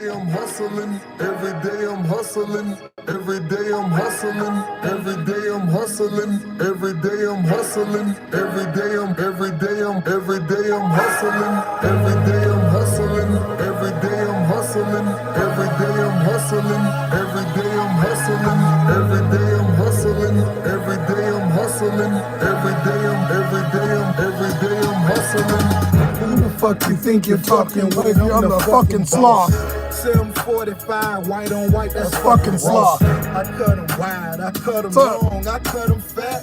I'm hustling, every day I'm hustling, every day I'm hustling, every day I'm hustling, every day I'm hustling, every day I'm hustling, every day I'm hustling, every day I'm hustling, every day I'm hustling, every day I'm hustling, every day I'm hustling, every day I'm hustling, every day I'm hustling, every day I'm hustling. Who the fuck you think you're talking with? I'm the fucking sloth. 745, white on white, that's fucking sloth. I cut them wide, I cut them long, I cut them fat.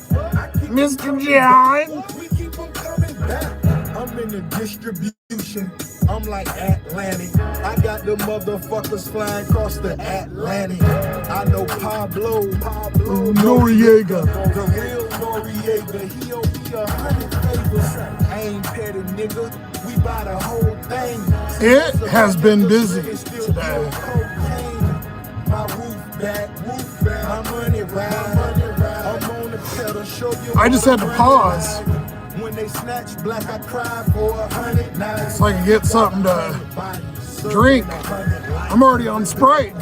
Mr. John. We keep them coming back. I'm in the distribution, I'm like Atlantic. I got the motherfuckers flying across the Atlantic. I know Pablo Noriega. The real Noriega, he owe me 100 favors. I ain't petty, nigga, we buy the whole thing. It has been busy today. My roof back, my money ride. I'm on the pedal, show you. I just had to pause When they snatch black, I cry for 100 nights. so I can get something to drink. I'm already on Sprite.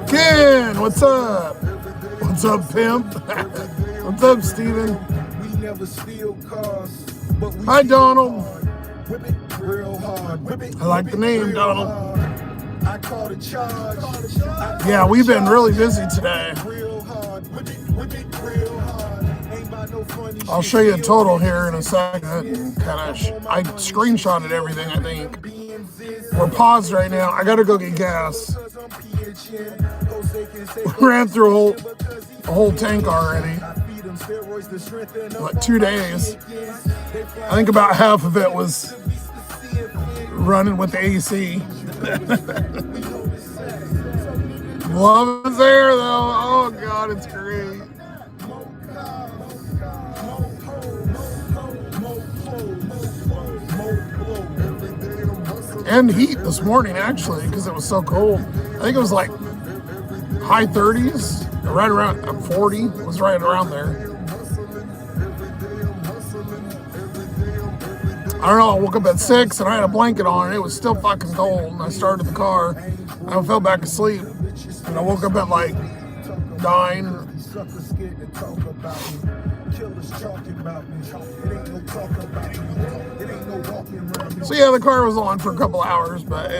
Ken, what's up? What's up, pimp? What's up, Steven? We never steal cars, but we Hi, Donald. whip it real hard. Whip it, I like the name, real Donald. hard. I call the charge. Yeah, we've been really busy today. Real hard. Whip it real hard. Ain't about no funny I'll show you a total here in a second. I screenshotted everything, I think. We're paused right now. I gotta go get gas. We ran through a whole tank already. What, 2 days? I think about half of it was running with the AC. Love is there though. Oh God, it's great. And heat this morning actually, because it was so cold. I think it was like high 30s, right around 40. It was right around there. I don't know, I woke up at 6 and I had a blanket on and it was still fucking cold. And I started the car and I fell back asleep. And I woke up at like 9. So yeah, the car was on for a couple hours, but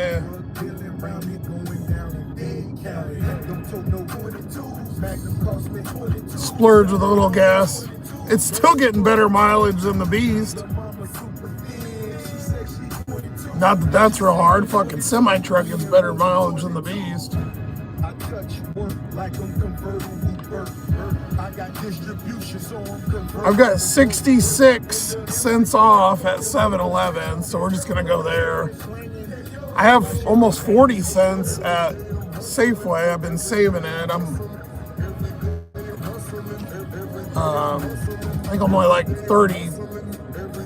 splurge with a little gas. It's still getting better mileage than the Beast. Not that that's real hard. Fucking semi-truck gets better mileage than the Beast. I've got 66 cents off at 7-Eleven, so we're just gonna go there. I have almost 40 cents at Safeway. I've been saving it. I think I'm only like 30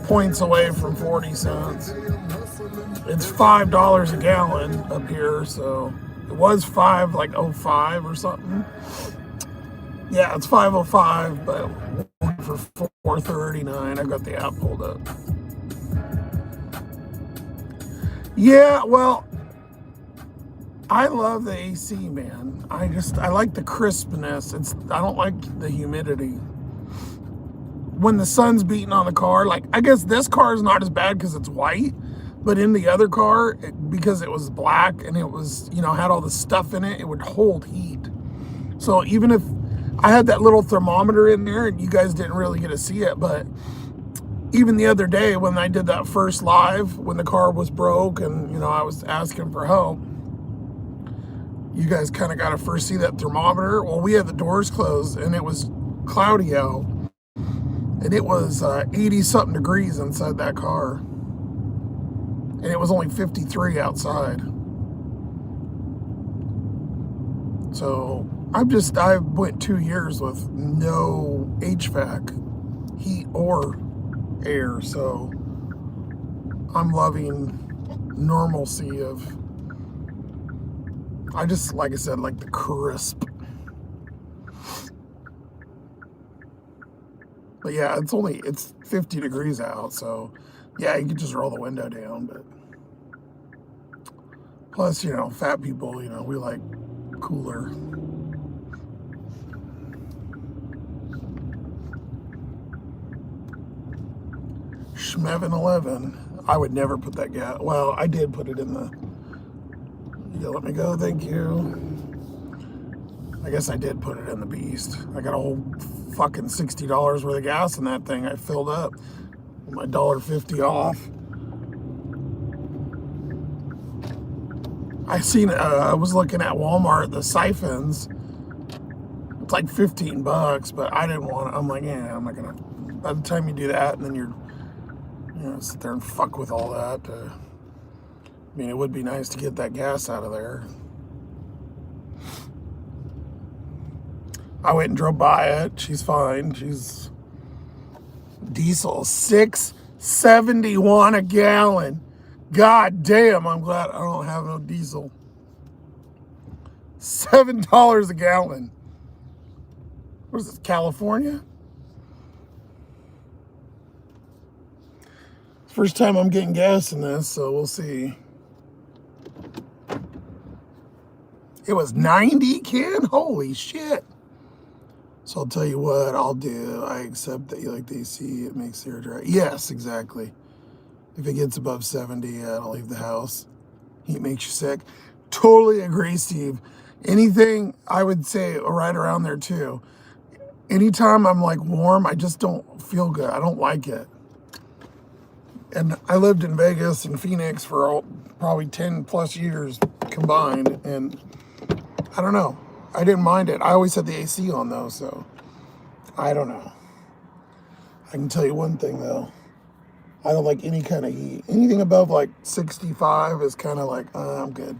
points away from 40 cents. It's $5 a gallon up here, so it was $5.05 or something. Yeah, it's $5.05, but for $4.39. I've got the app pulled up. Yeah, well, I love the AC, man. I like the crispness. I don't like the humidity. When the sun's beating on the car, like, I guess this car is not as bad because it's white, but in the other car, because it was black and it was, had all the stuff in it, it would hold heat. So even if I had that little thermometer in there and you guys didn't really get to see it, but even the other day when I did that first live, when the car was broke and, I was asking for help, you guys kind of got to first see that thermometer. Well, we had the doors closed and it was cloudy out and it was 80 something degrees inside that car. And it was only 53 outside. So I went 2 years with no HVAC, heat or air. So I'm loving normalcy of, like I said, like the crisp. But yeah, it's 50 degrees out, so yeah, you can just roll the window down. But plus, fat people, we like cooler. Schmevin 11. I would never put that gas. Well, I did put it in the. You let me go, thank you. I guess I did put it in the beast. I got a whole fucking $60 worth of gas in that thing. I filled up my $1.50 off. I was looking at Walmart, the siphons. It's like $15, but I didn't want it. I'm like, yeah, I'm not gonna. By the time you do that, and then you're, sit there and fuck with all that. I mean, it would be nice to get that gas out of there. I went and drove by it. She's fine. She's diesel, $6.71 a gallon. God damn, I'm glad I don't have no diesel. $7 a gallon. What is this, California? First time I'm getting gas in this, so we'll see. It was 90, Ken? Holy shit. So I'll tell you what I'll do. I accept that you like the AC. It makes the air dry. Yes, exactly. If it gets above 70, I don't leave the house. Heat makes you sick. Totally agree, Steve. Anything, I would say right around there too. Anytime I'm like warm, I just don't feel good. I don't like it. And I lived in Vegas and Phoenix for probably 10 plus years combined. And I don't know. I didn't mind it. I always had the AC on though, so I don't know. I can tell you one thing though. I don't like any kind of heat. Anything above like 65 is kind of like, I'm good.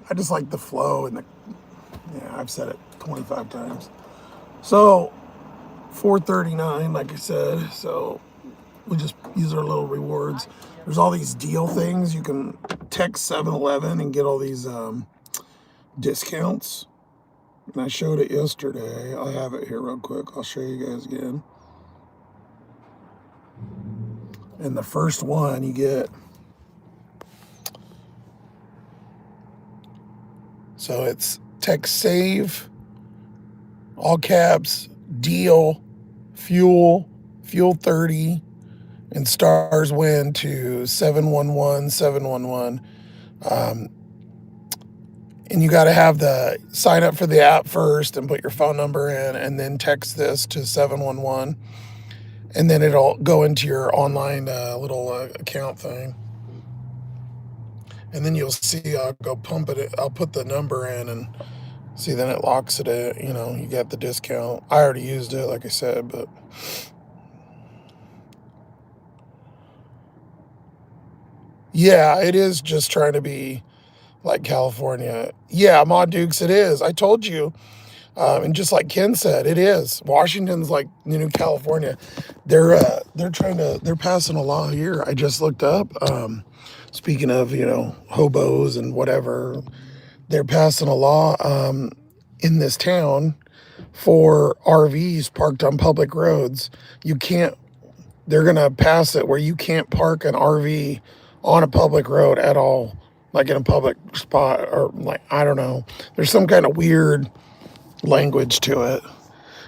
I just like the flow and I've said it 25 times. So, $4.39, like I said. So, we just use our little rewards. There's all these deal things. You can text 7-Eleven and get all these discounts. And I showed it yesterday. I have it here real quick. I'll show you guys again. And the first one you get. So it's text save, all caps, deal, fuel 30, and stars win to 711. And you got to have the sign up for the app first and put your phone number in, and then text this to 711. And then it'll go into your online little account thing. And then you'll see, I'll go pump it. I'll put the number in and see, then it locks it in. You get the discount. I already used it, like I said, but. Yeah, it is just trying to be like California. Yeah, Mod Dukes, it is. I told you. And just like Ken said, it is. Washington's like New California. They're passing a law here. I just looked up. Speaking of, hobos and whatever, they're passing a law in this town for RVs parked on public roads. They're going to pass it where you can't park an RV on a public road at all, like in a public spot, or like, I don't know. There's some kind of weird language to it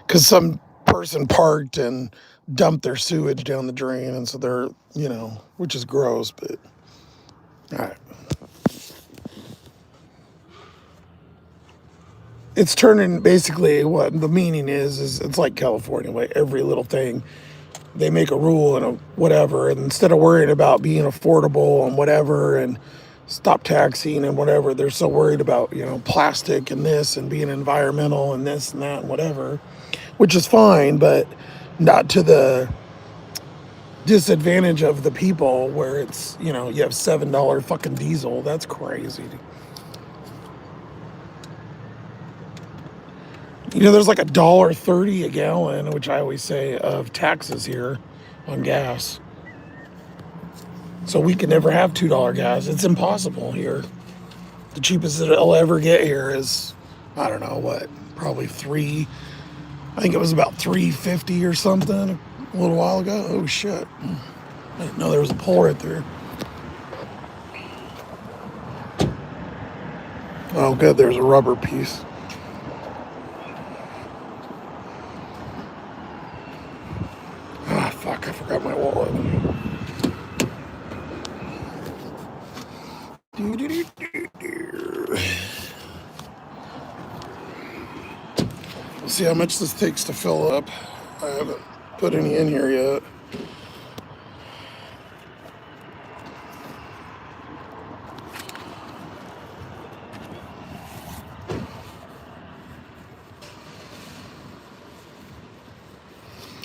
because some person parked and dumped their sewage down the drain, and so they're, which is gross, but all right. It's turning, basically what the meaning is it's like California, like every little thing they make a rule and a whatever, and instead of worrying about being affordable and whatever and stop taxing and whatever, they're so worried about, plastic and this and being environmental and this and that and whatever, which is fine, but not to the disadvantage of the people where it's, you have $7 fucking diesel. That's crazy. There's like $1.30 a gallon, which I always say, of taxes here on gas. So we can never have $2 gas. It's impossible here. The cheapest it'll ever get here is, I don't know what, probably $3. I think it was about 350 or something a little while ago. Oh shit. I didn't know there was a pole right there. Oh good, there's a rubber piece. Ah, fuck, I forgot my wallet. We'll see how much this takes to fill up. I haven't put any in here yet.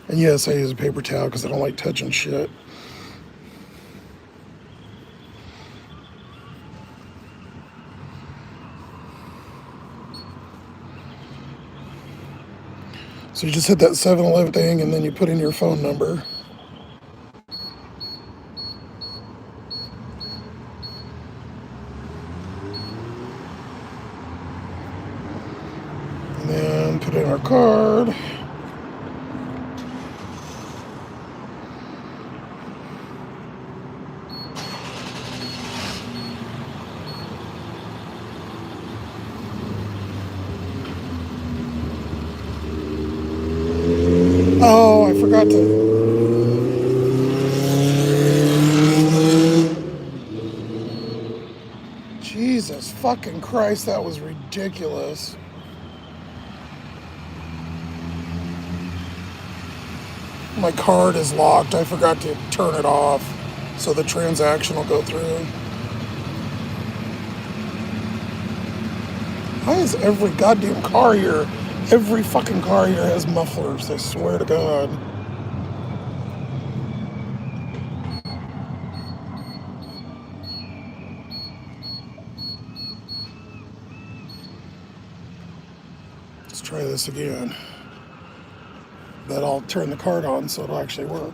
And yes, I use a paper towel because I don't like touching shit. So you just hit that 7-Eleven thing and then you put in your phone number. And then put in our card. Oh, I forgot to. Jesus fucking Christ, that was ridiculous. My card is locked. I forgot to turn it off so the transaction will go through. Why is every goddamn car here, every fucking car here has mufflers, I swear to God. Let's try this again. But I'll turn the card on so it'll actually work.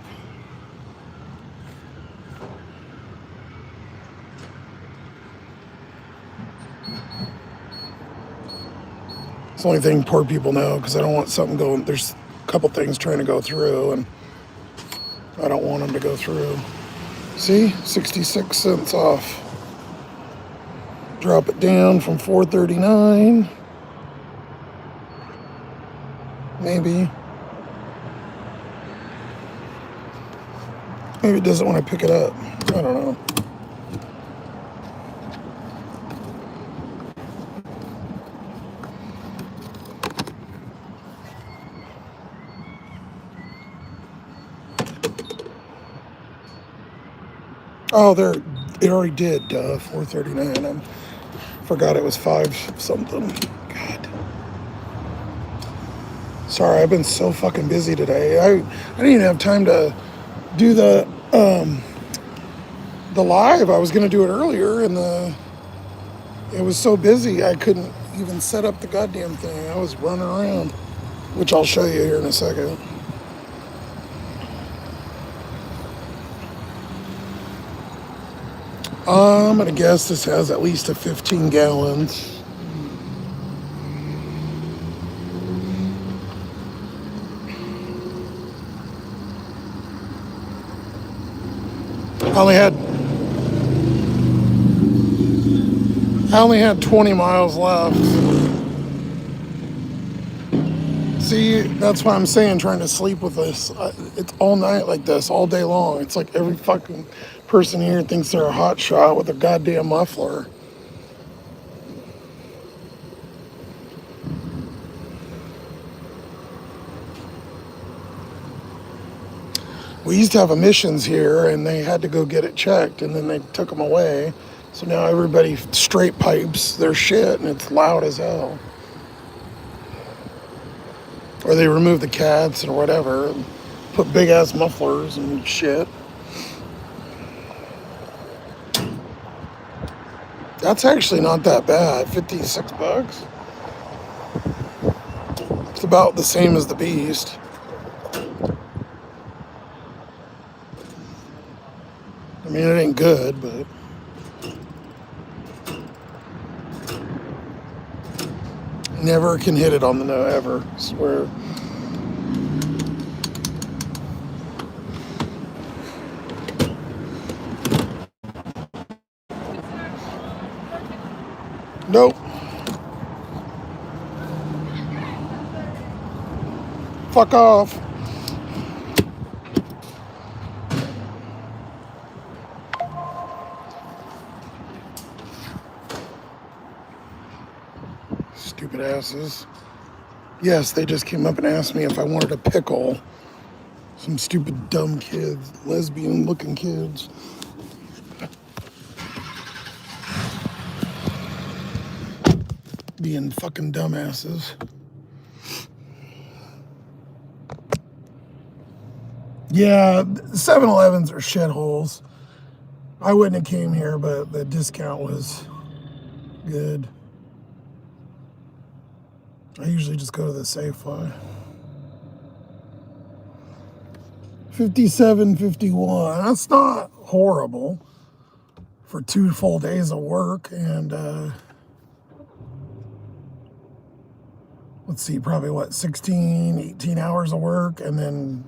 It's the only thing poor people know because I don't want something going. There's a couple things trying to go through and I don't want them to go through. See, 66 cents off. Drop it down from $4.39. Maybe. Maybe it doesn't want to pick it up. I don't know. Oh, there, it already did, 439. I forgot it was 5 something. God. Sorry, I've been so fucking busy today. I didn't even have time to do the live. I was gonna do it earlier and it was so busy I couldn't even set up the goddamn thing. I was running around, which I'll show you here in a second. I'm gonna guess this has at least a 15 gallons. I only had 20 miles left. See, that's why I'm saying trying to sleep with this. It's all night like this, all day long. It's like every fucking person here thinks they're a hot shot with a goddamn muffler. We used to have emissions here and they had to go get it checked and then they took them away. So now everybody straight pipes their shit and it's loud as hell. Or they remove the cats or whatever and put big ass mufflers and shit. That's actually not that bad, $56. It's about the same as the Beast. I mean, it ain't good, but never can hit it on the no ever, I swear. Nope. Fuck off. Stupid asses. Yes, they just came up and asked me if I wanted a pickle. Some stupid dumb kids, lesbian looking kids. Being fucking dumbasses. Yeah, 7-Elevens are shitholes. I wouldn't have came here, but the discount was good. I usually just go to the Safeway. 57.51. That's not horrible for 2 full days of work. And let's see, probably what, 16, 18 hours of work, and then,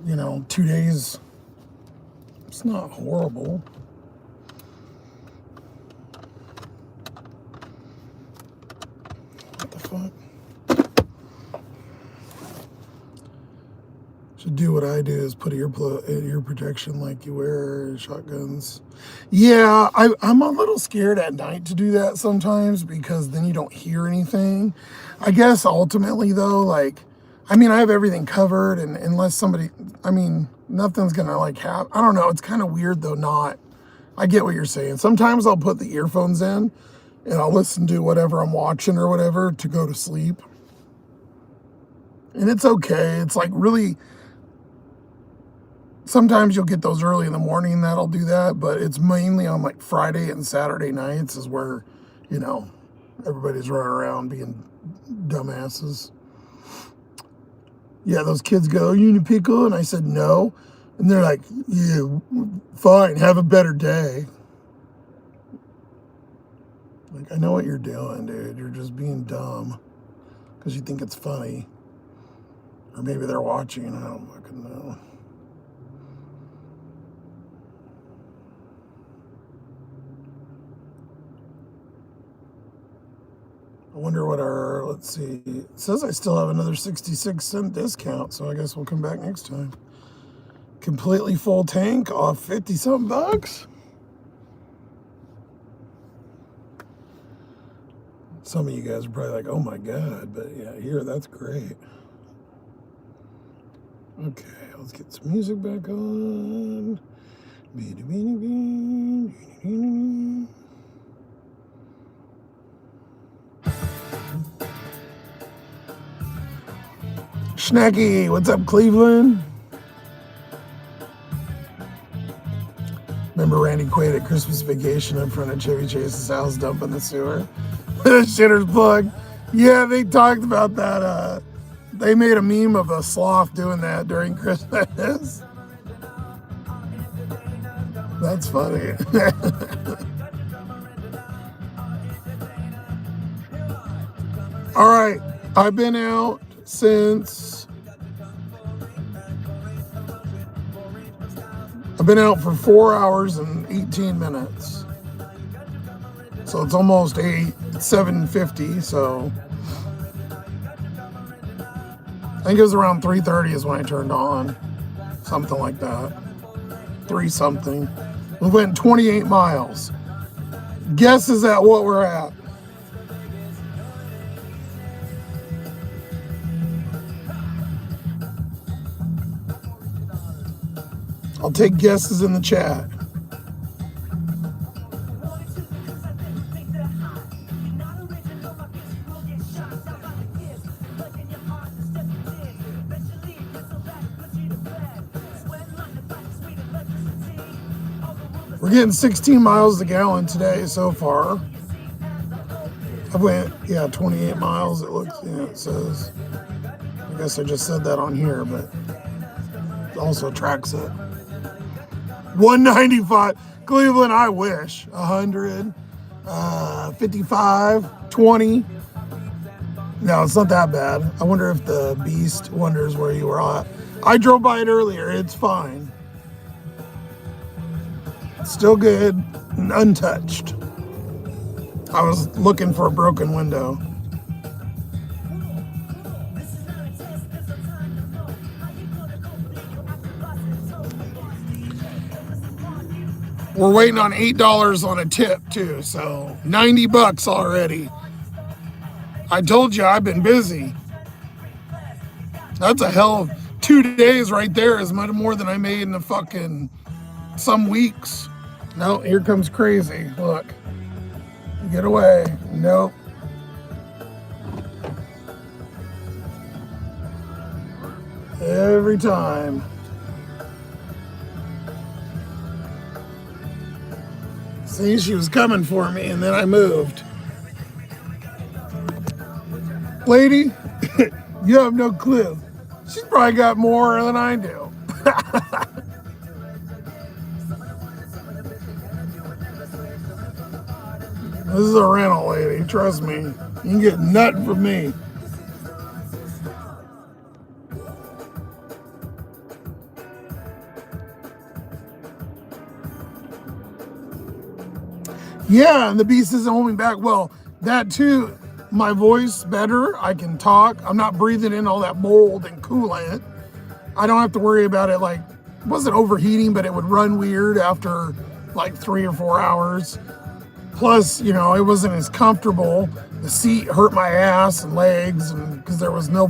2 days. It's not horrible. What the fuck? Should do what I do, is put ear protection like you wear shotguns. Yeah, I'm a little scared at night to do that sometimes, because then you don't hear anything. I guess ultimately though, I have everything covered, and unless somebody, nothing's gonna happen. I don't know, it's kind of weird though. I get what you're saying. Sometimes I'll put the earphones in and I'll listen to whatever I'm watching or whatever to go to sleep. And it's okay. It's really, sometimes you'll get those early in the morning that'll do that, but it's mainly on Friday and Saturday nights is where, everybody's running around being dumbasses. Yeah, those kids go, "You need a pickle?" And I said, "No." And they're like, "Yeah, fine, have a better day." I know what you're doing, dude. You're just being dumb because you think it's funny. Or maybe they're watching, I don't fucking know. I wonder what let's see. It says I still have another 66-cent discount, so I guess we'll come back next time. Completely full tank off 50-something bucks. Some of you guys are probably like, "Oh my God," but yeah, here, that's great. Okay, let's get some music back on. Schnacky, what's up, Cleveland? Remember Randy Quaid at Christmas Vacation in front of Chevy Chase's house dumping the sewer? Shitter's plug. Yeah, they talked about that. They made a meme of a sloth doing that during Christmas. That's funny. All right, I've been out for 4 hours and 18 minutes. So it's almost 7:50, so I think it was around 3:30 is when I turned on. Something like that. 3 something. We went 28 miles. Guess is at what we're at. I'll take guesses in the chat. We're getting 16 miles a gallon today so far. I went, 28 miles. It looks, it says. I guess I just said that on here, but it also tracks it. 195. Cleveland, I wish. 100, 55, 20. No, it's not that bad. I wonder if the beast wonders where you were at. I drove by it earlier. It's fine. Still good and untouched. I was looking for a broken window. We're waiting on $8 on a tip too, so $90 already. I told you I've been busy. That's a hell of 2 days right there, is much more than I made in the fucking some weeks. No, here comes crazy. Look. Get away. Nope. Every time. See, she was coming for me and then I moved. Lady, you have no clue. She's probably got more than I do. This is a rental, lady. Trust me. You can get nothing from me. Yeah, and the beast isn't holding back. Well, that too, my voice better. I can talk. I'm not breathing in all that mold and coolant. I don't have to worry about it. Like, it wasn't overheating, but it would run weird after like 3 or 4 hours. Plus, you know, it wasn't as comfortable. The seat hurt my ass and legs, and because there was no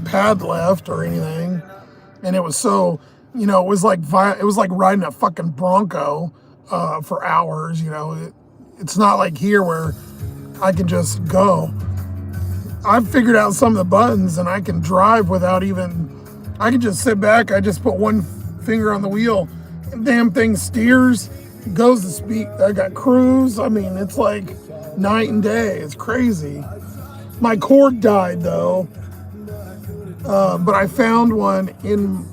pad left or anything, and it was so, you know, it was like riding a fucking Bronco for hours. You know, it's not like here where I can just go. I've figured out some of the buttons, and I can drive without even. I can just sit back. I just put one finger on the wheel, and damn thing steers. Goes to speed. I got cruise. I mean, it's like night and day. It's crazy. My cord died though, but I found one in.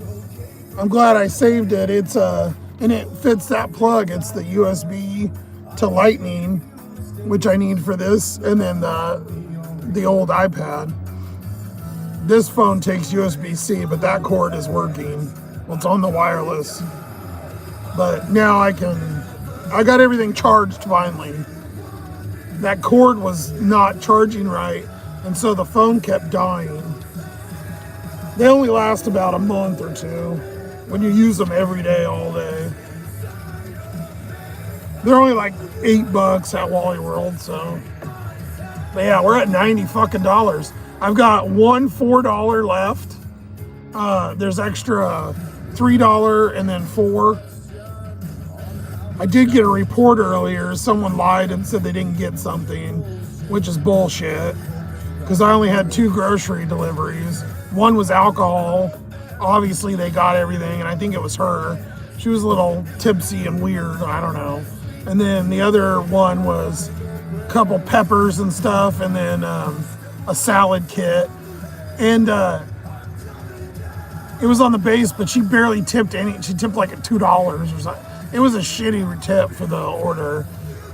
I'm glad I saved it. It's and it fits that plug. It's the USB to Lightning, which I need for this, and then the old iPad. This phone takes USB-C, but that cord is working. Well, it's on the wireless. But now I got everything charged finally. That cord was not charging right, and so the phone kept dying. They only last about a month or two when you use them every day, all day. They're only like $8 at Wally World, so. But yeah, we're at $90 fucking dollars. I've got one $4 left. There's extra $3 and then $4. I did get a report earlier. Someone lied and said they didn't get something, which is bullshit. Because I only had 2 grocery deliveries. One was alcohol. Obviously, they got everything, and I think it was her. She was a little tipsy and weird. I don't know. And then the other one was a couple peppers and stuff, and then a salad kit. And it was on the base, but she barely tipped any. She tipped like $2 or something. It was a shitty tip for the order,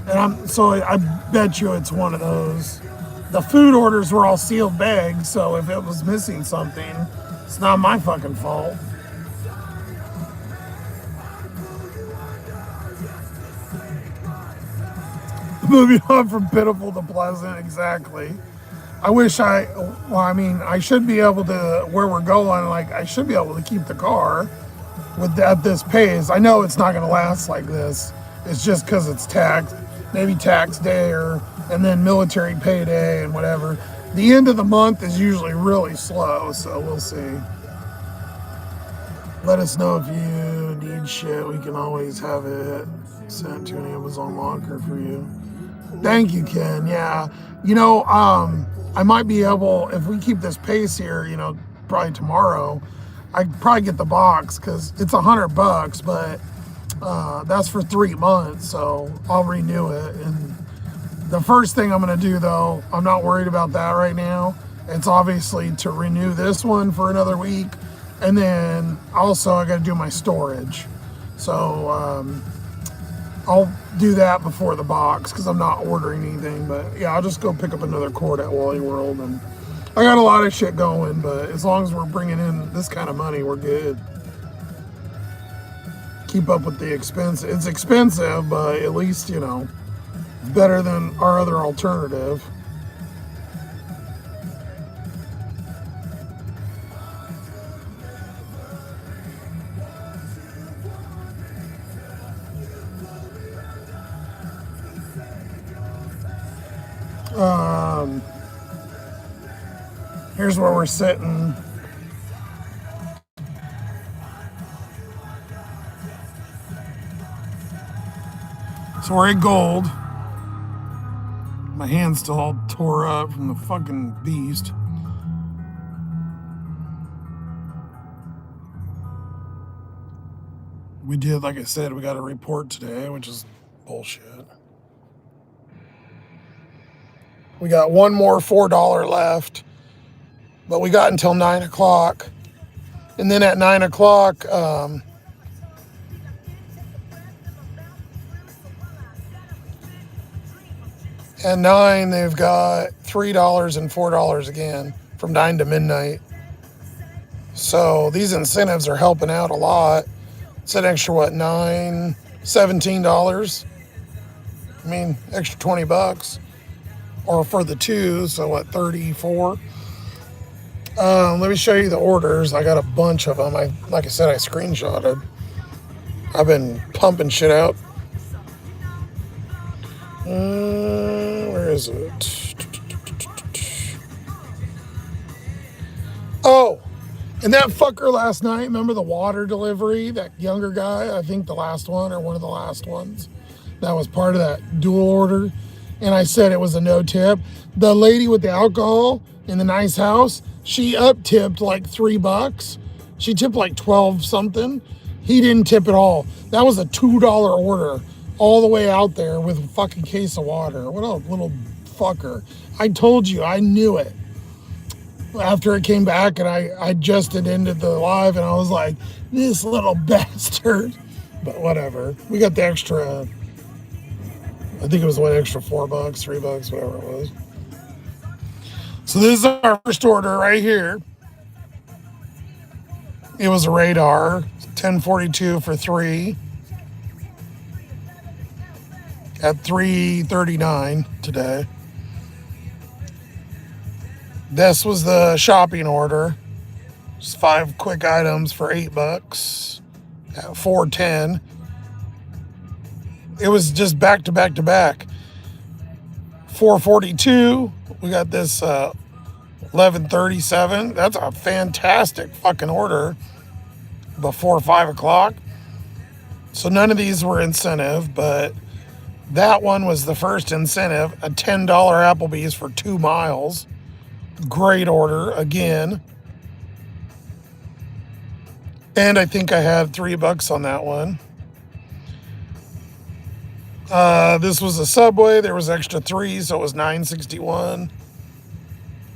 and so I bet you it's one of those. The food orders were all sealed bags, so if it was missing something, it's not my fucking fault. Moving on from pitiful to pleasant, exactly. I should be able to, where we're going, like, I should be able to keep the car at this pace. I know it's not going to last like this. It's just because it's maybe tax day and then military payday and whatever. The end of the month is usually really slow, so we'll see. Let us know if you need shit. We can always have it sent to an Amazon locker for you. Thank you, Ken. Yeah. You know, I might be able, if we keep this pace here, you know, probably tomorrow, I'd probably get the box because it's $100, but that's for 3 months, so I'll renew it. And the first thing I'm going to do, though, I'm not worried about that right now. It's obviously to renew this one for another week, and then also I got to do my storage. So I'll do that before the box because I'm not ordering anything. But yeah, I'll just go pick up another cord at Wally World, and I got a lot of shit going, but as long as we're bringing in this kind of money, we're good. Keep up with the expense. It's expensive, but at least, you know, Better than our other alternative. Here's where we're sitting. So we're at gold. My hand's still all tore up from the fucking beast. We did, like I said, we got a report today, which is bullshit. We got one more $4 left, but we got until 9 o'clock. And then at 9 o'clock, at 9, they've got $3 and $4 again from 9 to midnight. So these incentives are helping out a lot. It's an extra, what, $17? I mean, extra $20. Or for the two, so what, 34? Let me show you the orders. I got a bunch of them. Like I said, I screenshotted. I've been pumping shit out. Where is it? Oh, and that fucker last night, remember the water delivery? That younger guy, I think the last one or one of the last ones, that was part of that dual order. And I said it was a no tip. The lady with the alcohol in the nice house, she up tipped like $3. She tipped like 12 something. He didn't tip at all. That was a $2 order all the way out there with a fucking case of water. What a little fucker. I told you, I knew it. After it came back and I just had ended the live and I was like, this little bastard. But whatever. We got the extra, I think it was one extra $4, $3, whatever it was. So this is our first order right here. It was a radar, 1042 for 3 at $3.39 today. This was the shopping order. Just 5 quick items for $8 at $4.10. It was just back to back to back. $4.42. We got this $11.37. That's a fantastic fucking order before 5 o'clock. So none of these were incentive, but that one was the first incentive. A $10 Applebee's for 2 miles. Great order again. And I think I had $3 on that one. This was a Subway. There was extra 3, so it was $9.61.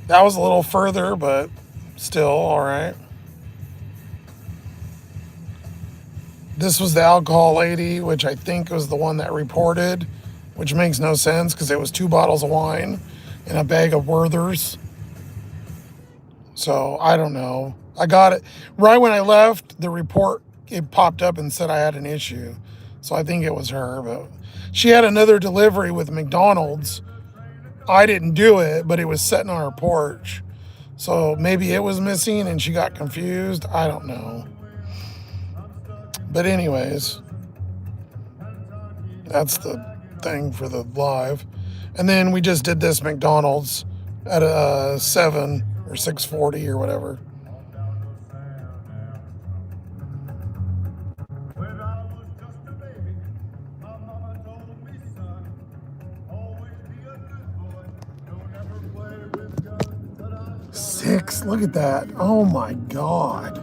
That was a little further, but still all right. This was the alcohol lady, which I think was the one that reported, which makes no sense because it was 2 bottles of wine and a bag of Werther's. So I don't know. I got it right when I left. The report, it popped up and said I had an issue. So I think it was her, but she had another delivery with McDonald's. I didn't do it, but it was sitting on her porch. So maybe it was missing and she got confused. I don't know. But anyways, that's the thing for the live. And then we just did this McDonald's at a 7 or 6:40 or whatever. Six, look at that. Oh my God.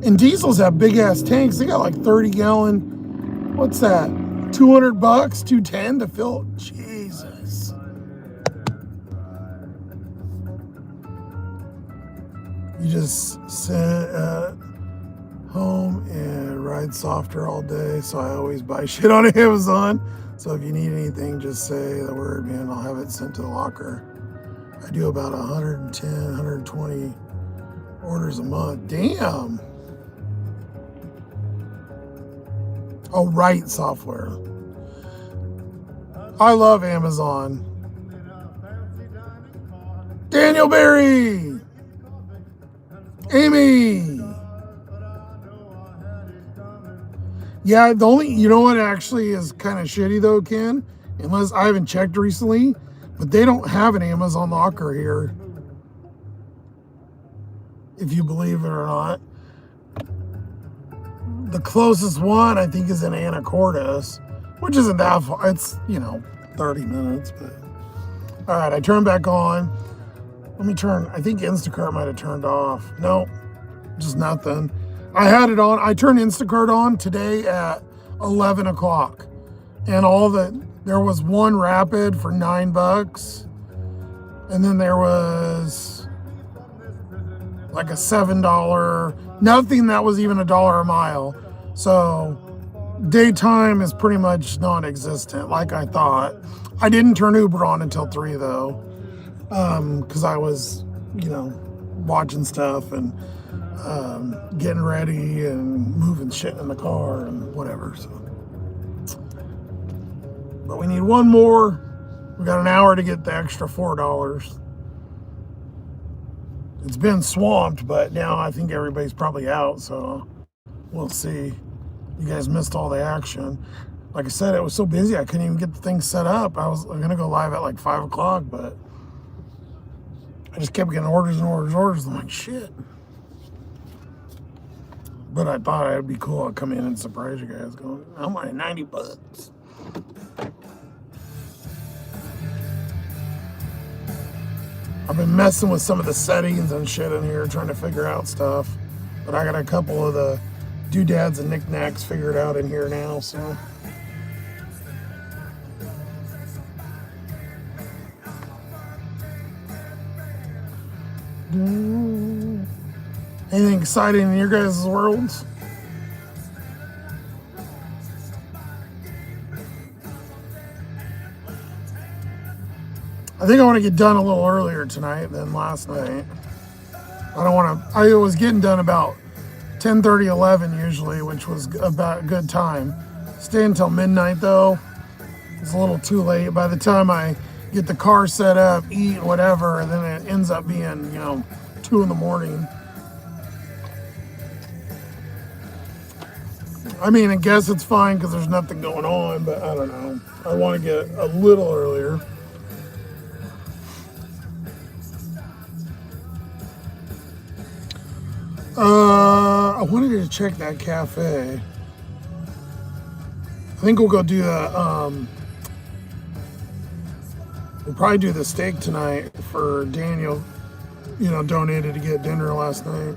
And diesels have big ass tanks. They got like 30-gallon. What's that? $200, $210 to fill. Jesus. You just sit at home and ride softer all day. So I always buy shit on Amazon. So if you need anything, just say the word, man. I'll have it sent to the locker. I do about 110, 120 orders a month. Damn. Oh, right, software. I love Amazon. Daniel Berry, Amy. Yeah, the only, you know what actually is kind of shitty though, Ken? Unless I haven't checked recently, but they don't have an Amazon locker here. If you believe it or not. The closest one I think is in Anacortes, which isn't that far. It's, 30 minutes, but. All right, I turn back on. Let me turn, I think Instacart might have turned off. No, just nothing. I had it on, I turned Instacart on today at 11 o'clock. And there was one Rapid for $9. And then there was like a $7, nothing that was even $1 a mile. So daytime is pretty much non-existent, like I thought. I didn't turn Uber on until 3 though. Because I was, watching stuff and getting ready and moving shit in the car and whatever. So, but we need one more. We got an hour to get the extra $4. It's been swamped, but now I think everybody's probably out. So we'll see. You guys missed all the action. Like I said, it was so busy I couldn't even get the thing set up. I was gonna go live at like 5 o'clock, but I just kept getting orders and orders and orders. I'm like, shit. But I thought it'd be cool. I'd come in and surprise you guys going, I'm like $90. I've been messing with some of the settings and shit in here, trying to figure out stuff. But I got a couple of the doodads and knickknacks figured out in here now, so. Anything exciting in your guys' worlds? I think I want to get done a little earlier tonight than last night. I was getting done about 10:30, 11 usually, which was about a good time. Stay until midnight though. It's a little too late. By the time I get the car set up, eat, whatever, and then it ends up being, 2 in the morning. I mean, I guess it's fine because there's nothing going on, but I don't know. I want to get a little earlier. I wanted to check that cafe. I think we'll go do that. We'll probably do the steak tonight for Daniel, donated to get dinner last night,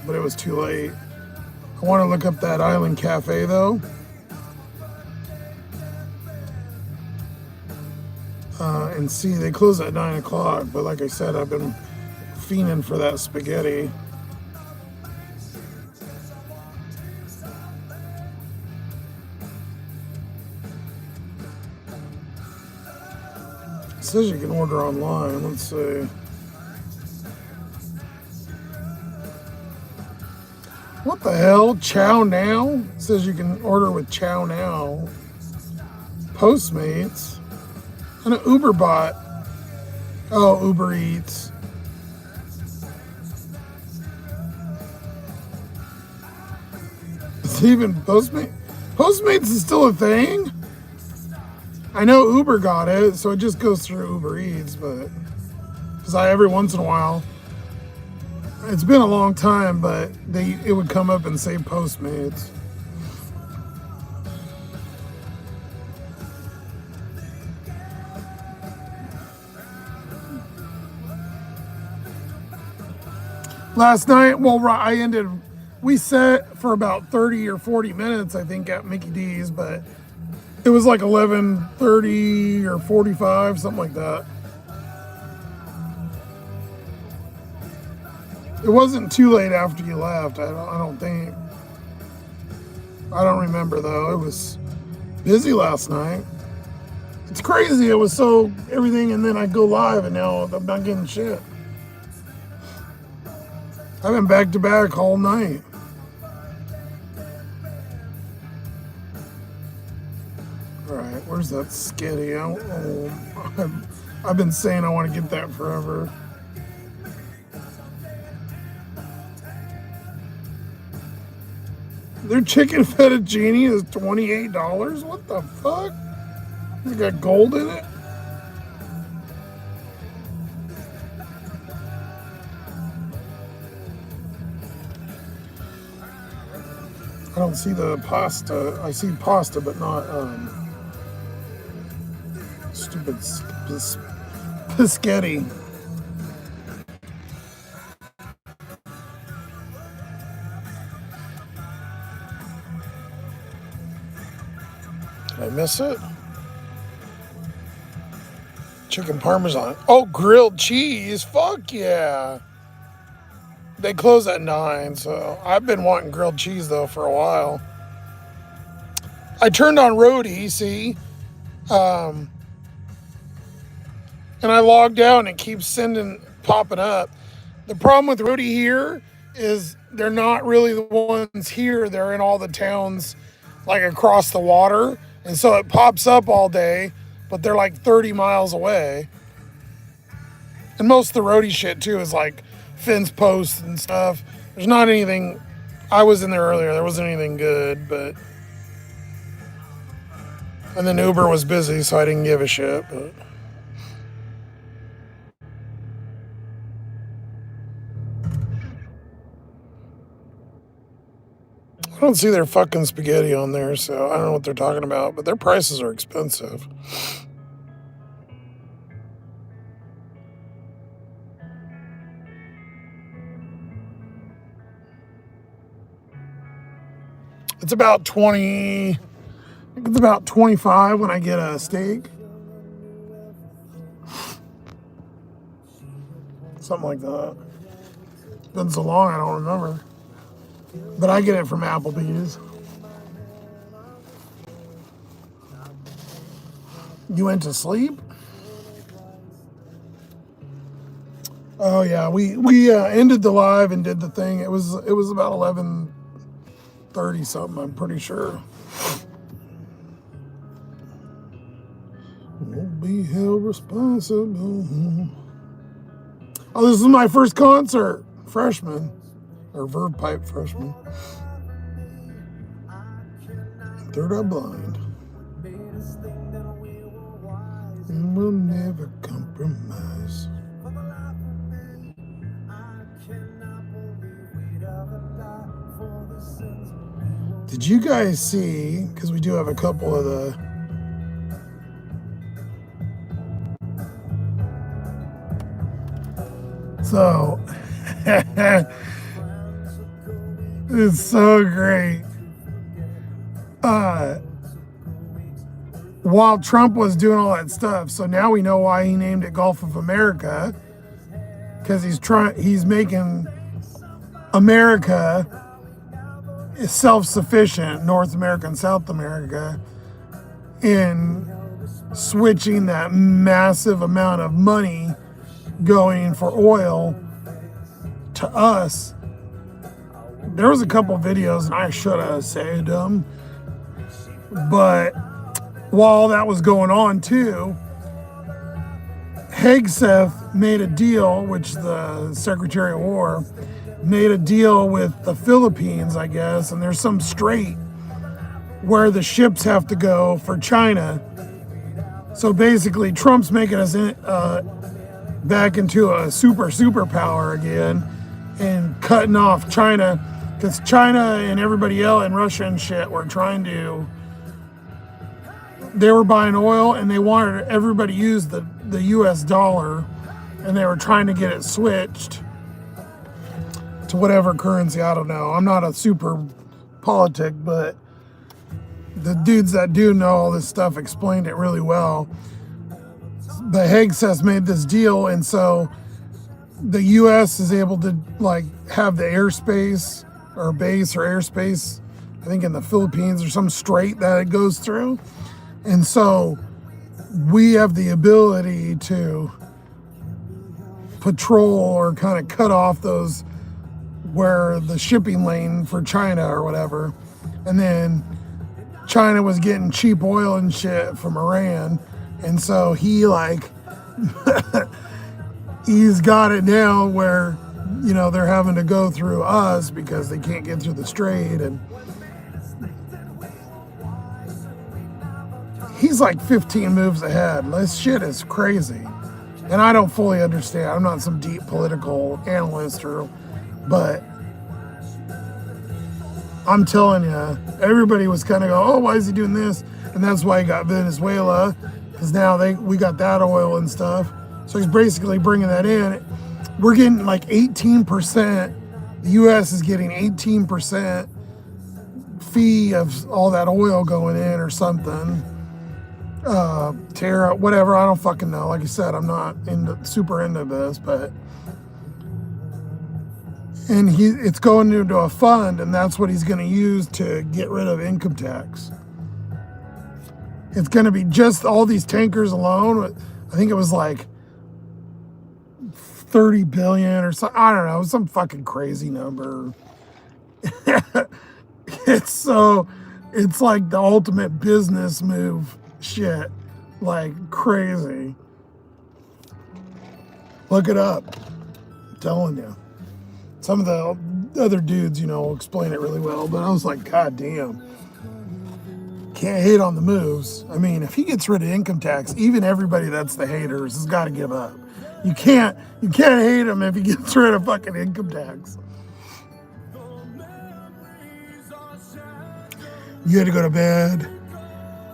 but it was too late. I want to look up that Island Cafe though. And see, they close at 9 o'clock, but like I said, I've been fiending for that spaghetti. It says you can order online. Let's see. What the hell? Chow Now? It says you can order with Chow Now. Postmates. And an Uber bot. Oh, Uber Eats. It's even Postmates? Postmates is still a thing? I know Uber got it, so it just goes through Uber Eats, but because every once in a while, it's been a long time, but it would come up and say Postmates. Last night, we sat for about 30 or 40 minutes, I think, at Mickey D's, but it was like 11:30 or 45, something like that. It wasn't too late after you left, I don't think. I don't remember though. It was busy last night. It's crazy. It was so everything, and then I go live, and now I'm not getting shit. I've been back to back all night. All right. Where's that skitty? I've been saying I want to get that forever. Their chicken fettuccine is $28? What the fuck? It's got gold in it? I don't see the pasta. I see pasta, but not stupid spaghetti. Did I miss it? Chicken parmesan. Oh, grilled cheese. Fuck yeah. They close at 9, so I've been wanting grilled cheese though for a while. I turned on Roadie, see? And I logged out and it keeps popping up. The problem with Roadie here is they're not really the ones here. They're in all the towns like across the water. And so it pops up all day, but they're like 30 miles away. And most of the Roadie shit too is like fence posts and stuff. There's not anything. I was in there earlier. There wasn't anything good, but. And then Uber was busy, so I didn't give a shit, but. I don't see their fucking spaghetti on there, so I don't know what they're talking about, but their prices are expensive. It's about 20, I think it's about 25 when I get a steak. Something like that. It's been so long, I don't remember. But I get it from Applebee's. You went to sleep? Oh yeah, we ended the live and did the thing. It was about 11:30 something, I'm pretty sure. Won't be held responsible. Oh, this is my first concert, freshman. Or verb pipe freshman. Third Eye Blind. And we'll never compromise. Did you guys see, because we do have a couple of the so it's so great. While Trump was doing all that stuff, so now we know why he named it Gulf of America, because he's making America self-sufficient, North America and South America, in switching that massive amount of money going for oil to us. There was a couple videos, and I should have said them, but while that was going on too, Hegseth made a deal, which the Secretary of War made a deal with the Philippines, I guess, and there's some strait where the ships have to go for China. So basically, Trump's making us back into a superpower again and cutting off China, because China and everybody else and Russia and shit were they were buying oil and they wanted everybody to use the US dollar, and they were trying to get it switched to whatever currency. I don't know. I'm not a super politic, but the dudes that do know all this stuff explained it really well. But Hegseth made this deal, and so the US is able to like have the airspace or base or airspace, I think in the Philippines or some strait that it goes through. And so we have the ability to patrol or kind of cut off those where the shipping lane for China or whatever. And then China was getting cheap oil and shit from Iran. And so he like, he's got it now where, you know, they're having to go through us because they can't get through the strait. And he's like 15 moves ahead. This shit is crazy. And I don't fully understand. I'm not some deep political analyst but I'm telling you, everybody was kind of go, oh, why is he doing this? And that's why he got Venezuela, because now we got that oil and stuff. So he's basically bringing that in. We're getting like 18%. The U.S. is getting 18% fee of all that oil going in or something. Tara, whatever, I don't fucking know. Like I said, I'm not super into this, but and it's going into a fund, and that's what he's going to use to get rid of income tax. It's going to be just all these tankers alone. I think it was like 30 billion or something. I don't know, some fucking crazy number. It's like the ultimate business move shit, like crazy. Look it up. I'm telling you. Some of the other dudes, you know, will explain it really well, but I was like, God damn. Can't hate on the moves. I mean, if he gets rid of income tax, even everybody that's the haters has got to give up. You can't hate him if he gets rid of fucking income tax. You had to go to bed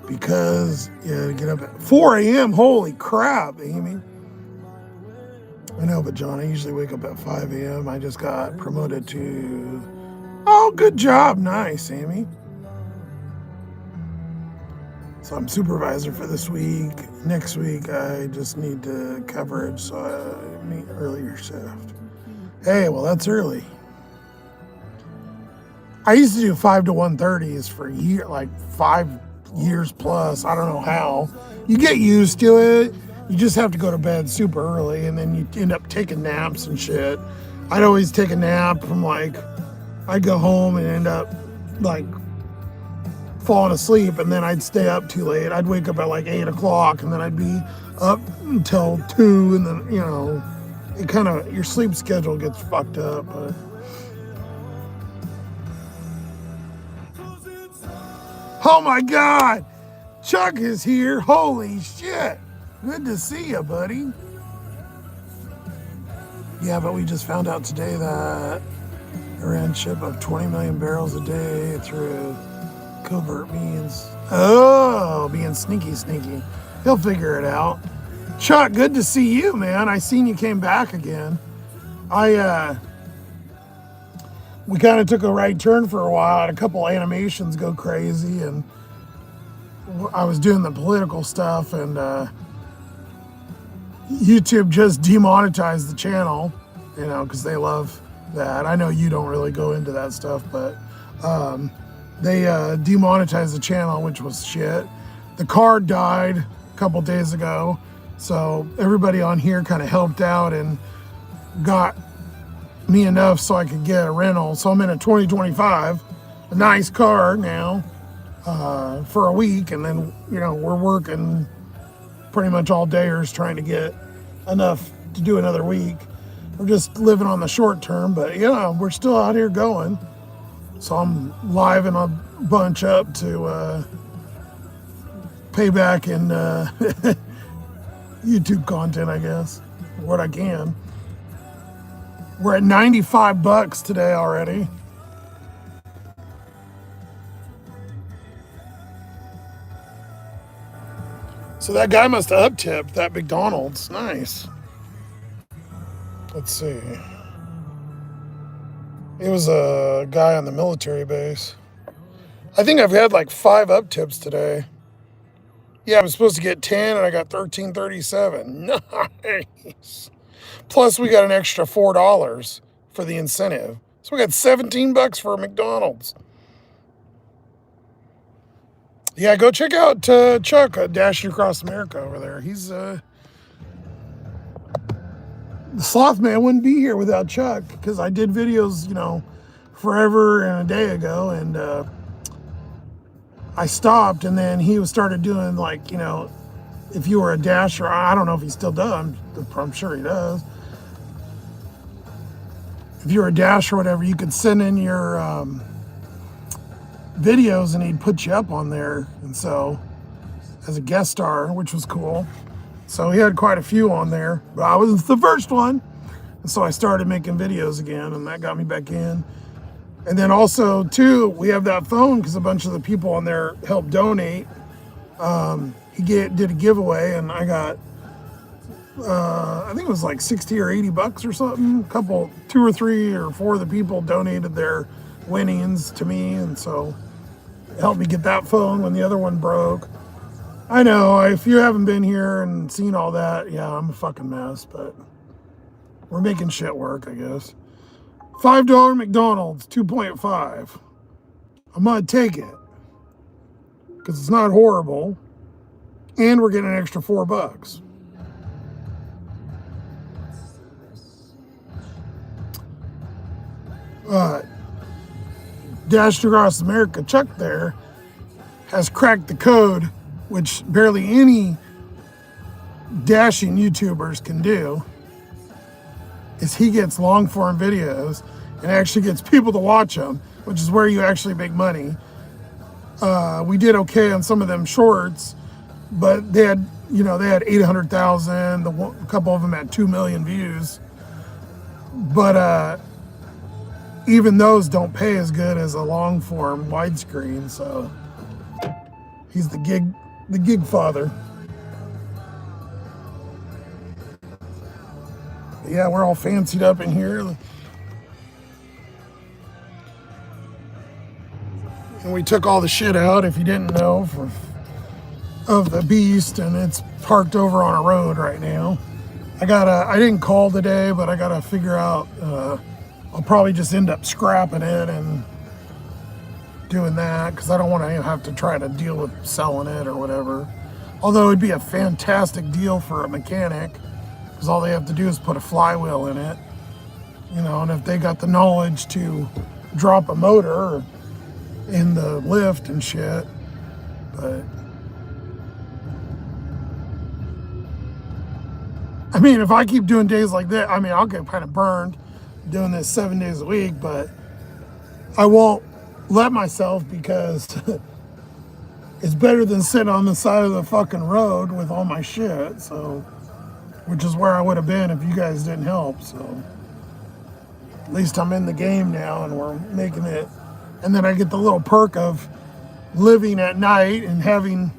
because you had to get up at 4 a.m. Holy crap, Amy. I know, but John, I usually wake up at 5 a.m. I just got promoted to... Oh, good job. Nice, Amy. So I'm supervisor for this week. Next week, I just need coverage, so I meet earlier shift. Hey, well, that's early. I used to do 5 to 1:30s for a year, like 5 years plus. I don't know how. You get used to it. You just have to go to bed super early, and then you end up taking naps and shit. I'd always take a nap from I'd go home and end up like falling asleep, and then I'd stay up too late. I'd wake up at like 8 o'clock, and then I'd be up until 2, and then, you know, it kind of, your sleep schedule gets fucked up. But oh my God, Chuck is here. Holy shit. Good to see you, buddy. Yeah, but we just found out today that Iran ship of 20 million barrels a day through covert means. Oh, being sneaky. He'll figure it out. Chuck, good to see you, man. I seen you came back again. We kind of took a right turn for a while. I had a couple animations go crazy, and I was doing the political stuff, and YouTube just demonetized the channel, you know, because they love that. I know you don't really go into that stuff, but they demonetized the channel, which was shit. The card died a couple days ago, so everybody on here kind of helped out and got me enough so I could get a rental. So I'm in a 2025, a nice car now, for a week, and then, you know, we're working pretty much all dayers trying to get enough to do another week. We're just living on the short term, but yeah, we're still out here going. So I'm living a bunch up to pay back in YouTube content, I guess, what I can. We're at $95 today already. So that guy must have up-tipped that McDonald's. Nice. Let's see. It was a guy on the military base. I think I've had like 5 up-tips today. Yeah, I was supposed to get 10 and I got $13.37. Nice. Plus we got an extra $4 for the incentive. So we got $17 for McDonald's. Yeah, go check out Chuck Dashing Across America over there. He's the Sloth-Man wouldn't be here without Chuck, because I did videos, you know, forever and a day ago, and I stopped, and then he started doing like, if you were a dasher, I don't know if he still does. I'm sure he does. If you were a dasher or whatever, you could send in your videos, and he'd put you up on there, and so as a guest star, which was cool. So he had quite a few on there, but I was the first one. And so I started making videos again, and that got me back in. And then also, too, we have that phone because a bunch of the people on there helped donate. He did a giveaway, and I got, I think it was like 60 or 80 bucks or something. Two or three or four of the people donated their winnings to me, and so it helped me get that phone when the other one broke. I know, if you haven't been here and seen all that, yeah, I'm a fucking mess, but we're making shit work, I guess. $5 McDonald's, 2.5. I'm gonna take it because it's not horrible, and we're getting an extra $4. Dashed Across America, Chuck there has cracked the code, which barely any dashing YouTubers can do, is he gets long form videos and actually gets people to watch them, which is where you actually make money. We did okay on some of them shorts, but they had 800,000. A couple of them had 2 million views, but even those don't pay as good as a long form widescreen. So he's the gig father. Yeah, we're all fancied up in here. And we took all the shit out, if you didn't know, of the beast, and it's parked over on a road right now. I didn't call today, but I gotta figure out, I'll probably just end up scrapping it and doing that, because I don't want to have to try to deal with selling it or whatever. Although it'd be a fantastic deal for a mechanic, because all they have to do is put a flywheel in it, and if they got the knowledge to drop a motor in the lift and shit. But I mean, if I keep doing days like that, I'll get kind of burned doing this 7 days a week, but I won't let myself, because it's better than sitting on the side of the fucking road with all my shit. So, which is where I would have been if you guys didn't help. So at least I'm in the game now, and we're making it. And then I get the little perk of living at night and having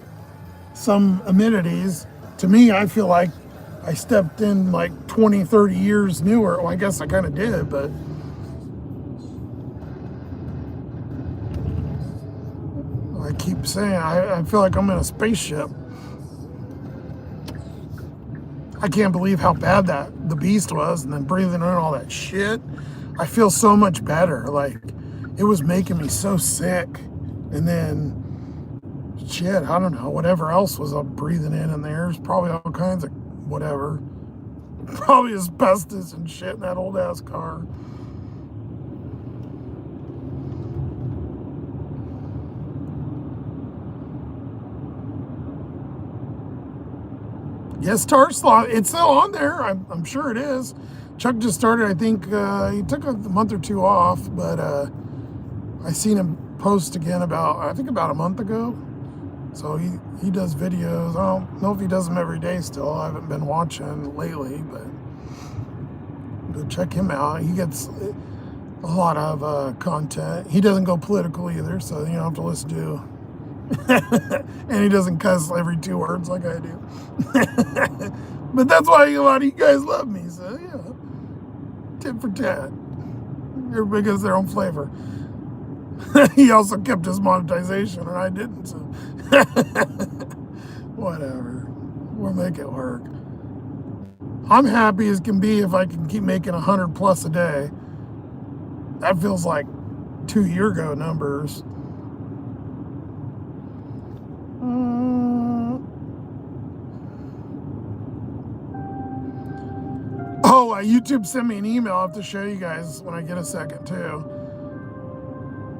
some amenities. To me, I feel like I stepped in like 20, 30 years newer. Well, I guess I kind of did, but I keep saying I feel like I'm in a spaceship. I can't believe how bad the beast was, and then breathing in all that shit. I feel so much better. Like, it was making me so sick. And then, shit, I don't know, whatever else was up breathing in there. There's probably all kinds of whatever. Probably asbestos and shit in that old ass car. Yes, Sloth, it's still on there. I'm sure it is. Chuck just started, I think, he took a month or two off, but I seen him post again about a month ago. So he does videos. I don't know if he does them every day still. I haven't been watching lately, but check him out. He gets a lot of content. He doesn't go political either, so you don't have to listen to. And he doesn't cuss every 2 words like I do. But that's why a lot of you guys love me. So tit for tat. Everybody gets their own flavor. He also kept his monetization, and I didn't. So whatever. We'll make it work. I'm happy as can be if I can keep making 100 plus a day. That feels like 2 year ago numbers. Oh, YouTube sent me an email. I'll have to show you guys when I get a second too.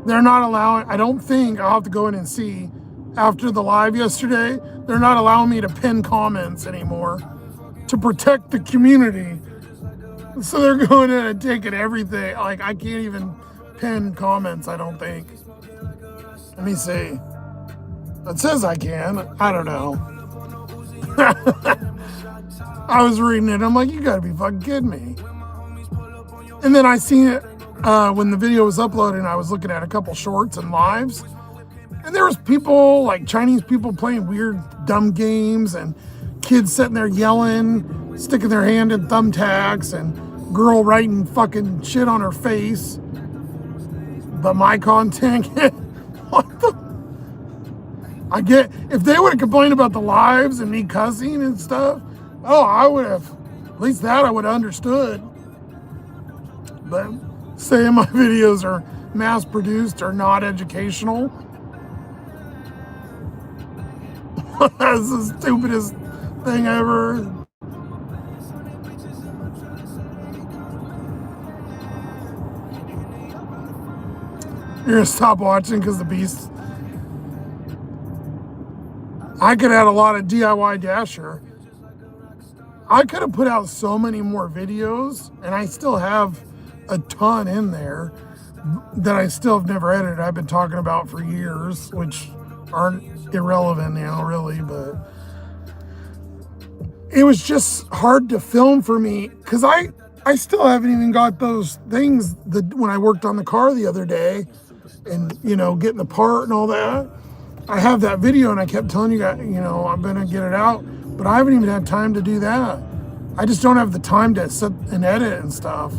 They're not allowing, I don't think, I'll have to go in and see, after the live yesterday, they're not allowing me to pin comments anymore to protect the community. So they're going in and taking everything. Like, I can't even pin comments, I don't think. Let me see. It says I can. I don't know. I was reading it. I'm like, you gotta be fucking kidding me. And then I seen it when the video was uploaded, and I was looking at a couple shorts and lives. And there was people, like Chinese people, playing weird, dumb games, and kids sitting there yelling, sticking their hand in thumbtacks, and girl writing fucking shit on her face. But my content, what the? I get, if they would have complained about the lives and me cussing and stuff, oh, I would have, at least that I would have understood. But saying my videos are mass produced or not educational, that's the stupidest thing ever. You're gonna stop watching because the beast. I could add a lot of DIY Dasher. I could have put out so many more videos, and I still have a ton in there that I still have never edited. I've been talking about for years, which aren't irrelevant now, really, but it was just hard to film for me because I still haven't even got those things that when I worked on the car the other day and, you know, getting the part and all that. I have that video and I kept telling you guys, you know, I'm going to get it out, but I haven't even had time to do that. I just don't have the time to sit and edit and stuff.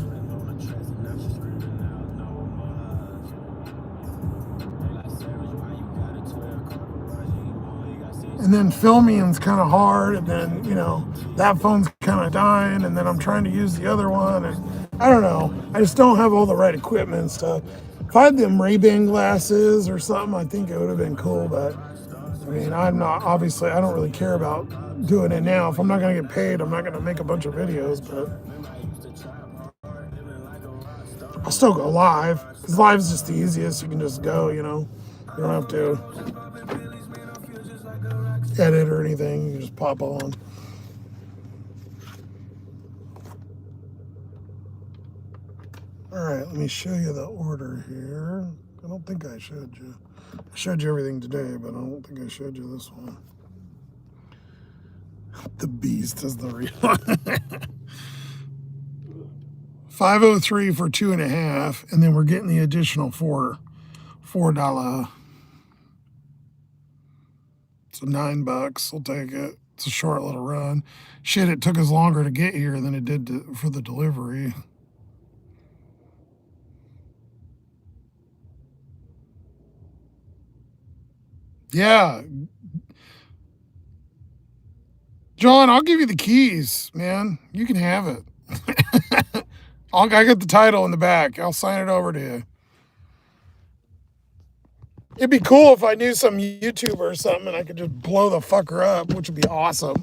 And then filming's kind of hard, and then, you know, that phone's kind of dying, and then I'm trying to use the other one, and I don't know. I just don't have all the right equipment and stuff. If I had them Ray-Ban glasses or something, I think it would have been cool, but I mean, I'm not, obviously, I don't really care about doing it now. If I'm not going to get paid, I'm not going to make a bunch of videos, but I'll still go live, because live's just the easiest. You can just go, you know, you don't have to edit or anything. You just pop on. All right, let me show you the order here. I don't think I showed you. I showed you everything today, but I don't think I showed you this one. The beast is the real one. 503 for 2.5, and then we're getting the additional $4. So $9, we'll take it. It's a short little run. Shit, it took us longer to get here than it did for the delivery. Yeah. John, I'll give you the keys, man. You can have it. I got the title in the back. I'll sign it over to you. It'd be cool if I knew some YouTuber or something and I could just blow the fucker up, which would be awesome.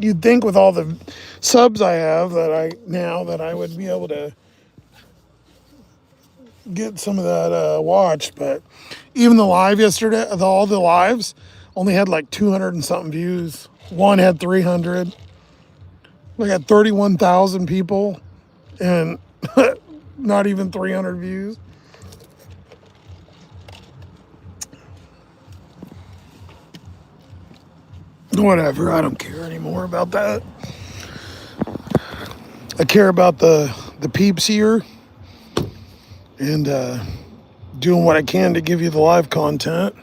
You'd think with all the subs I have that I would be able to get some of that watched, but even the live yesterday, all the lives only had like 200 and something views. One had 300. We got 31,000 people and not even 300 views. Whatever, I don't care anymore about that. I care about the peeps here and doing what I can to give you the live content.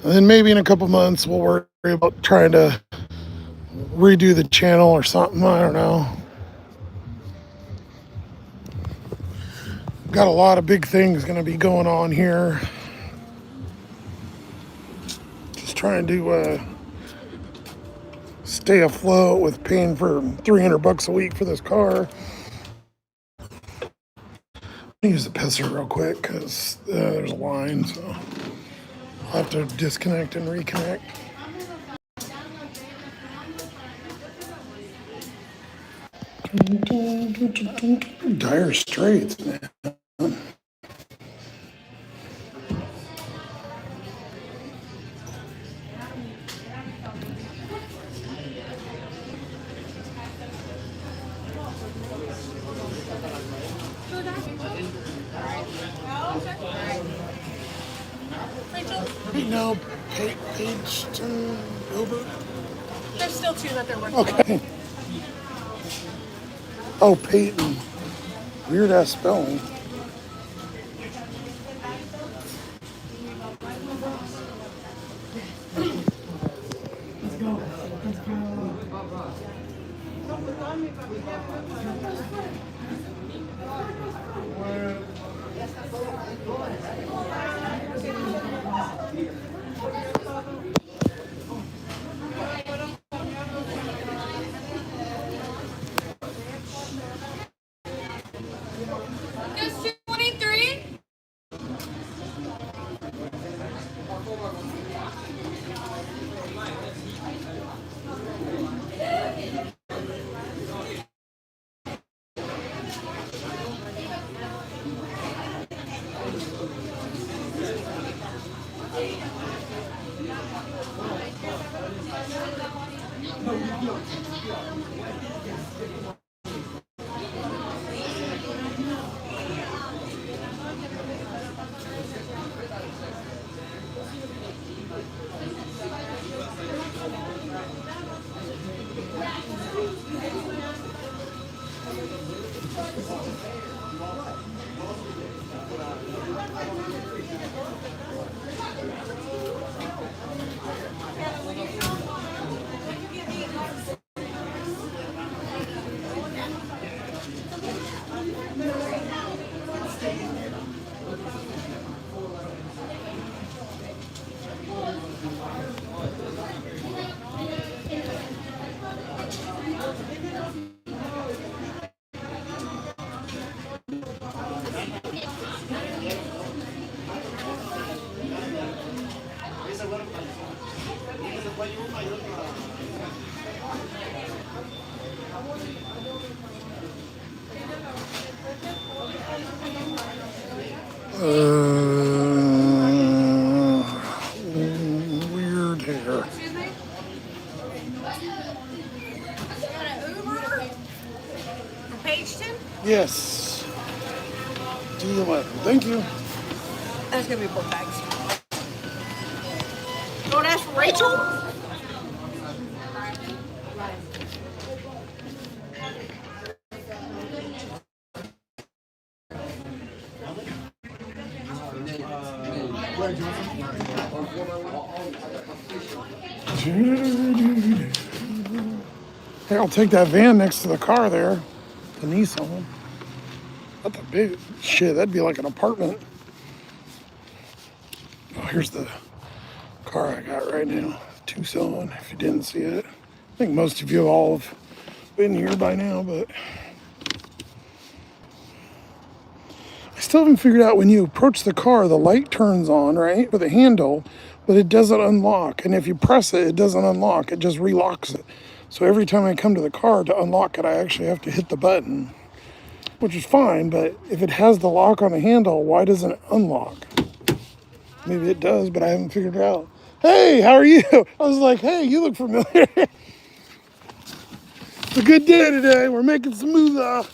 And then maybe in a couple months we'll worry about trying to redo the channel or something. I don't know. Got a lot of big things going to be going on here. Just trying to stay afloat with paying for $300 a week for this car. I'll use the pisser real quick because there's a line, so I'll have to disconnect and reconnect. Dire Straits, man. Hey, no, Paige, Wilbur. There's still two that they're working Okay. Oh, Peyton. Weird ass spelling. Just 223. Weird hair. Excuse me? Got an Uber? From Pageton? Yes. D11. Thank you. That's gonna be book bags. Don't ask for Rachel? Hey, I'll take that van next to the car there. The Nissan. That's a big shit. That'd be like an apartment. Oh, here's the car I got right now. Tucson, if you didn't see it. I think most of you all have been here by now, but I still haven't figured out when you approach the car, the light turns on, right, with the handle, but it doesn't unlock. And if you press it, it doesn't unlock. It just relocks it. So every time I come to the car to unlock it, I actually have to hit the button, which is fine. But if it has the lock on the handle, why doesn't it unlock? Maybe it does, but I haven't figured it out. Hey, how are you? I was like, hey, you look familiar. It's a good day today. We're making smoothie.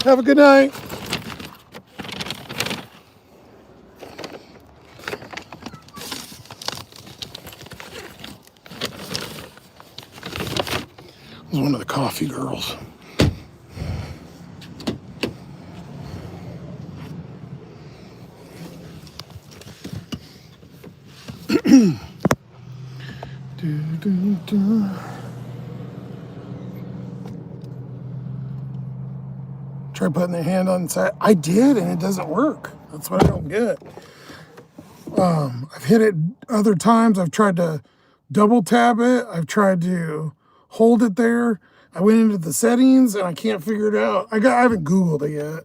Have a good night. It was one of the coffee girls. Try putting the hand on the side. I did, and it doesn't work. That's what I don't get. I've hit it other times. I've tried to double tap it. I've tried to hold it there. I went into the settings, and I can't figure it out. I haven't Googled it yet.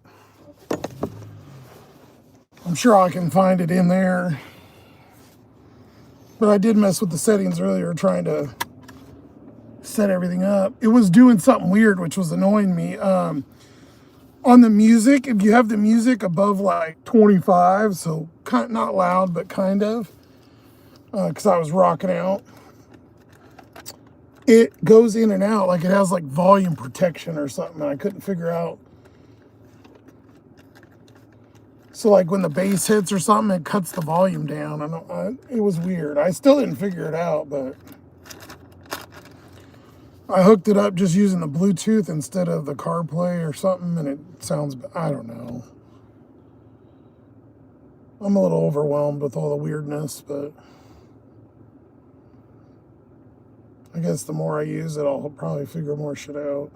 I'm sure I can find it in there. But I did mess with the settings earlier, trying to set everything up. It was doing something weird, which was annoying me. On the music, if you have the music above like 25, so kind not loud, but kind of, because I was rocking out, it goes in and out like it has like volume protection or something. And I couldn't figure out. So like when the bass hits or something, it cuts the volume down. It was weird. I still didn't figure it out, but I hooked it up just using the Bluetooth instead of the CarPlay or something, and it sounds, I don't know. I'm a little overwhelmed with all the weirdness, but I guess the more I use it, I'll probably figure more shit out.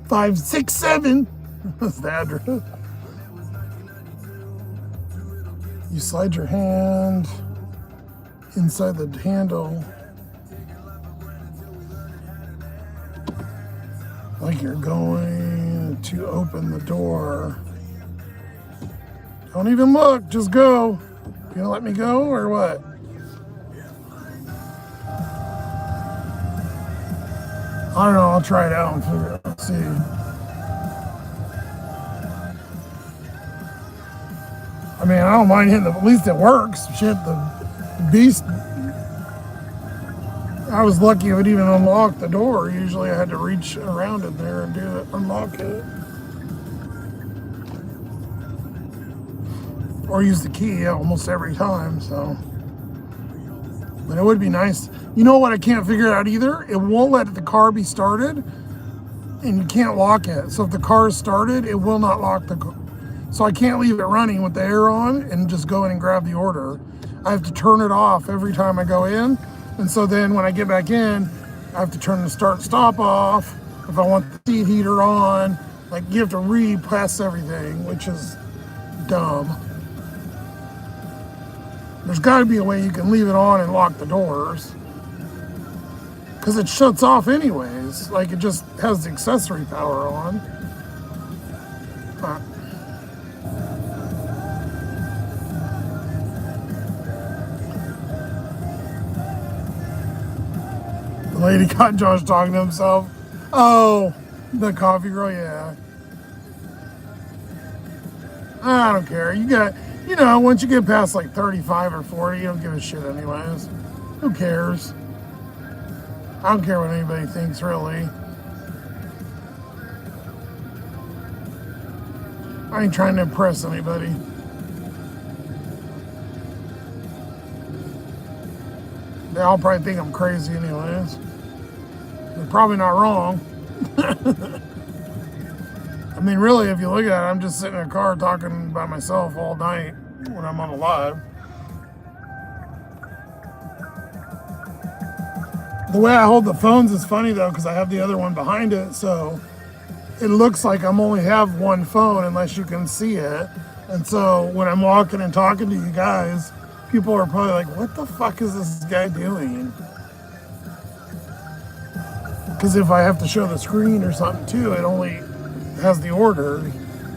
Five, six, seven. That's the address. You slide your hand inside the handle like you're going to open the door. Don't even look, just go. You gonna let me go or what? I don't know, I'll try it out and figure it out, see. I mean, I don't mind hitting at least it works. Shit, the beast, I was lucky if it even unlocked the door. Usually I had to reach around in there and do it, unlock it. Or use the key almost every time, so. But it would be nice. You know what I can't figure out either? It won't let the car be started, and you can't lock it. So if the car is started, it will not lock the car. So I can't leave it running with the air on and just go in and grab the order. I have to turn it off every time I go in. And so then when I get back in, I have to turn the start stop off. If I want the seat heater on, like you have to repress everything, which is dumb. There's got to be a way you can leave it on and lock the doors. Because it shuts off anyways. Like it just has the accessory power on. The lady caught Josh talking to himself. Oh, the coffee girl, yeah. I don't care. You got, once you get past like 35 or 40, you don't give a shit anyways. Who cares? I don't care what anybody thinks, really. I ain't trying to impress anybody. They all probably think I'm crazy anyways. They're probably not wrong. I mean, really, if you look at it, I'm just sitting in a car talking by myself all night when I'm on a live. The way I hold the phones is funny, though, because I have the other one behind it, so it looks like I'm only have one phone unless you can see it. And so when I'm walking and talking to you guys, people are probably like, what the fuck is this guy doing? Because if I have to show the screen or something too, it only has the order.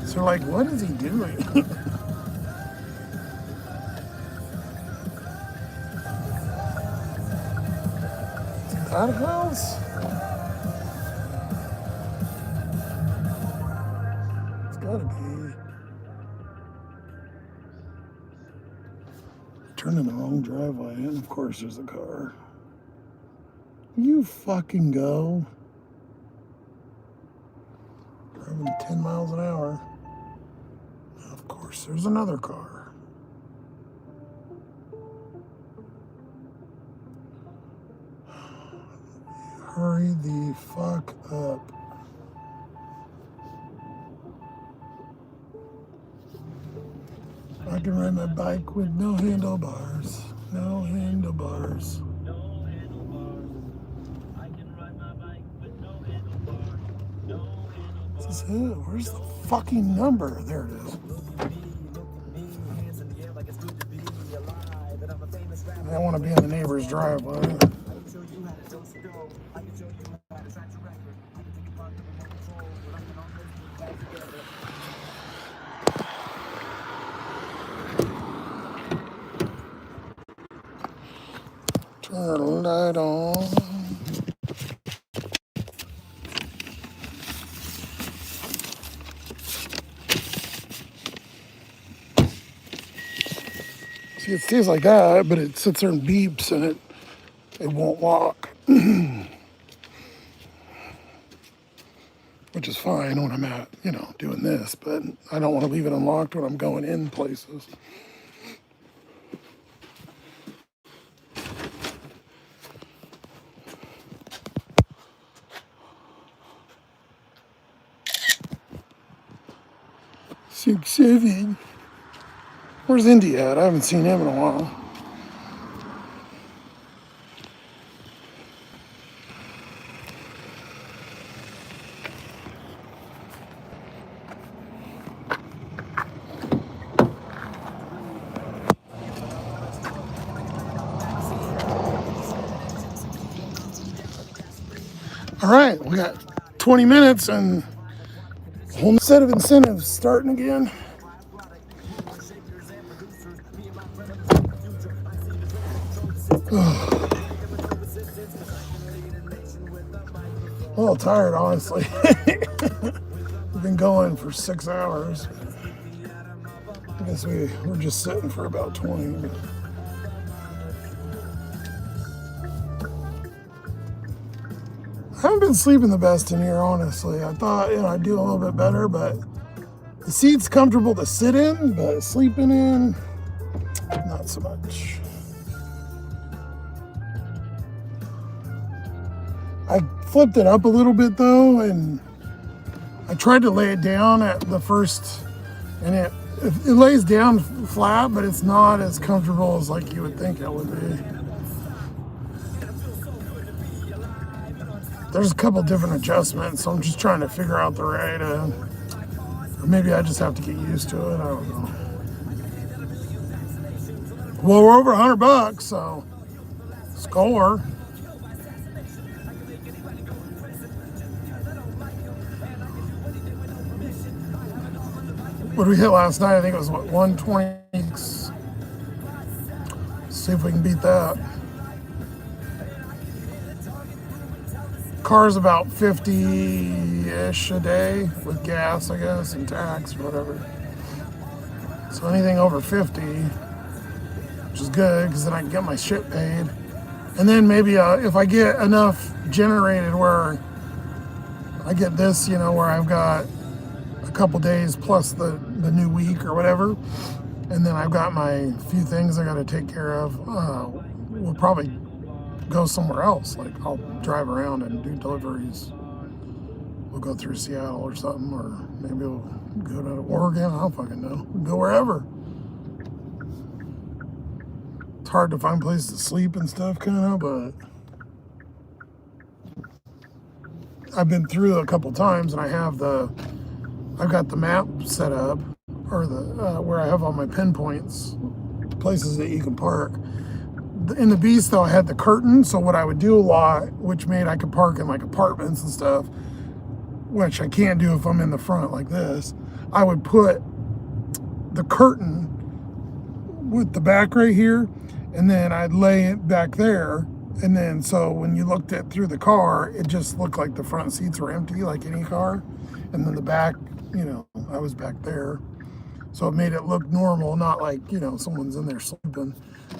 So they're like, what is he doing? Is that a house? It's gotta be. Turned in the wrong driveway, and of course there's a car. You fucking go. Driving 10 miles an hour. Of course, there's another car. Hurry the fuck up. I can ride my bike with no handlebars. No handlebars. This is it. Where's the fucking number? There it is. I don't want to be in the neighbor's driveway. Light on. See, it stays like that, but it sits there and beeps and it won't lock. Which is fine when I'm at, doing this, but I don't want to leave it unlocked when I'm going in places. Six, seven. Where's Indy at? I haven't seen him in a while. All right, we got 20 minutes and a whole set of incentives starting again. A little tired, honestly. We've been going for 6 hours. I guess we're just sitting for about 20. I haven't been sleeping the best in here, honestly. I thought, I'd do a little bit better, but the seat's comfortable to sit in, but sleeping in, not so much. I flipped it up a little bit though, and I tried to lay it down at the first, and it lays down flat, but it's not as comfortable as like you would think it would be. There's a couple different adjustments, so I'm just trying to figure out the right, or maybe I just have to get used to it, I don't know. Well, we're over $100, so score. What did we hit last night? I think it was, 120. See if we can beat that. Car's about 50-ish a day with gas, I guess, and tax or whatever. So anything over 50, which is good because then I can get my shit paid. And then maybe if I get enough generated where I get this, where I've got a couple days plus the new week or whatever, and then I've got my few things I got to take care of, we'll probably go somewhere else. Like I'll drive around and do deliveries. We'll go through Seattle or something, or maybe we'll go to Oregon. I don't fucking know. We'll go wherever. It's hard to find places to sleep and stuff, kind of, but I've been through a couple times, and I've got the map set up, or the where I have all my pinpoints, places that you can park. In the Beast, though, I had the curtain, so what I would do a lot, which made I could park in like apartments and stuff, which I can't do if I'm in the front like this, I would put the curtain with the back right here, and then I'd lay it back there, and then so when you looked at through the car, it just looked like the front seats were empty like any car, and then the back, I was back there. So it made it look normal, not like, someone's in there sleeping.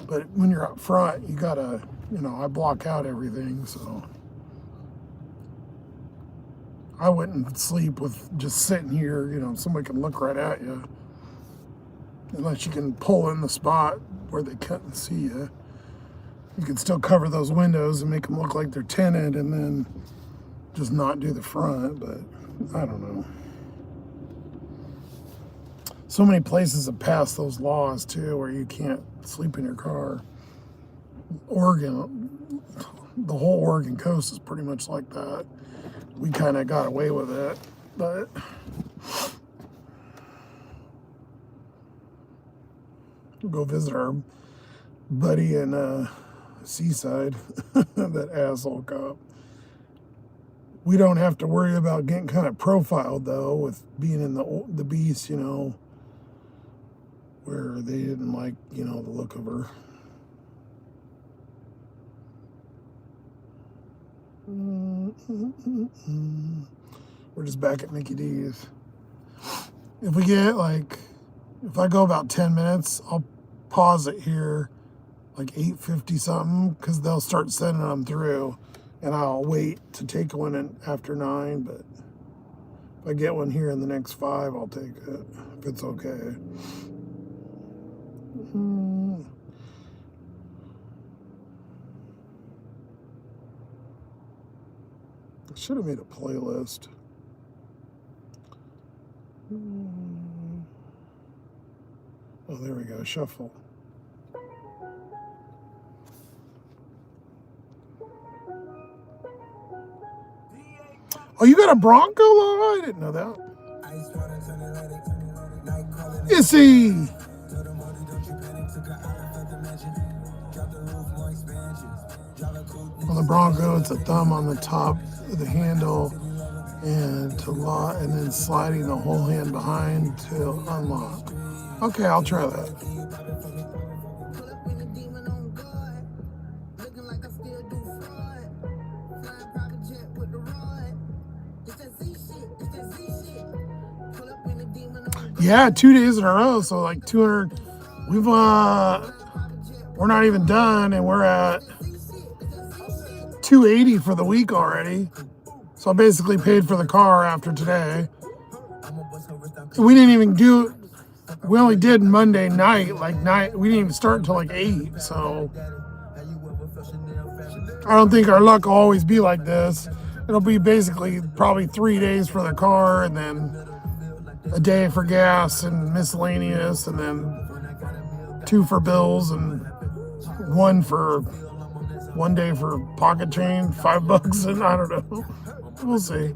But when you're up front, you gotta, I block out everything, so I wouldn't sleep with just sitting here, somebody can look right at you. Unless you can pull in the spot where they couldn't see you. You can still cover those windows and make them look like they're tinted and then just not do the front, but I don't know. So many places have passed those laws too, where you can't sleep in your car. Oregon, the whole Oregon coast is pretty much like that. We kind of got away with it, but we'll go visit our buddy in Seaside, that asshole cop. We don't have to worry about getting kind of profiled though, with being in the Beast, where they didn't like, the look of her. We're just back at Mickey D's. If we get like, if I go about 10 minutes, I'll pause it here, like 8:50 something, because they'll start sending them through, and I'll wait to take one after 9. But if I get one here in the next 5, I'll take it if it's okay. I should have made a playlist. Oh, there we go. Shuffle. Oh, you got a Bronco logo? I didn't know that. Is he? On the Bronco, it's a thumb on the top of the handle and to lock, and then sliding the whole hand behind to unlock. Okay, I'll try that. Yeah, 2 days in a row, so like 200. We're not even done, and we're at 280 for the week already. So I basically paid for the car after today. We didn't even do, we only did Monday night, we didn't even start until like 8. So I don't think our luck will always be like this. It'll be basically probably 3 days for the car, and then a day for gas and miscellaneous, and then 2 for bills, and 1 day for pocket change, $5, and I don't know. We'll see.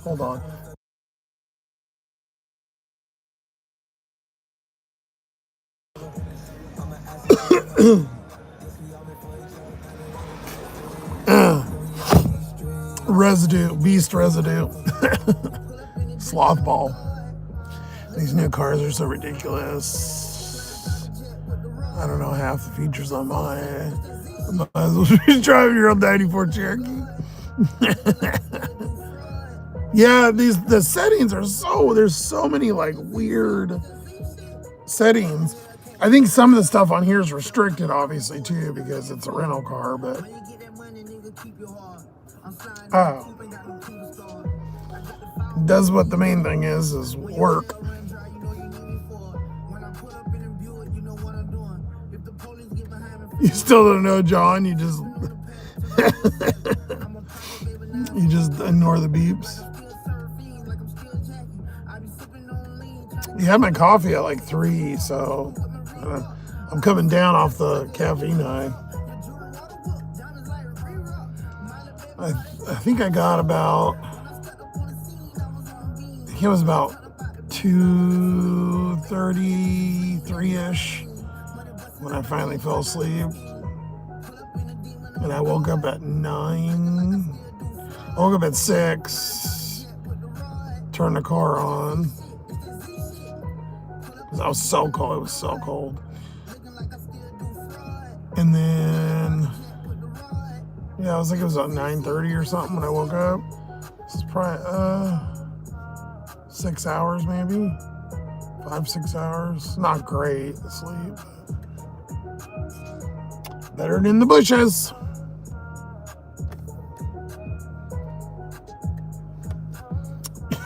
Hold on. Beast residue. Sloth ball. These new cars are so ridiculous. I don't know half the features on mine. I might as well be driving your old 94 Cherokee. Yeah, the settings are there's so many like weird settings. I think some of the stuff on here is restricted, obviously, too, because it's a rental car, but does what the main thing is work. You still don't know, John. You just ignore the beeps. You had my coffee at like 3, so I'm coming down off the caffeine high. I think I got about, it was about 2:33-ish when I finally fell asleep. And I woke up at 9. I woke up at 6, turned the car on. I was so cold. It was so cold. And then, yeah, I was like, it was about 9:30 or something when I woke up. This is probably 6 hours, maybe 5-6 hours. Not great sleep. Better than the bushes.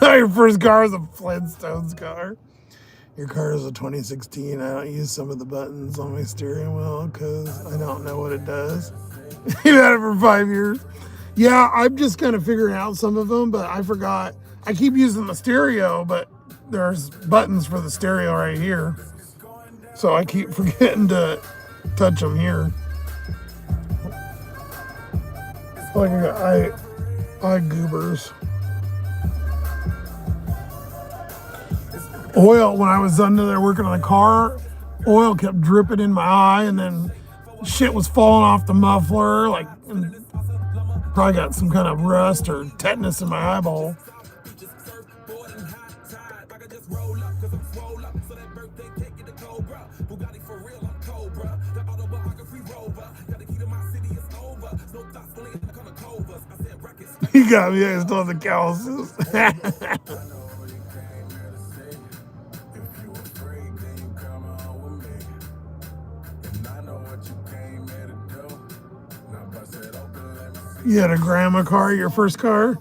Your first car is a Flintstones car. Your car is a 2016. I don't use some of the buttons on my steering wheel because I don't know what it does. You've had it for 5 years. Yeah, I'm just kind of figuring out some of them, but I forgot. I keep using the stereo, but there's buttons for the stereo right here. So I keep forgetting to touch them here. Like I goobers. Oil, when I was under there working on the car, oil kept dripping in my eye, and then shit was falling off the muffler, like, and probably got some kind of rust or tetanus in my eyeball. He got me. I still have the calluses. You had a grandma car, your first car?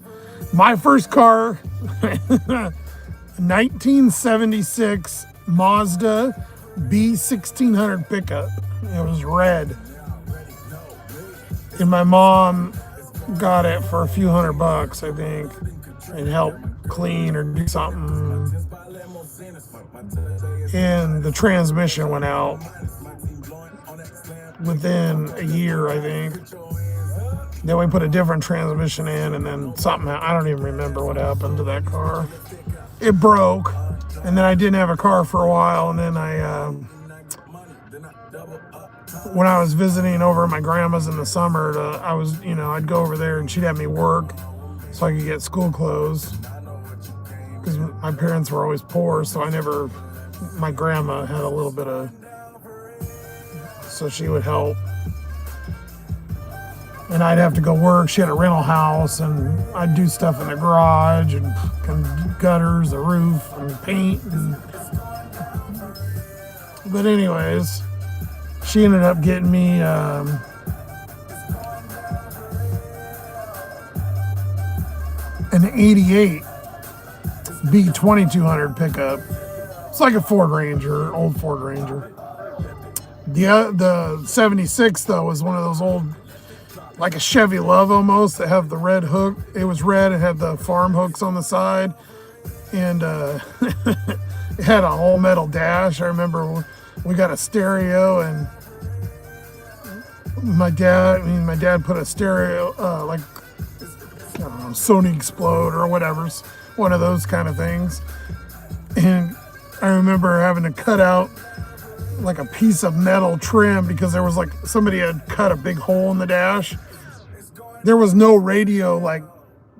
My first car, 1976 Mazda B1600 pickup. It was red. And my mom got it for a few $100, I think, and helped clean or do something. And the transmission went out within a year, I think. Then we put a different transmission in, and then something, I don't even remember what happened to that car. It broke, and then I didn't have a car for a while, and then when I was visiting over at my grandma's in the summer, I'd go over there and she'd have me work so I could get school clothes, because my parents were always poor, so my grandma had a little bit of, so she would help. And I'd have to go work. She had a rental house, and I'd do stuff in the garage and gutters, the roof, and paint. But anyways, she ended up getting me an 88 B2200 pickup. It's like a Ford Ranger, old Ford Ranger. The 76 though was one of those old, like a Chevy Love almost, that have the red hook. It was red, it had the farm hooks on the side, and it had a all metal dash. I remember we got a stereo, and my dad put a stereo, like, I don't know, Sony Explode or whatever, one of those kind of things. And I remember having to cut out like a piece of metal trim because there was like somebody had cut a big hole in the dash. There was no radio like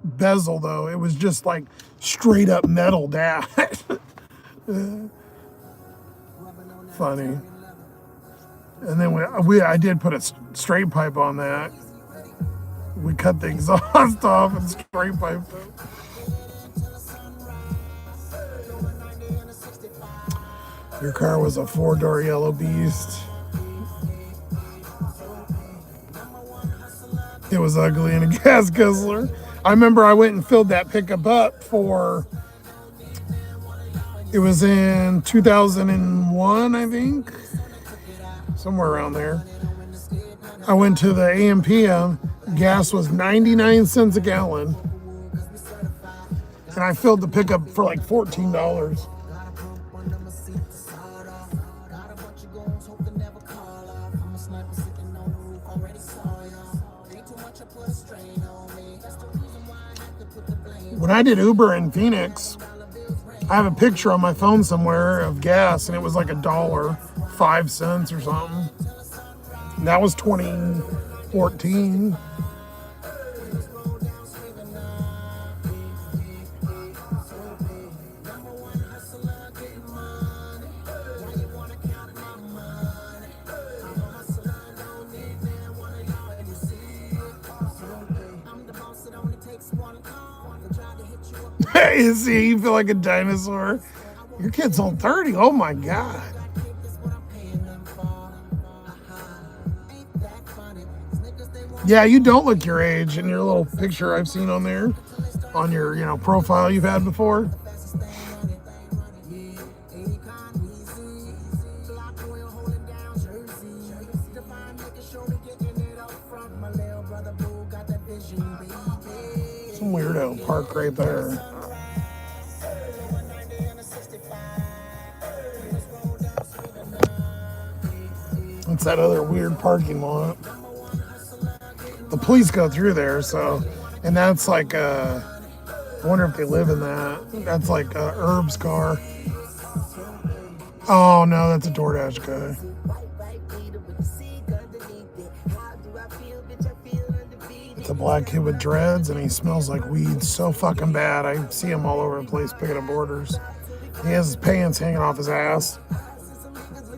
bezel though. It was just like straight up metal dash. Funny. And then I did put a straight pipe on that. We cut the exhaust off and straight piped it. Your car was a 4-door yellow beast. It was ugly and a gas guzzler. I remember I went and filled that pickup up it was in 2001, I think. Somewhere around there. I went to the AM/PM. Gas was 99 cents a gallon. And I filled the pickup for like $14. When I did Uber in Phoenix, I have a picture on my phone somewhere of gas, and it was like $1.05 or something. And that was 2014. You see, you feel like a dinosaur. Your kid's on 30. Oh my God. Yeah, you don't look your age in your little picture I've seen on there, on your, profile you've had before. Some weirdo park right there. It's that other weird parking lot. The police go through there, and that's like, I wonder if they live in that. That's like Herb's car. Oh no, that's a DoorDash guy. the black kid with dreads, and he smells like weed so fucking bad. I see him all over the place picking up orders. He has his pants hanging off his ass,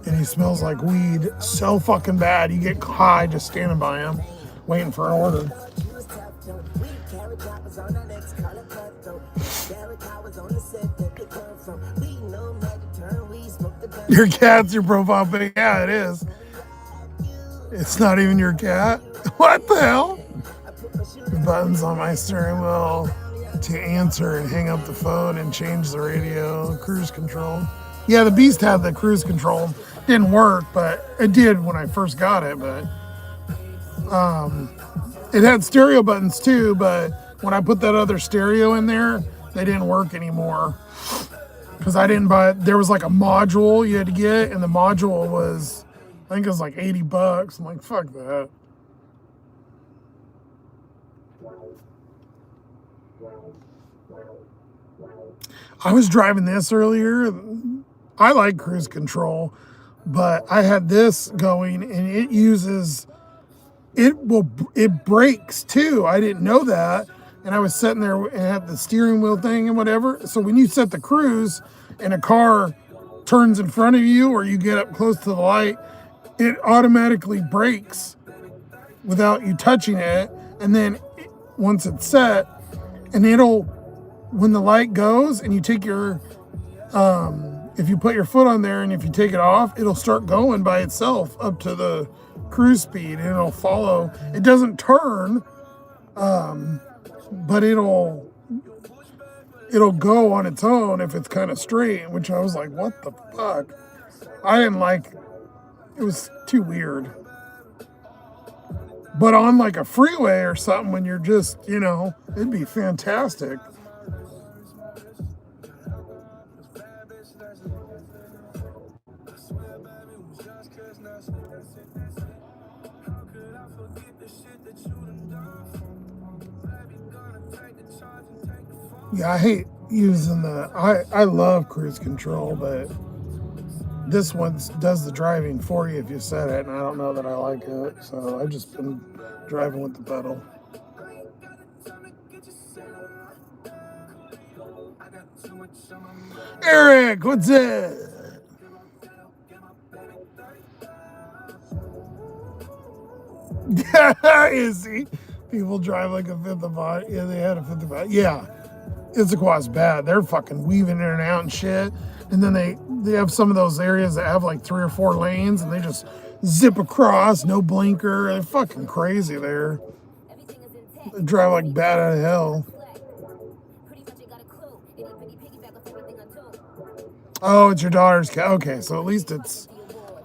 and he smells like weed so fucking bad. You get high just standing by him, waiting for an order. Your cat's your profile pic? Yeah, it is. It's not even your cat? What the hell? The buttons on my steering wheel to answer and hang up the phone and change the radio, cruise control. Yeah, the Beast had the cruise control. Didn't work, but it did when I first got it. But it had stereo buttons too, but when I put that other stereo in there, they didn't work anymore. Because I didn't buy it. There was like a module you had to get, and the module was, I think it was like $80. I'm like, fuck that. I was driving this earlier. I like cruise control, but I had this going, and it brakes too. I didn't know that. And I was sitting there and had the steering wheel thing and whatever. So when you set the cruise and a car turns in front of you or you get up close to the light, it automatically brakes without you touching it. And then once it's set, and when the light goes and you take if you put your foot on there and if you take it off, it'll start going by itself up to the cruise speed and it'll follow. It doesn't turn, but it'll go on its own if it's kind of straight, which I was like, what the fuck? I didn't like, it was too weird. But on like a freeway or something, when you're just, it'd be fantastic. Yeah, I hate using I love cruise control, but this one does the driving for you if you set it, and I don't know that I like it, so I've just been driving with the pedal. Eric, what's it? You see, people drive like a fifth of body. Yeah, they had a fifth of body. Yeah, Issaquah's bad. They're fucking weaving in and out and shit. And then they have some of those areas that have like 3 or 4 lanes, and they just zip across, no blinker. They're fucking crazy there. They drive like bat out of hell. Oh, it's your daughter's cat. Okay, so at least it's.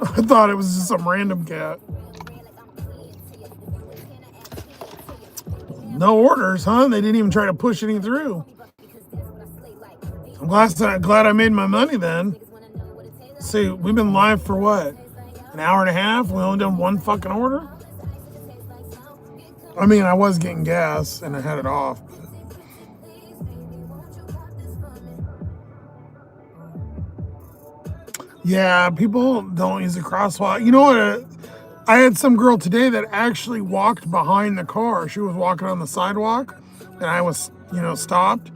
I thought it was just some random cat. No orders, huh? They didn't even try to push any through. I'm glad I made my money then. See, we've been live for what? An hour and a half? We only done one fucking order? I mean, I was getting gas and I had it off. Yeah, people don't use a crosswalk. You know what? I had some girl today that actually walked behind the car. She was walking on the sidewalk, and I was, stopped.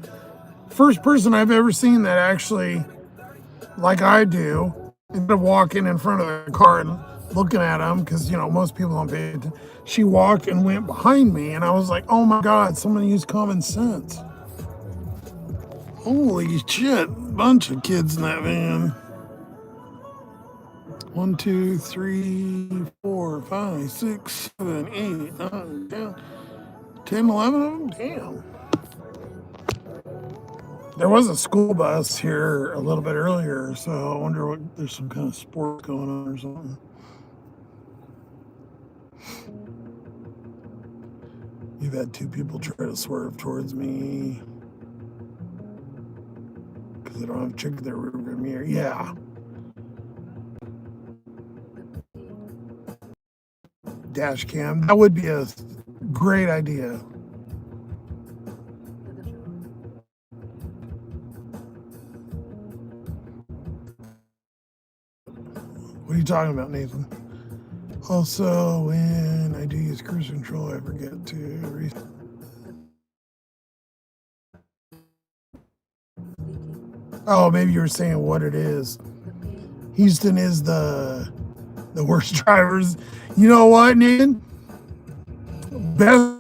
First person I've ever seen that actually, like I do, instead of walking in front of the car and looking at them, because, most people don't pay attention. She walked and went behind me, and I was like, oh my God, someone used common sense. Holy shit, bunch of kids in that van. 1, 2, 3, 4, 5, 6, 7, 8, 9, 10, 10, 11 of them? Damn. There was a school bus here a little bit earlier, so I wonder what there's some kind of sport going on or something. You've had 2 people try to swerve towards me because they don't have checked their rearview mirror. Yeah. Dash cam. That would be a great idea. What are you talking about, Nathan? Also, when I do use cruise control, I forget to oh, maybe you were saying what it is. Houston is the worst drivers. You know what, Nathan? Best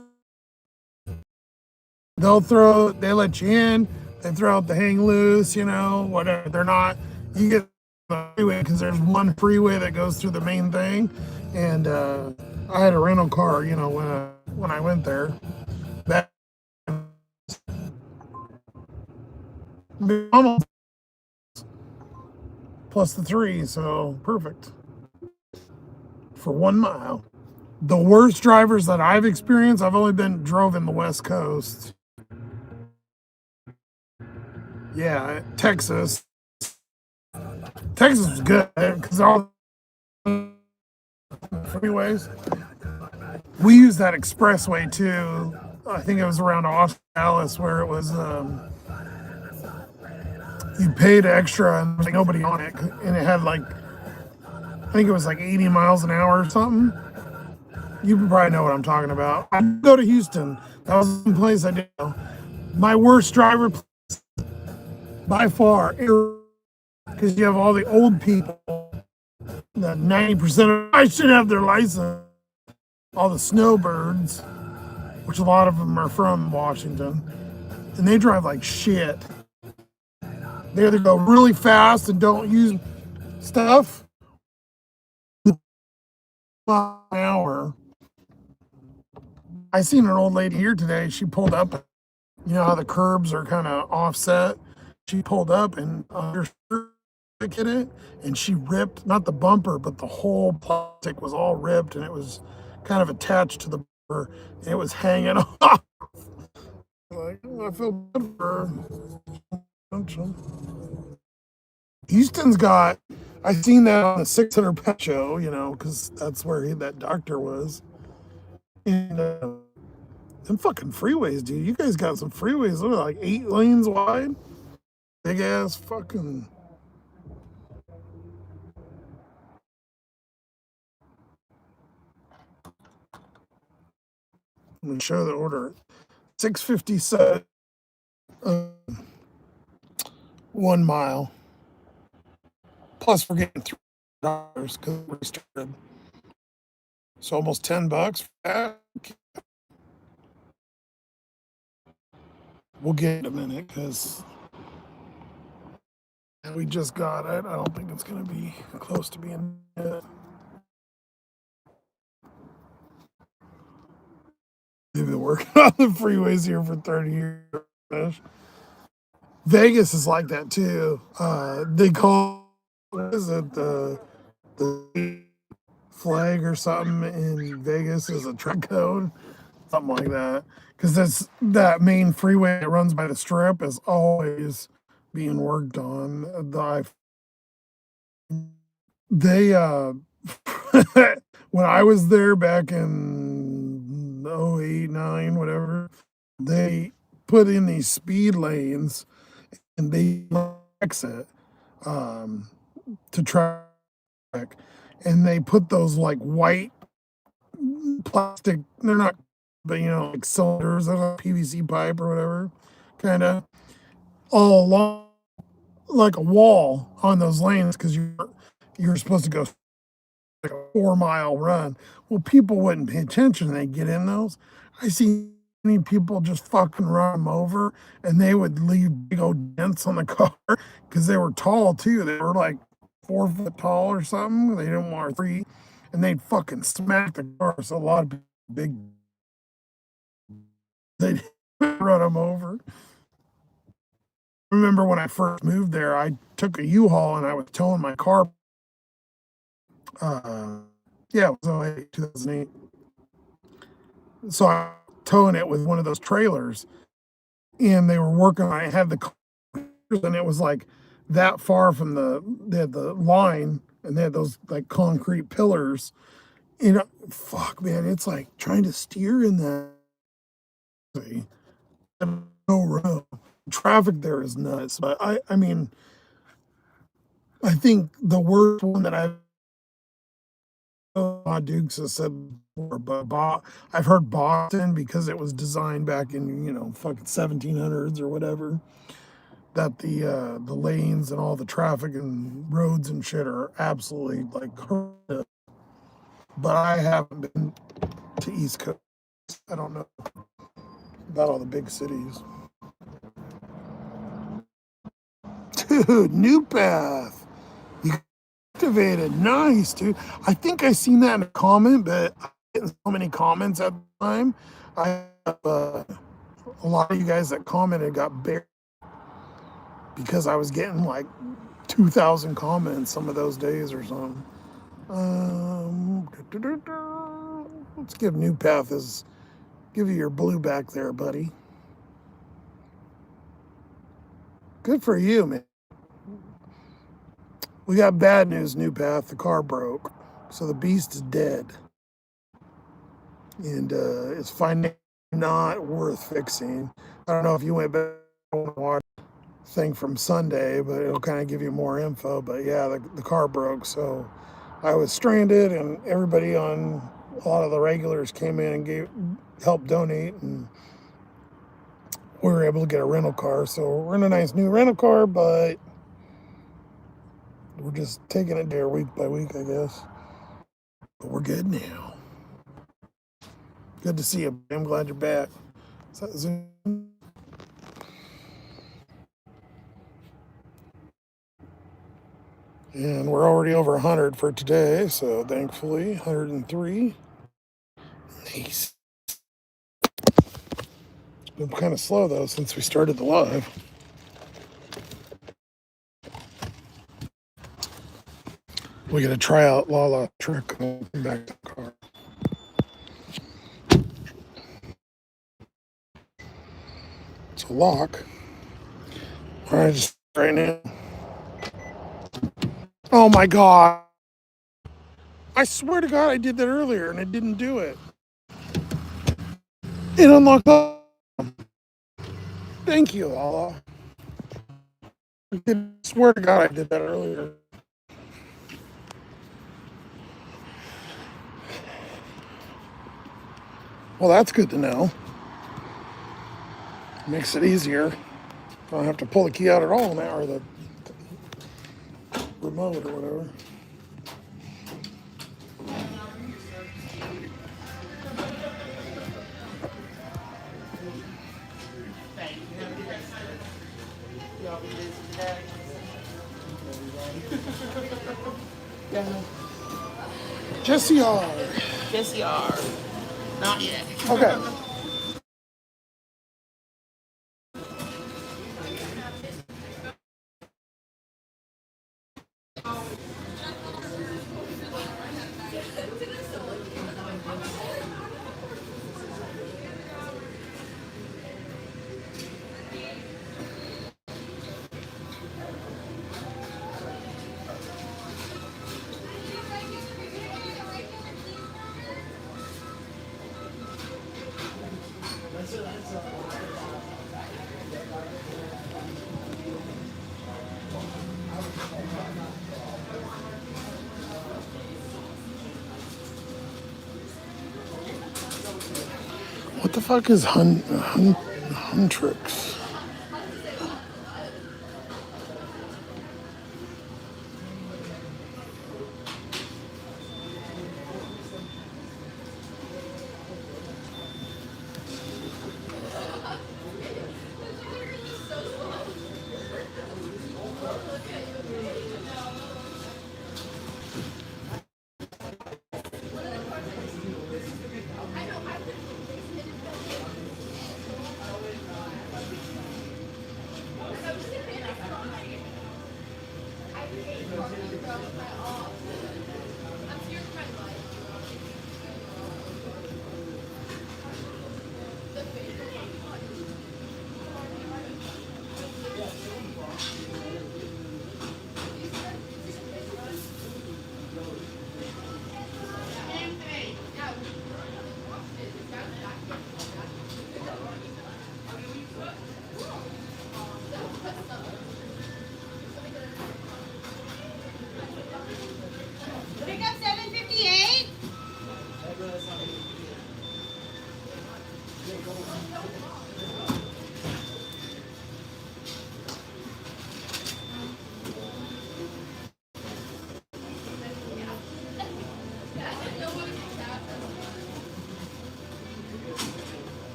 they let you in, they throw out the hang loose, whatever. They're not you get the freeway because there's one freeway that goes through the main thing, and I had a rental car, when I went there. That almost plus the three, so perfect for 1 mile. The worst drivers that I've experienced, I've only drove in the West Coast. Yeah, Texas. Texas was good because all freeways. We used that expressway too. I think it was around Austin, Dallas, where it was you paid extra and there's nobody on it, and it had I think it was 80 miles an hour or something. You probably know what I'm talking about. I go to Houston. That was the place I did. My worst driver by far, because you have all the old people. The 90% of I should have their license. All the snowbirds, which a lot of them are from Washington, and they drive like shit. They either go really fast and don't use stuff. An hour. I seen an old lady here today. She pulled up. You know how the curbs are kind of offset. She pulled up and her hit it, and she ripped not the bumper, but the whole plastic was all ripped, and it was kind of attached to the bumper, and it was hanging off. I feel bad for her. Houston's got. I seen that on the 600 pet show, because that's where that doctor was. And them fucking freeways, dude. You guys got some freeways that are like 8 lanes wide. Big ass fucking. Let me show the order. 657, 1 mile. Plus, we're getting $3 because we're started. So almost $10 for that. We'll get it in a minute because we just got it. I don't think it's going to be close to being it. They've been working on the freeways here for 30 years. Vegas is like that too. They call, what is it, the flag or something in Vegas is a truck code, something like that. Because that main freeway that runs by the strip is always being worked on. They when I was there back in 08, 9, whatever, they put in these speed lanes and they exit to track, and they put those white plastic, they're not, but like cylinders, PVC pipe or whatever, kind of all along like a wall on those lanes because you're supposed to go like a 4 mile run. Well, people wouldn't pay attention. They get in those. I see many people just fucking run them over, and they would leave big old dents on the car because they were tall too. They were like 4 foot tall or something. They didn't want 3, and they'd fucking smack the car. So a lot of big, they'd run them over. I remember when I first moved there, I took a U-Haul and I was towing my car. Yeah, it was 2008. So I was towing it with one of those trailers, and they were working. I had the car, and it was like that far from they had the line, and they had those concrete pillars. Fuck, man, it's like trying to steer in that. No road. Traffic there is nuts, but I mean, I think the worst one that I've Dukes has said before, but I've heard Boston because it was designed back in fucking 1700s or whatever. That the lanes and all the traffic and roads and shit are absolutely like horrendous. But I haven't been to East Coast. I don't know about all the big cities. Dude, New Path. You activated. Nice, dude. I think I seen that in a comment, but I didn't so many comments at the time. I have, a lot of you guys that commented got buried because I was getting like 2,000 comments some of those days or something. Let's give New Path give you your blue back there, buddy. Good for you, man. We got bad news, New Path. The car broke. So the beast is dead. And it's finally not worth fixing. I don't know if you went back and watched the thing from Sunday, but it'll kind of give you more info. But yeah, the car broke. So I was stranded, and everybody on a lot of the regulars came in and helped donate. And we were able to get a rental car. So we're in a nice new rental car, but we're just taking it there week by week, I guess. But we're good now. Good to see you. I'm glad you're back. Is that Zoom? And we're already over 100 for today, so thankfully, 103. Nice. Been kind of slow though since we started the live. We gotta try out Lala trick and come back to the car. It's a lock. All right, just right now. Oh my God. I swear to God I did that earlier and I didn't do it. It unlocked. Thank you, Lala. I swear to God I did that earlier. Well, that's good to know. Makes it easier. I don't have to pull the key out at all now, or the remote or whatever. Jesse R. Jesse R. Not yet. Okay. What the fuck is Huntrix?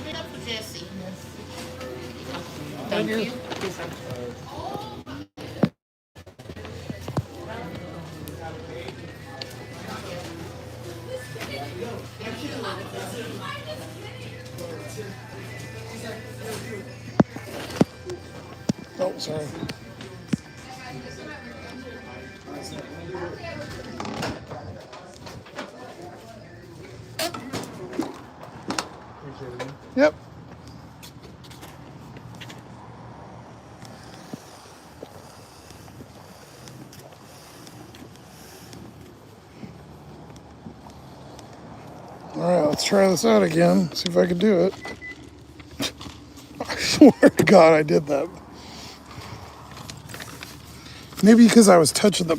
Pick up for Jesse. Thank Thank you. you. Oh, sorry. Yep. All right, let's try this out again. See if I can do it. I swear to God, I did that. Maybe because I was touching the.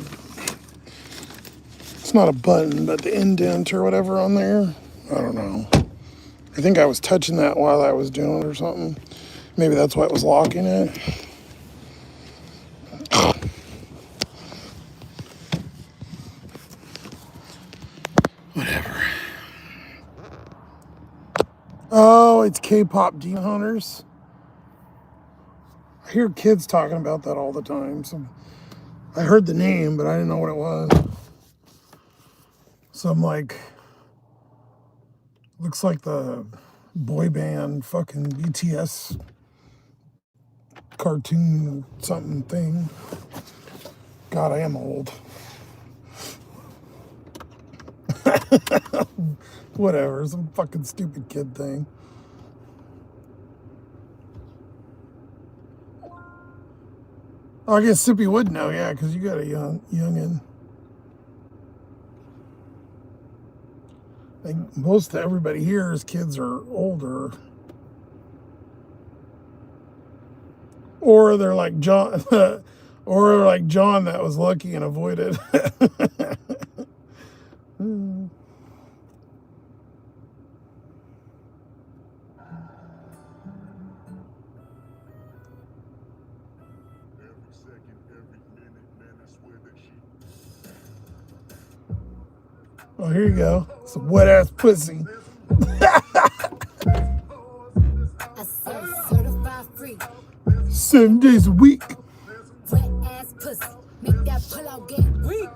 It's not a button, but the indent or whatever on there. I don't know. I think I was touching that while I was doing it or something. Maybe that's why it was locking it. Whatever. Oh, it's K-pop Demon Hunters. I hear kids talking about that all the time. So I heard the name, but I didn't know what it was. Some like, looks like the boy band fucking BTS cartoon something thing. God, I am old. Whatever, some fucking stupid kid thing. Oh, I guess Sippy would know, yeah, because you got a youngin. I think most of everybody here's kids are older. Or they're like John, or like John that was lucky and avoided. Every second, every minute, man, I swear that she. Oh, here you go. Some wet ass pussy. I said certified free, 7 days a week. wet ass pussy, make that pull out game weak.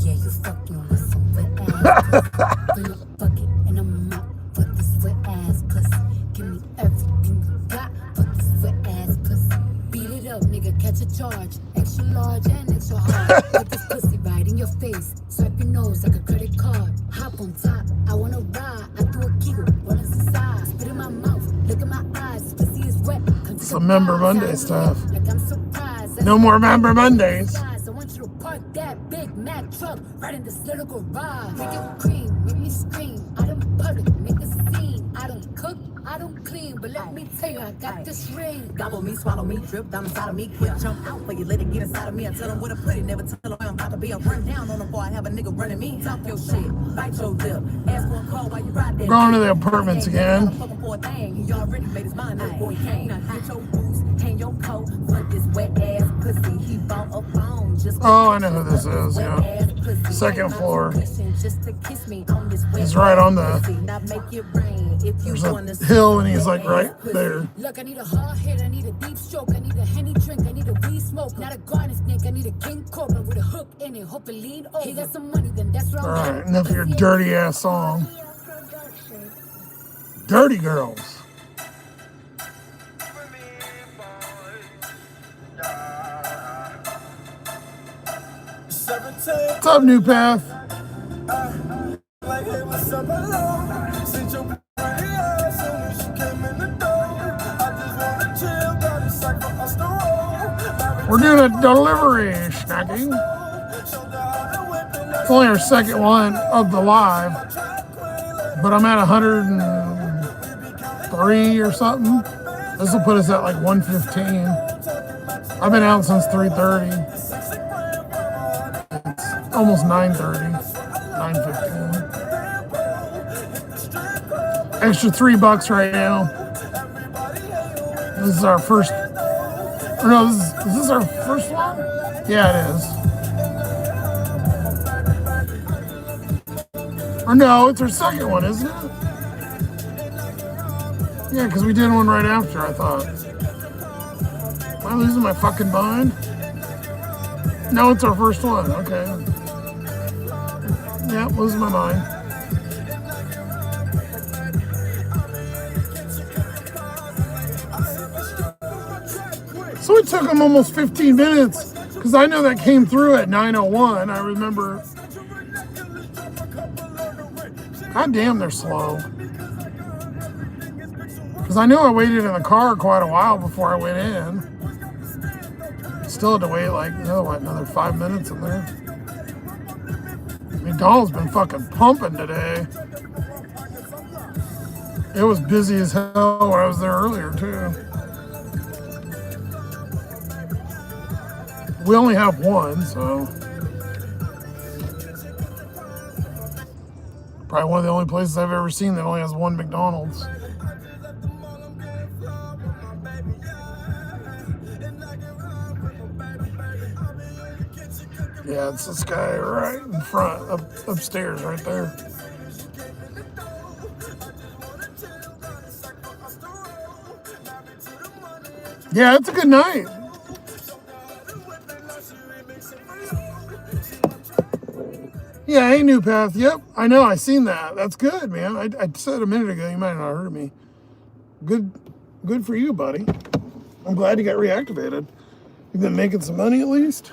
Yeah, you fucking with some wet ass pussy. Fill up a bucket and I'm out for this wet ass pussy. Give me everything you got for this wet ass pussy. Beat it up, nigga, catch a charge. Extra large and extra hard. Put this pussy right in your face. Swipe your nose like a credit card. Hop on top, I wanna ride. I do a kegel, what is inside? Spit in my mouth, look in my eyes. This pussy is wet. Some Member Monday stuff. Like I'm surprised. No more Member Mondays. I want you to park that Big Mac truck right in this little garage. Make it cream, make me scream. Out in public, make a scene. I don't cook, I don't clean, but let me tell you, I got this ring. Gobble me, swallow me, drip down inside of me. Quick jump out for you, let it get inside of me. I tell them where to put it, never tell them where I'm about to be. I run down on them before I have a nigga running me. Talk your shit, bite your lip. Ask for a call while you ride that. Going to the apartments again. Fucking for a thing. He already made his mind up before he came. Now get your boots, hang your coat for this wet ass pussy. He bought a phone just to Oh, I know who this is, yeah. Second floor. He's right on the. There's a hill and he's like right there. Look, I need a hard hit, I need a deep stroke, I need a Henny drink, I need a weed smoke, not a garden snake, I need a king cobra with a hook in it, hope it lean over. He got some money, then that's what All I'm right, enough of your dirty ass song. Dirty Girls. What's up, New Path? Like, hey, what's up, hello? Since your pretty ass soon as she came in the door. I just wanna chill, got a sack for us to roll. We're doing a delivery, Snacky. Showed her how to whip and It's only our second one of the live, but I'm at 103 or something. This will put us at like 115. I've been out since 3:30. It's almost 9:30, 9:15. Extra $3 right now. This is our first. Or no, is this our first one? Yeah, it is. Or no, it's our second one, isn't it? Yeah, because we did one right after, I thought. Am I losing my fucking mind? No, it's our first one. Okay. Yeah, losing my mind. So it took them almost 15 minutes because I know that came through at 9:01. I remember. God damn, they're slow. Because I know I waited in the car quite a while before I went in. Still had to wait like, another 5 minutes in there. McDonald's been fucking pumping today. It was busy as hell when I was there earlier too. We only have one, so probably one of the only places I've ever seen that only has one McDonald's. Yeah, it's this guy right in front, upstairs right there. Yeah, it's a good night. Yeah, hey, New Path. Yep, I know. I seen that. That's good, man. I said a minute ago. You might not have heard me. Good for you, buddy. I'm glad you got reactivated. You've been making some money at least.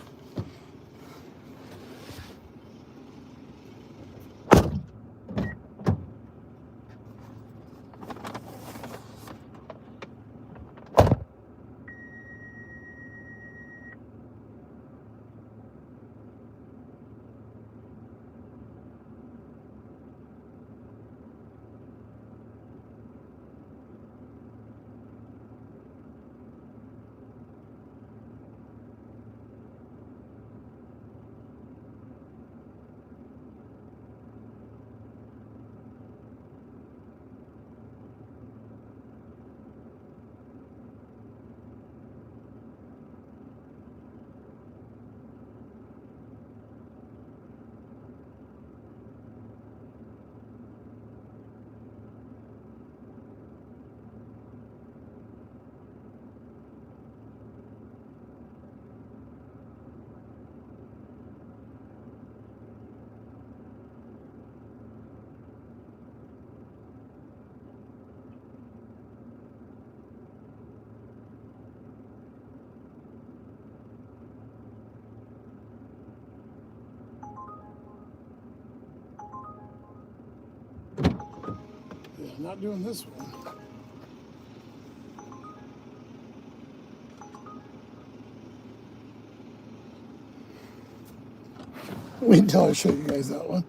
Yeah, not doing this one. Wait until I show you guys that one.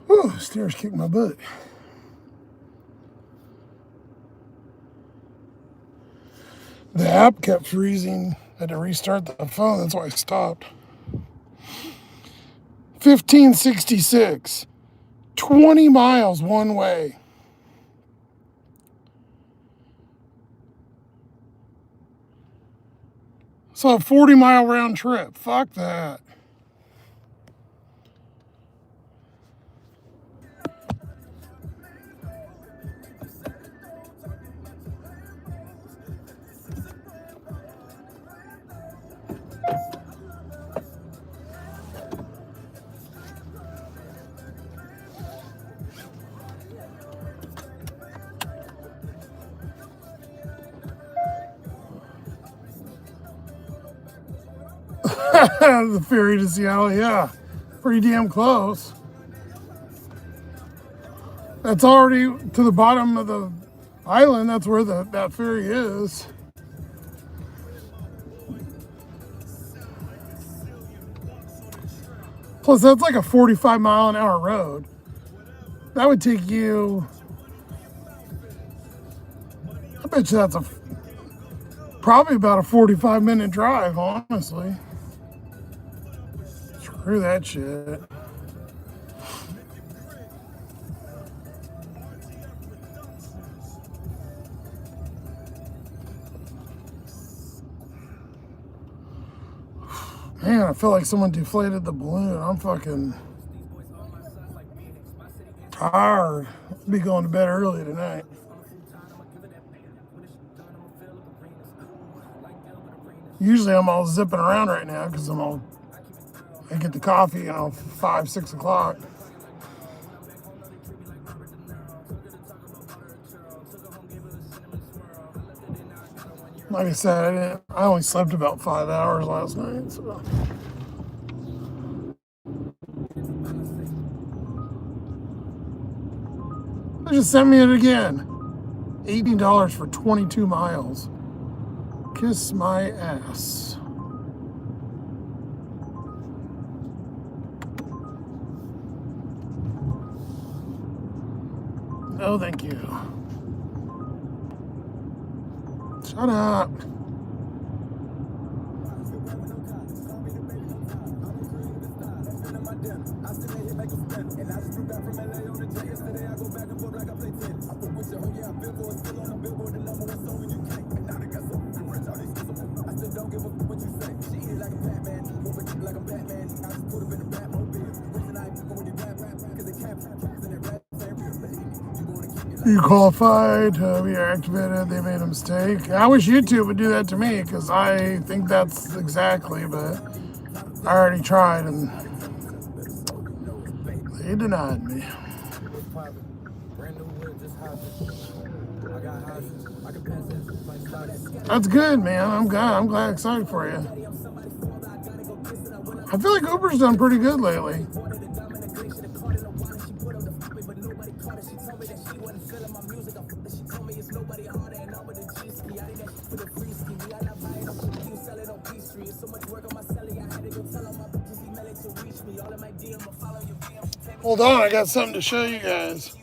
Whew, stairs kicked my butt. The app kept freezing. Had to restart the phone. That's why I stopped. 1566. 20 miles one way. So a 40-mile round trip. Fuck that. The ferry to Seattle, yeah. Pretty damn close. That's already to the bottom of the island. That's where that ferry is. Plus, that's like a 45-mile-an-hour road. That would take you. I bet you that's probably about a 45-minute drive, honestly. Screw that shit. Man, I feel like someone deflated the balloon. I'm fucking tired. I'll be going to bed early tonight. Usually I'm all zipping around right now because I get the coffee, 5, 6 o'clock. Like I said, I only slept about 5 hours last night, so. They just sent me it again. $18 for 22 miles. Kiss my ass. No, thank you. Shut up. You qualified to be activated. They made a mistake. I wish YouTube would do that to me because I think that's exactly, but I already tried and they denied me. That's good, man. I'm glad, excited for you. I feel like Uber's done pretty good lately. Hold on, I got something to show you guys.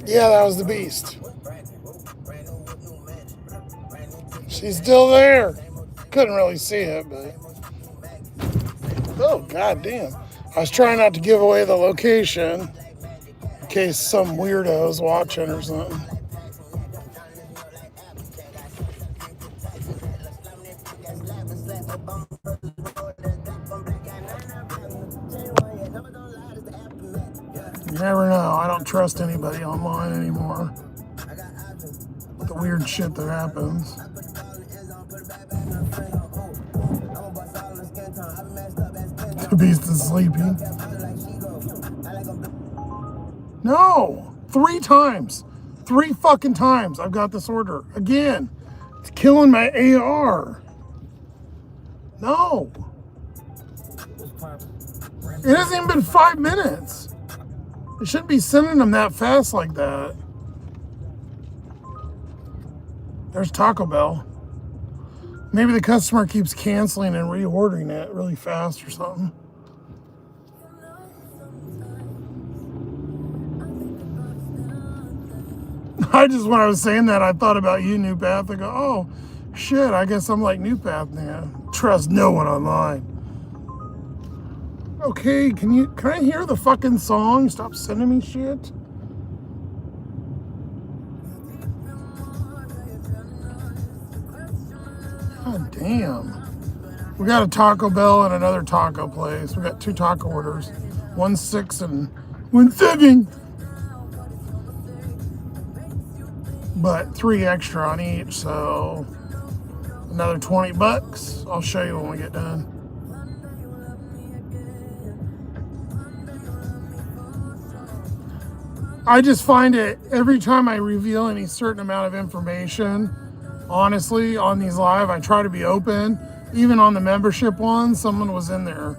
Yeah, that was the beast. She's still there. Couldn't really see it, but. Oh, goddamn. I was trying not to give away the location in case some weirdo's watching or something. You never know. I don't trust anybody online anymore. The weird shit that happens. The beast is sleeping. No! 3 times. 3 fucking times I've got this order. Again. It's killing my AR. No. It hasn't even been 5 minutes. They shouldn't be sending them that fast like that. There's Taco Bell. Maybe the customer keeps canceling and reordering it really fast or something. When I was saying that, I thought about you, New Path. I go, oh, shit, I guess I'm like New Path now. Trust no one online. Okay, can I hear the fucking song? Stop sending me shit. God damn. We got a Taco Bell and another taco place. We got 2 taco orders. 1 6 and 1 7. But 3 extra on each, so Another 20 bucks. I'll show you when we get done. I just find it every time I reveal any certain amount of information, honestly, on these live, I try to be open. Even on the membership one, someone was in there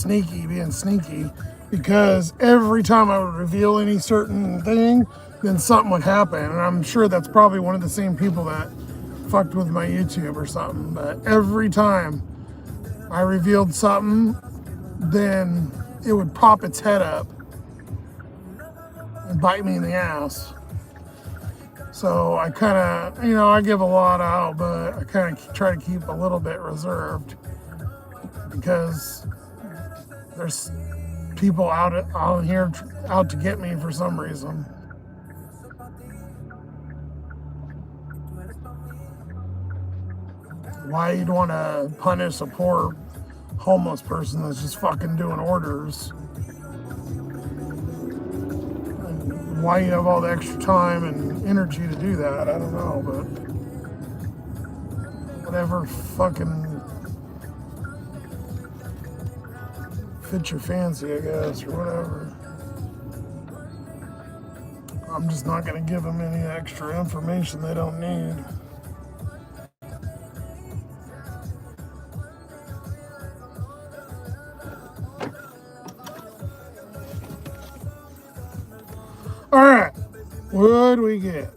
being sneaky, because every time I would reveal any certain thing, then something would happen. And I'm sure that's probably one of the same people that fucked with my YouTube or something. But every time I revealed something, then it would pop its head up and bite me in the ass. So I kind of, I give a lot out, but I kind of try to keep a little bit reserved, because there's people out here out to get me for some reason. Why you'd want to punish a poor homeless person that's just fucking doing orders? Why you have all the extra time and energy to do that, I don't know, but whatever fucking fits your fancy, I guess, or whatever. I'm just not going to give them any extra information they don't need. All right, what do we get?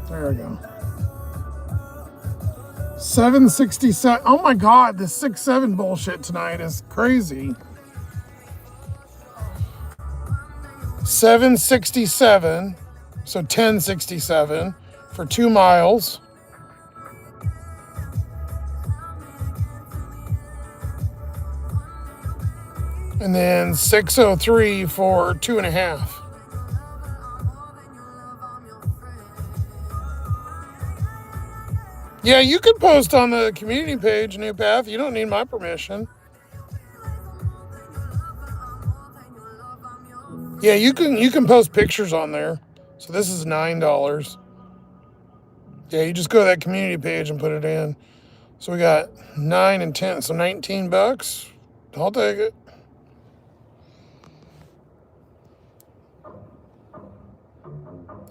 There we go. 767. Oh my God, this 6-7 bullshit tonight is crazy. 767, so 1067 for 2 miles. And then 603 for 2.5. Yeah, you can post on the community page, New Path. You don't need my permission. Yeah, you can post pictures on there. So this is $9. Yeah, you just go to that community page and put it in. So we got 9 and 10, so 19 bucks. I'll take it.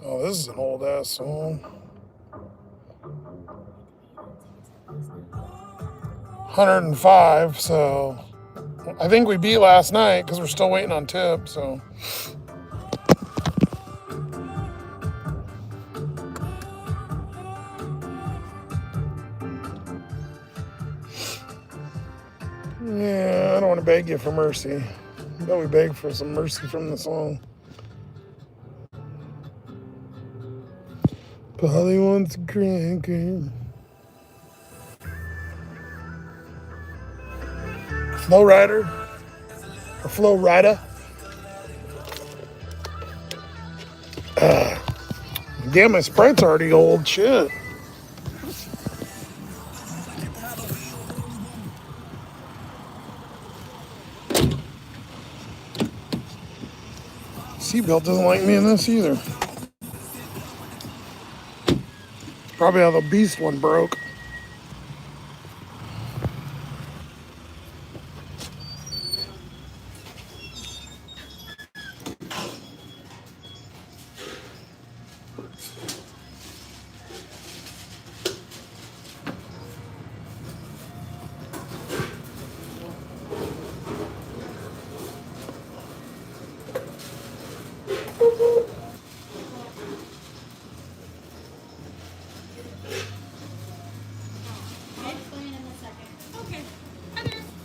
Oh, this is an old ass song. 105, so I think we beat last night because we're still waiting on tip, so. Yeah, I don't want to beg you for mercy. But we beg for some mercy from the song. Polly wants a cracker. Flow Rider or Flow Rider. Damn, my Sprite's already old. Shit. Seatbelt doesn't like me in this either. Probably how the Beast one broke.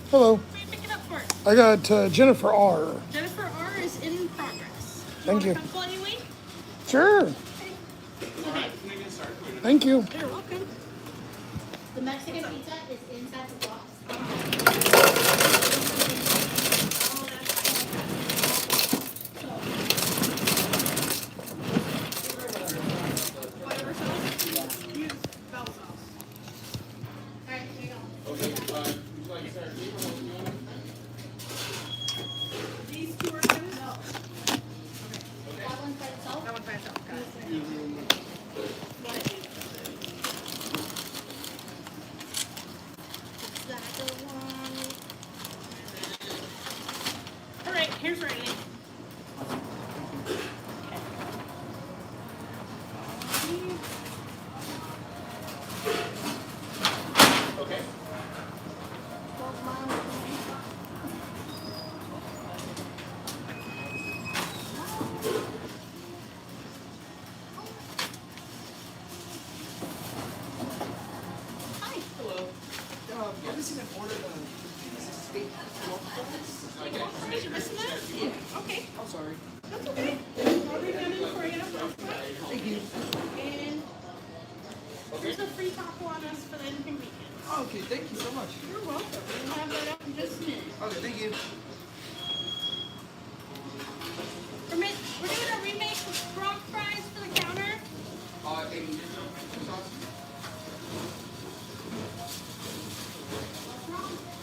Hello. I got Jennifer R. Jennifer R is in progress. Thank you. Come call you wait? Sure. Okay. Thank you. You're welcome. The Mexican pizza is inside the box. Whatever sauce. Use bell sauce. Alright, here you go. These two are good? No. That one by itself. That one by itself. Got it. That's the one. All right, here's Riley. Okay. Hi. Hello. Yeah, this is an order of steak waffles. You're missing that? Yeah. Okay. I'm sorry. That's okay. I'll bring them in for you. Thank you. And there's a free taco on us for the inconvenience. Okay, thank you so much. You're welcome. We'll have that up in just a minute. Okay, thank you. We're doing a remake with frog fries for the counter. And sauce.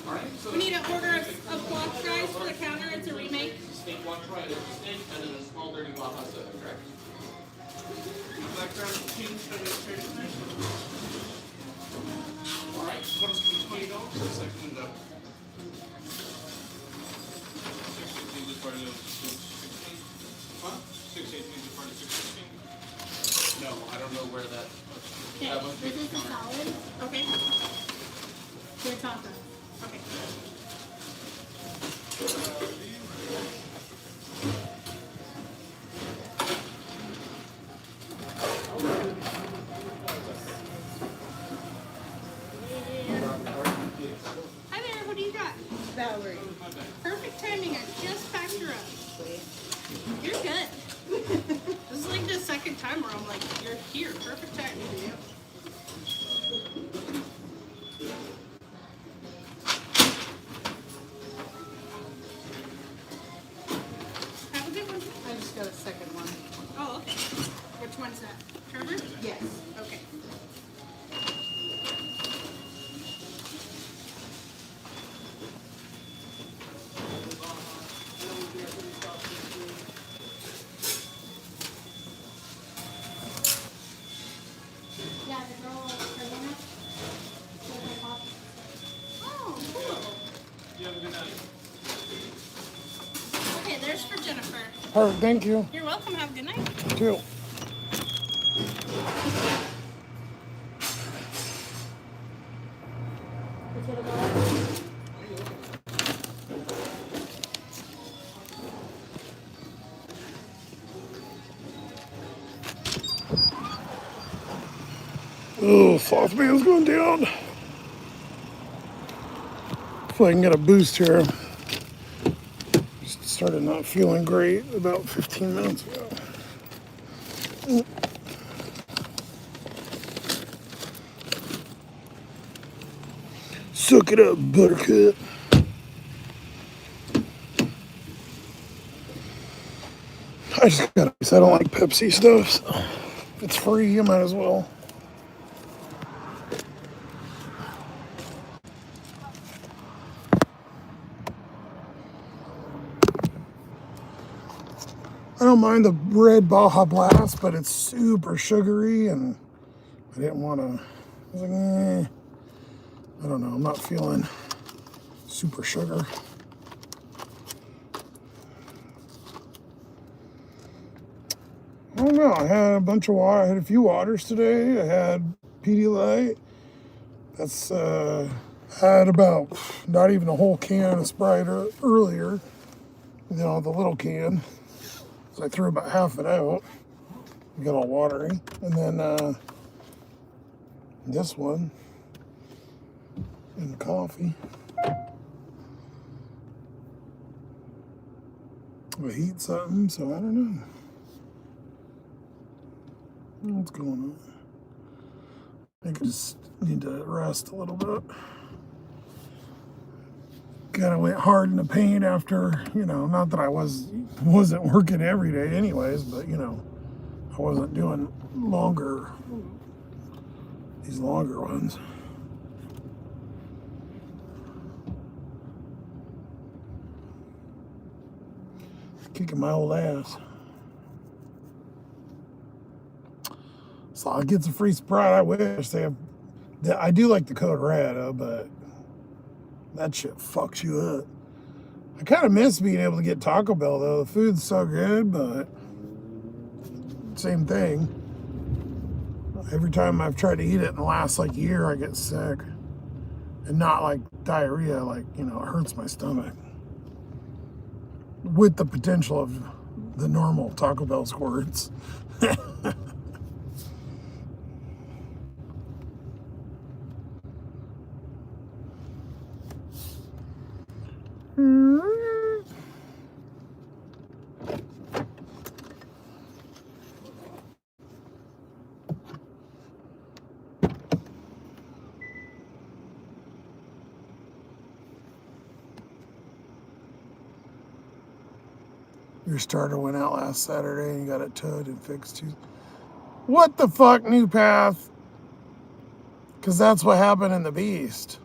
Alright, so We need an order of frog fries for the counter. It's a remake. steak one fry, there's a steak, and then a small dirty Baja soda, correct? Black ground cheese for the tradition. Alright, so what's the $20? The second window. 618 is part of 616. Huh? 618 is part of 616. No, I don't know where that. Okay, That must be this is the counter. salad. Okay. Your taco. Okay. Hi there, what do you got? Valerie. Perfect timing, I just packed her up. You're good. This is like the second time where I'm like, you're here, perfect timing for you. Have a good one. I just got a second one. Oh, okay. Which one's that? Trevor? Yes. Okay. Yeah, the girl, Carolina. With my coffee. Oh, cool. Okay, there's for Jennifer. Perfect. Thank you. You're welcome. Have a good night. Too. It's gonna go. Oh, Sloth-Man's going down. Hopefully I can get a boost here. Just started not feeling great about 15 minutes ago. Suck it up, buttercup. I just gotta, I don't like Pepsi stuff, so if it's free, I might as well. I don't mind the red Baja Blast, but it's super sugary, and I didn't want to. I was like, I don't know. I'm not feeling super sugar. I don't know. I had a bunch of water. I had a few waters today. I had Pedialyte. That's had about not even a whole can of Sprite earlier. You know, the little can. So I threw about half it out. It got all watery. And then this one and the coffee. I heat something, so I don't know. What's going on? I think I just need to rest a little bit. Kind of went hard in the paint after, not that I wasn't working every day anyways, but I wasn't doing these longer ones. Kicking my old ass. So I get a free Sprite. I wish they have. I do like the code red, but that shit fucks you up. I kind of miss being able to get Taco Bell though. The food's so good, but same thing. Every time I've tried to eat it in the last year, I get sick, and not like diarrhea. It hurts my stomach. With the potential of the normal Taco Bell squirts. Your starter went out last Saturday and you got it towed and fixed too. What the fuck, New Path? Because that's what happened in the Beast.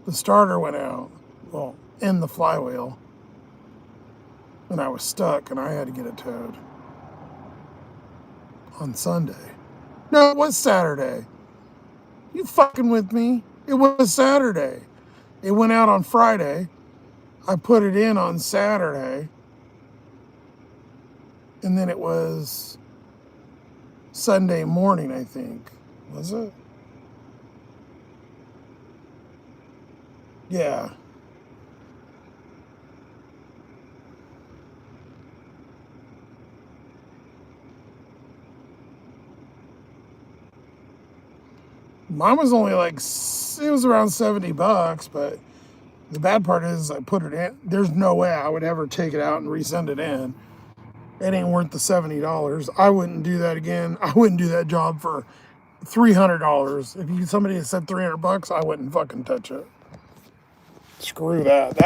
The starter went out. Well, in the flywheel. And I was stuck and I had to get it towed. On Sunday. No, it was Saturday. You fucking with me? It was Saturday. It went out on Friday. I put it in on Saturday. And then it was Sunday morning, I think. Was it? Yeah. Mine was only it was around $70, but the bad part is I put it in. There's no way I would ever take it out and resend it in. It ain't worth the $70. I wouldn't do that again. I wouldn't do that job for $300. If somebody had said $300, I wouldn't fucking touch it. Screw that.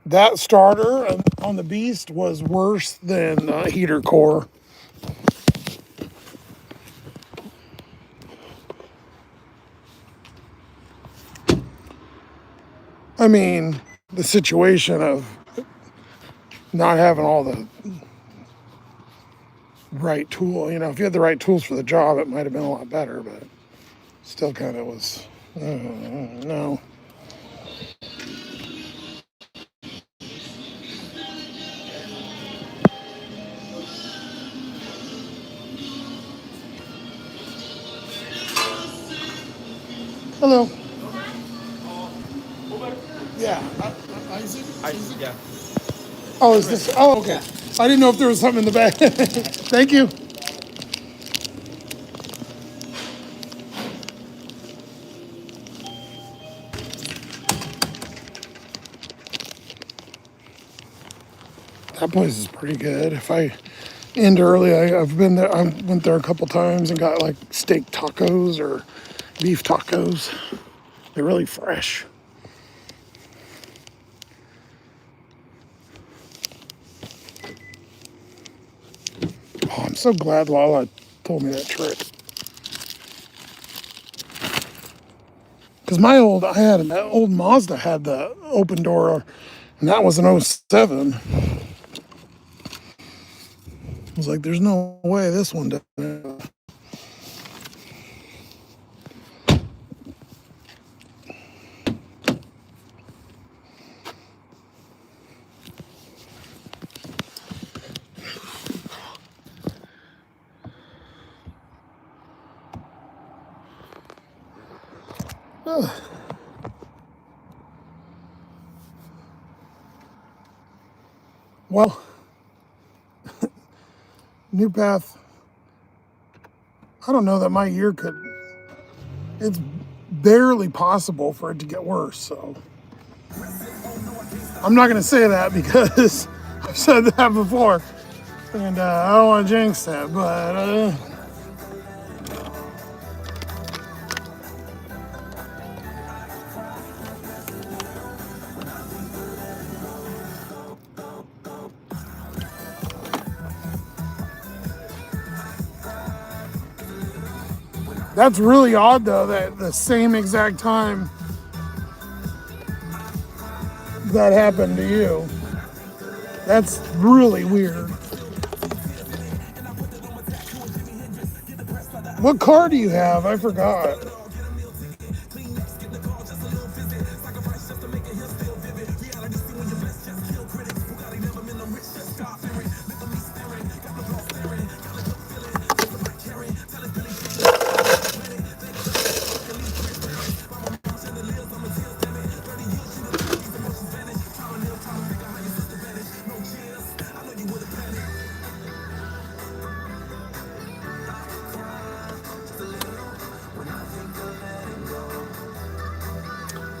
That starter on the Beast was worse than heater core. I mean, the situation of not having all the right tool, if you had the right tools for the job, it might have been a lot better, but still kind of was, no. Hello. Yeah. Isaac? Yeah. Oh, is this? Oh, okay. I didn't know if there was something in the back. Thank you. That place is pretty good. If I end early, I've been there. I went there a couple times and got steak tacos or beef tacos. They're really fresh. Oh, I'm so glad Lala told me that trick. Because I had an old Mazda had the open door, and that was an '07. I was like, there's no way this one doesn't. Well, New Path, I don't know that my year could, it's barely possible for it to get worse, so. I'm not going to say that because I've said that before. And I don't want to jinx that, but that's really odd though, that the same exact time that happened to you. That's really weird. What car do you have? I forgot.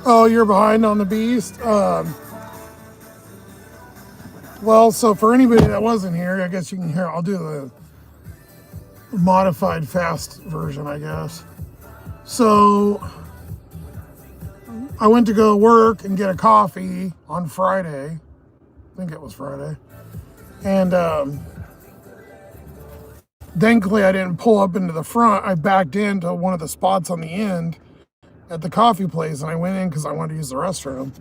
Oh, you're behind on the Beast? Well, so for anybody that wasn't here, I guess you can hear, I'll do the modified fast version, I guess. So I went to go work and get a coffee on Friday. I think it was Friday. And thankfully I didn't pull up into the front. I backed into one of the spots on the end at the coffee place, and I went in because I wanted to use the restroom.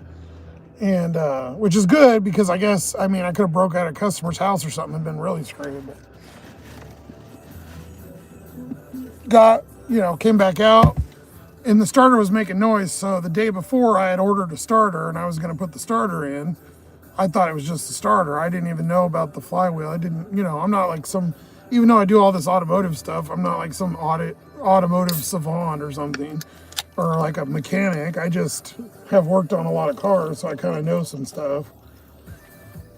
And which is good, because I guess, I mean, I could have broke out a customer's house or something and been really screwed. But got, came back out, and the starter was making noise. So the day before I had ordered a starter and I was going to put the starter in. I thought it was just the starter. I didn't even know about the flywheel. I didn't, I'm not like even though I do all this automotive stuff, I'm not like some automotive savant or something, or like a mechanic. I just have worked on a lot of cars, so I kind of know some stuff.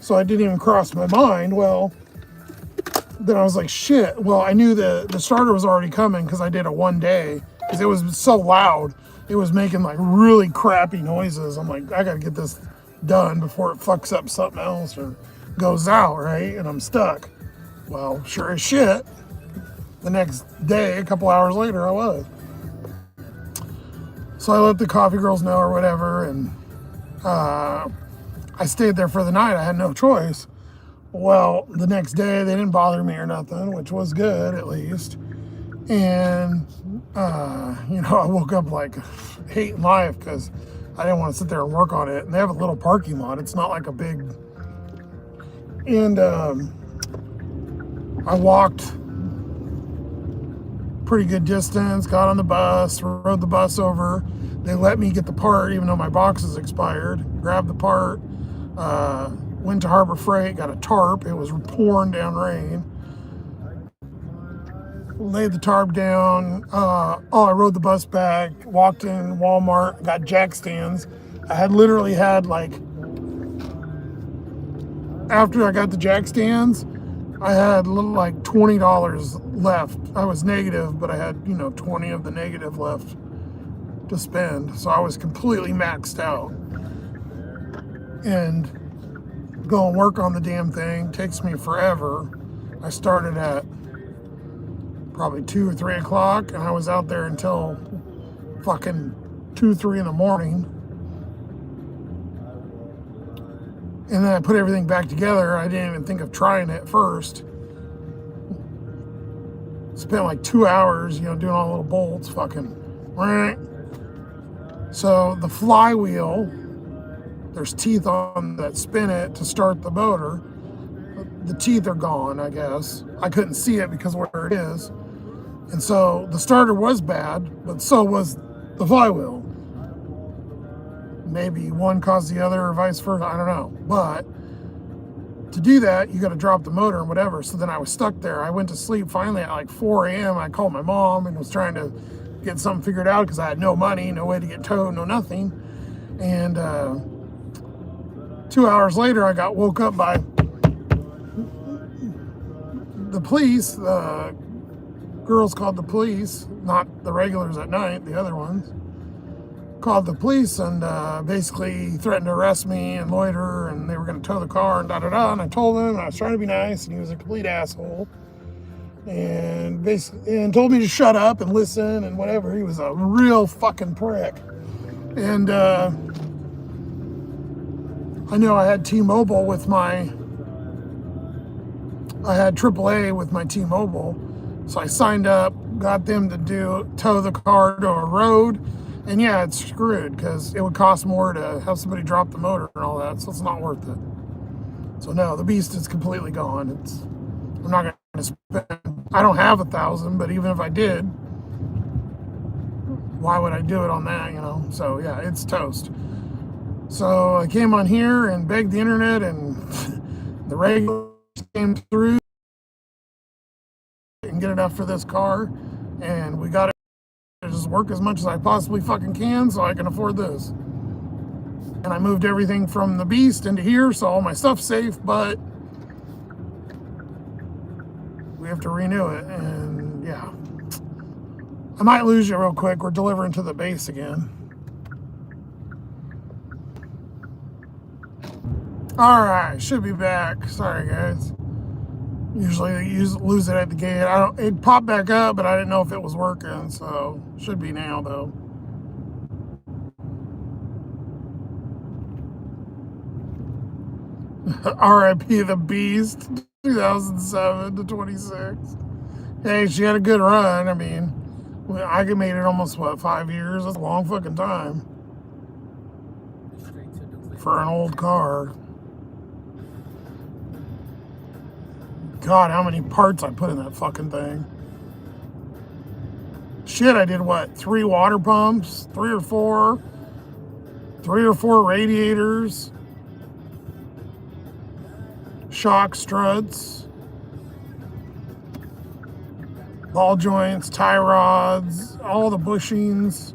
So I didn't even cross my mind. Well, then I was like, shit. Well, I knew the starter was already coming because I did it one day, because it was so loud. It was making like really crappy noises. I'm like, I gotta get this done before it fucks up something else or goes out, right? And I'm stuck. Well, sure as shit, the next day, a couple hours later, I was. So I let the coffee girls know or whatever, and I stayed there for the night. I had no choice. Well, the next day, they didn't bother me or nothing, which was good, at least. And, I woke up like hating life because I didn't want to sit there and work on it. And they have a little parking lot. It's not like a big... And I walked pretty good distance, got on the bus, rode the bus over. They let me get the part, even though my box is expired. Grabbed the part, went to Harbor Freight, got a tarp. It was pouring down rain. Laid the tarp down. I rode the bus back, walked in Walmart, got jack stands. I had literally had like, after I got the jack stands, I had like $20 left. I was negative, but I had, 20 of the negative left to spend. So I was completely maxed out. And go and work on the damn thing takes me forever. I started at probably 2 or 3 o'clock, and I was out there until fucking 2, 3 in the morning. And then I put everything back together. I didn't even think of trying it first. Spent like 2 hours, doing all the little bolts, fucking. So the flywheel, there's teeth on that spin it to start the motor. The teeth are gone, I guess. I couldn't see it because where it is. And so the starter was bad, but so was the flywheel. Maybe one caused the other or vice versa, I don't know. But to do that, you got to drop the motor and whatever. So then I was stuck there. I went to sleep finally at like 4 a.m. I called my mom and was trying to get something figured out because I had no money, no way to get towed, no nothing. And 2 hours later, I got woke up by the police. Girls called the police, not the regulars at night, the other ones. called the police and basically threatened to arrest me and loiter, and they were going to tow the car and da-da-da. And I told him, and I was trying to be nice, and he was a complete asshole. And basically, and told me to shut up and listen and whatever. He was a real fucking prick. And I know I had T-Mobile with I had AAA with my T-Mobile. So I signed up, got them to tow the car to a road. And yeah, it's screwed because it would cost more to have somebody drop the motor and all that. So it's not worth it. So no, the beast is completely gone. I'm not going to spend, I don't have 1,000, but even if I did, why would I do it on that, you know? So yeah, it's toast. So I came on here and begged the internet, and the regulars came through and get enough for this car, and we got it to just work as much as I possibly fucking can so I can afford this. And I moved everything from the beast into here, so all my stuff's safe, but we have to renew it. And yeah, I might lose you real quick. We're delivering to the base again. All right, should be back. Sorry guys. Usually you lose it at the gate. It popped back up, but I didn't know if it was working, so should be now though. R.I.P. the Beast, 2007 to 26. Hey, she had a good run. I mean, I made it almost, 5 years? That's a long fucking time for an old car. God, how many parts I put in that fucking thing. Shit, I did 3 water pumps, 3 or 4 radiators, shock struts, ball joints, tie rods, all the bushings,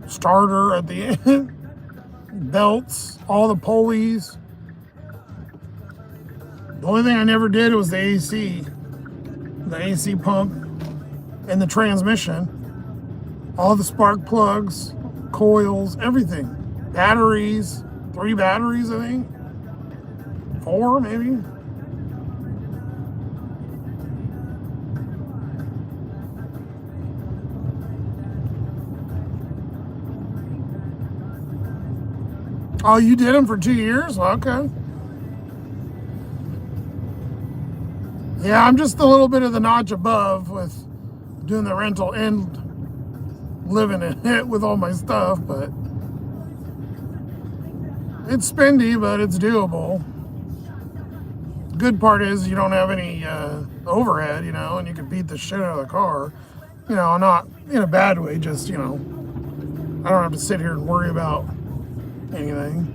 starter at the end, belts, all the pulleys. The only thing I never did was the AC pump and the transmission, all the spark plugs, coils, everything. Batteries, 3 batteries, I think. 4 maybe. Oh, you did them for 2 years? Okay. Yeah, I'm just a little bit of the notch above with doing the rental and living in it with all my stuff, but it's spendy, but it's doable. Good part is you don't have any overhead, you know, and you can beat the shit out of the car. You know, not in a bad way, just, you know, I don't have to sit here and worry about anything.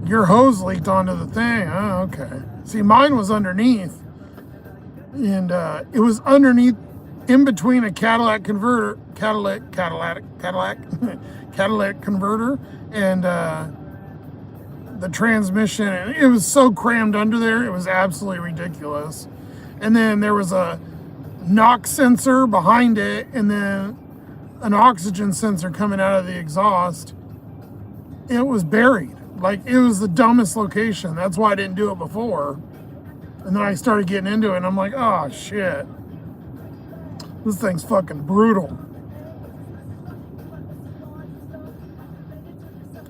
Your hose leaked onto the thing. Oh, okay. See, mine was underneath, and it was underneath, in between a Catalytic converter, and the transmission. And it was so crammed under there, it was absolutely ridiculous. And then there was a NOx sensor behind it, and then an oxygen sensor coming out of the exhaust. It was buried. Like, it was the dumbest location. That's why I didn't do it before. And then I started getting into it, and I'm like, oh, shit. This thing's fucking brutal.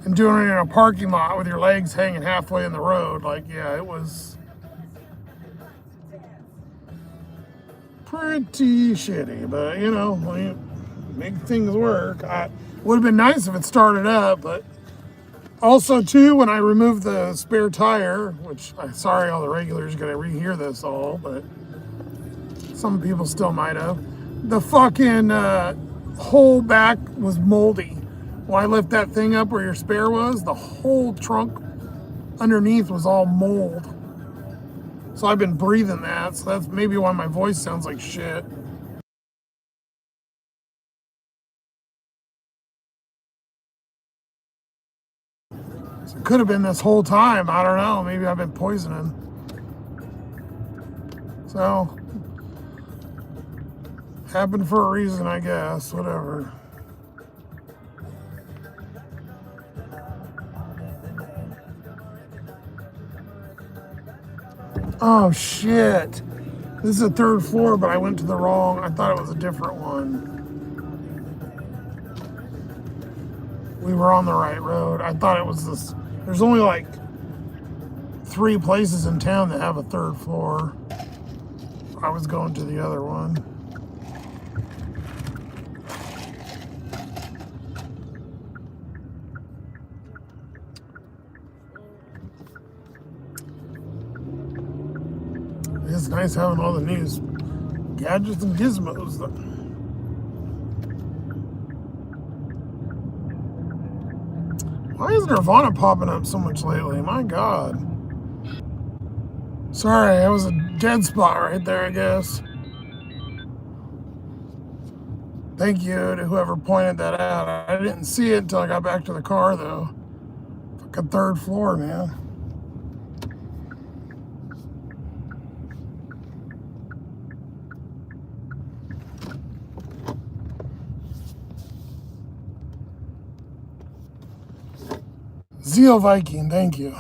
And doing it in a parking lot with your legs hanging halfway in the road, like, yeah, it was pretty shitty. But, you know, make things work. It would have been nice if it started up, but also, too, when I removed the spare tire, which I'm sorry all the regulars are going to rehear this all, but some people still might have. The fucking whole back was moldy. When I lift that thing up where your spare was, the whole trunk underneath was all mold. So I've been breathing that, so that's maybe why my voice sounds like shit. It could have been this whole time. I don't know. Maybe I've been poisoning. So, Happened for a reason, I guess. Whatever. Oh shit. This is the third floor, but I went to the wrong. I thought it was a different one. We were on the right road. I thought it was this. There's only like 3 places in town that have a third floor. I was going to the other one. It's nice having all the news gadgets and gizmos. Why is Nirvana popping up so much lately? My God. Sorry, that was a dead spot right there, I guess. Thank you to whoever pointed that out. I didn't see it until I got back to the car, though. Fucking third floor, man. Zeal Viking, thank you.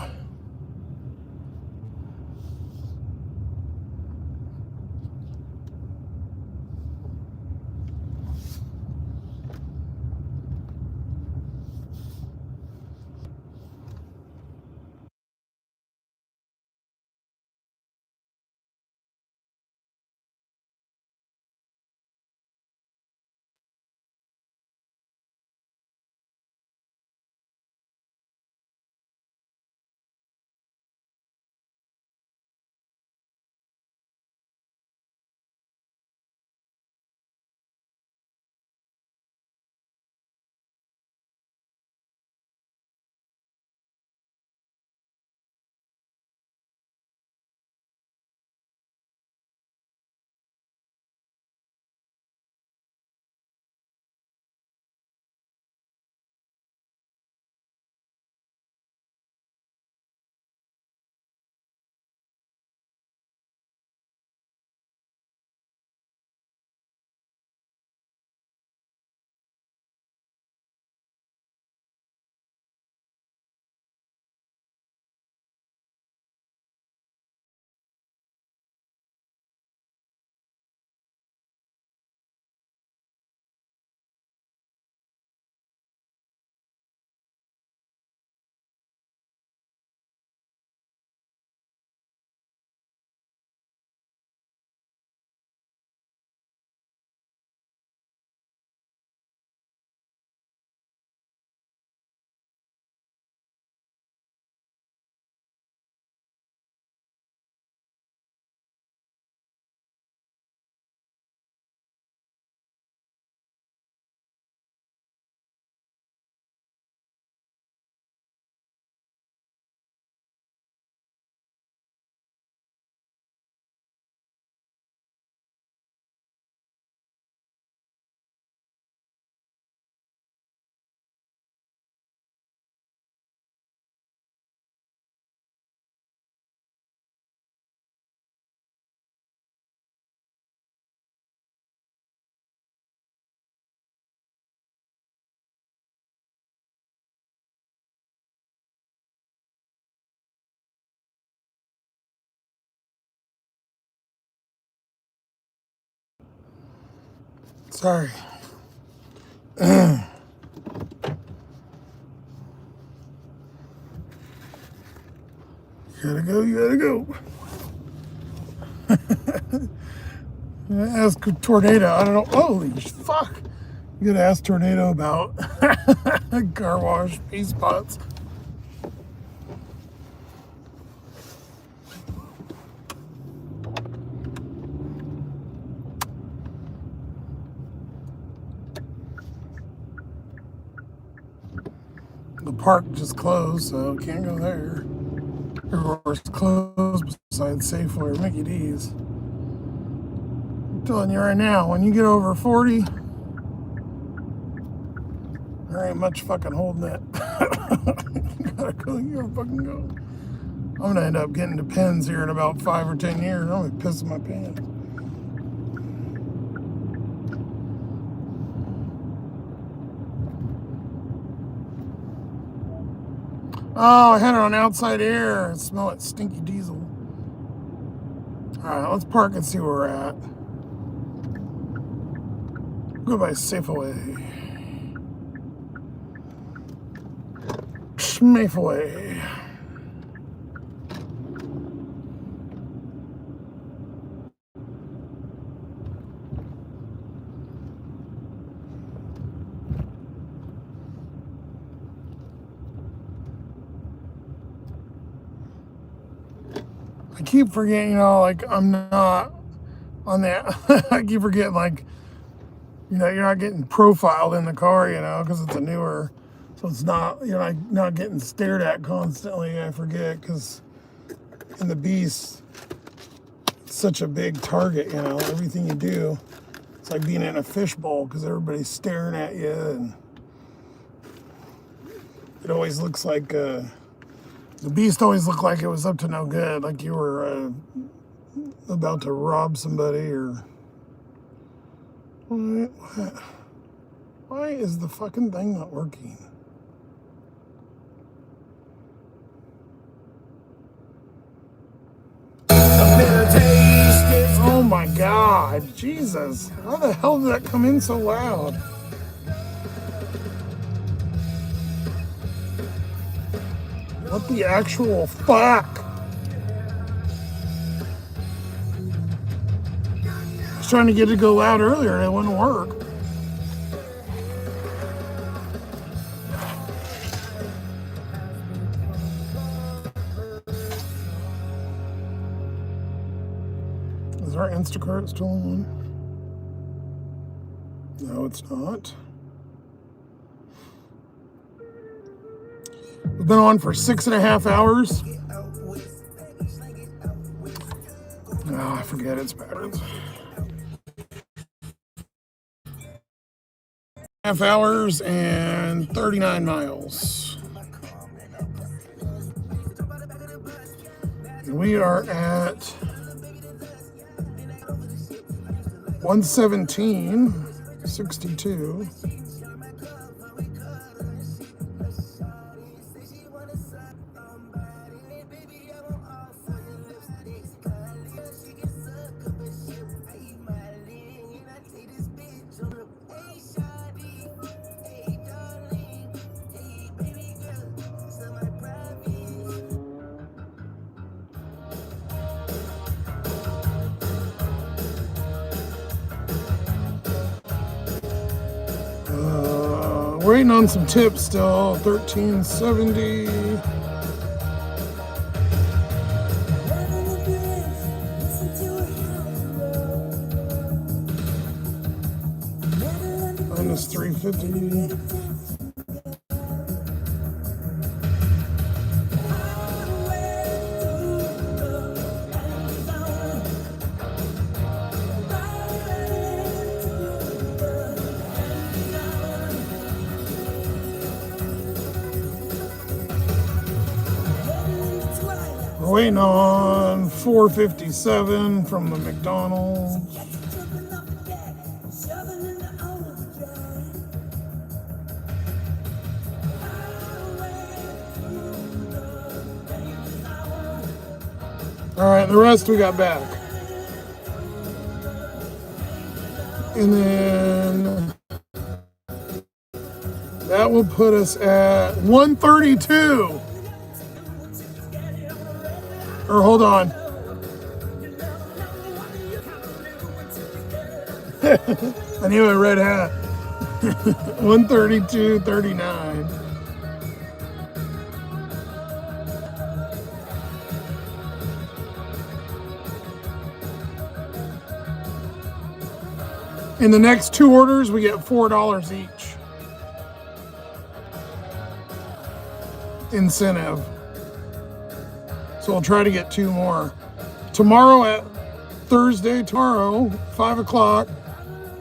Sorry. You gotta go. Ask Tornado. I don't know. Holy fuck. You gotta ask Tornado about car wash pee spots. The park just closed, so can't go there. Everywhere's closed besides Safeway or Mickey D's. I'm telling you right now, when you get over 40, there ain't much fucking holding it. You gotta go, you gotta fucking go. I'm gonna end up getting to pins here in about 5 or 10 years. I'm gonna piss my pants. Oh, I had it on outside air. I smell that stinky diesel. All right, let's park and see where we're at. Go by Safeway. Schmafeway. I keep forgetting, like I'm not on that. I keep forgetting, like, you're not getting profiled in the car, because it's a newer. So it's not, you're not getting stared at constantly. I forget, because in the Beast, it's such a big target, everything you do. It's like being in a fishbowl because everybody's staring at you, and it always looks like, the Beast always looked like it was up to no good, like you were about to rob somebody or... Why is the fucking thing not working? Oh my God, Jesus. How the hell did that come in so loud? What the actual fuck? I was trying to get it to go loud earlier and it wouldn't work. Is our Instacart still on? No, it's not. We've been on for 6.5 hours. Oh, I forget its patterns. 6.5 hours and 39 miles. And we are at 117.62. Waiting on some tips still. 1370. Minus 350. We're waiting on 457 from the McDonald's. All right, the rest we got back. And then that will put us at 132. Or hold on. I need a red hat. 132.39. In the next 2 orders, we get $4 each. Incentive. So we'll try to get 2 more. Tomorrow 5 o'clock,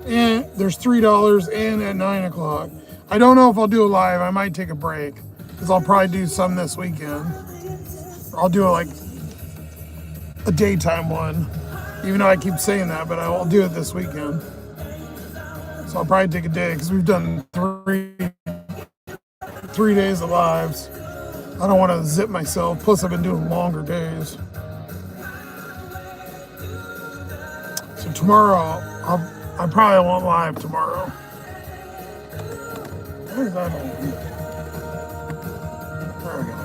and there's $3 and at 9 o'clock. I don't know if I'll do a live. I might take a break because I'll probably do some this weekend. I'll do like a daytime one, even though I keep saying that, but I will do it this weekend. So I'll probably take a day because we've done three days of lives. I don't want to zip myself. Plus, I've been doing longer days. So tomorrow, I probably won't live tomorrow. Where's that open? There we go.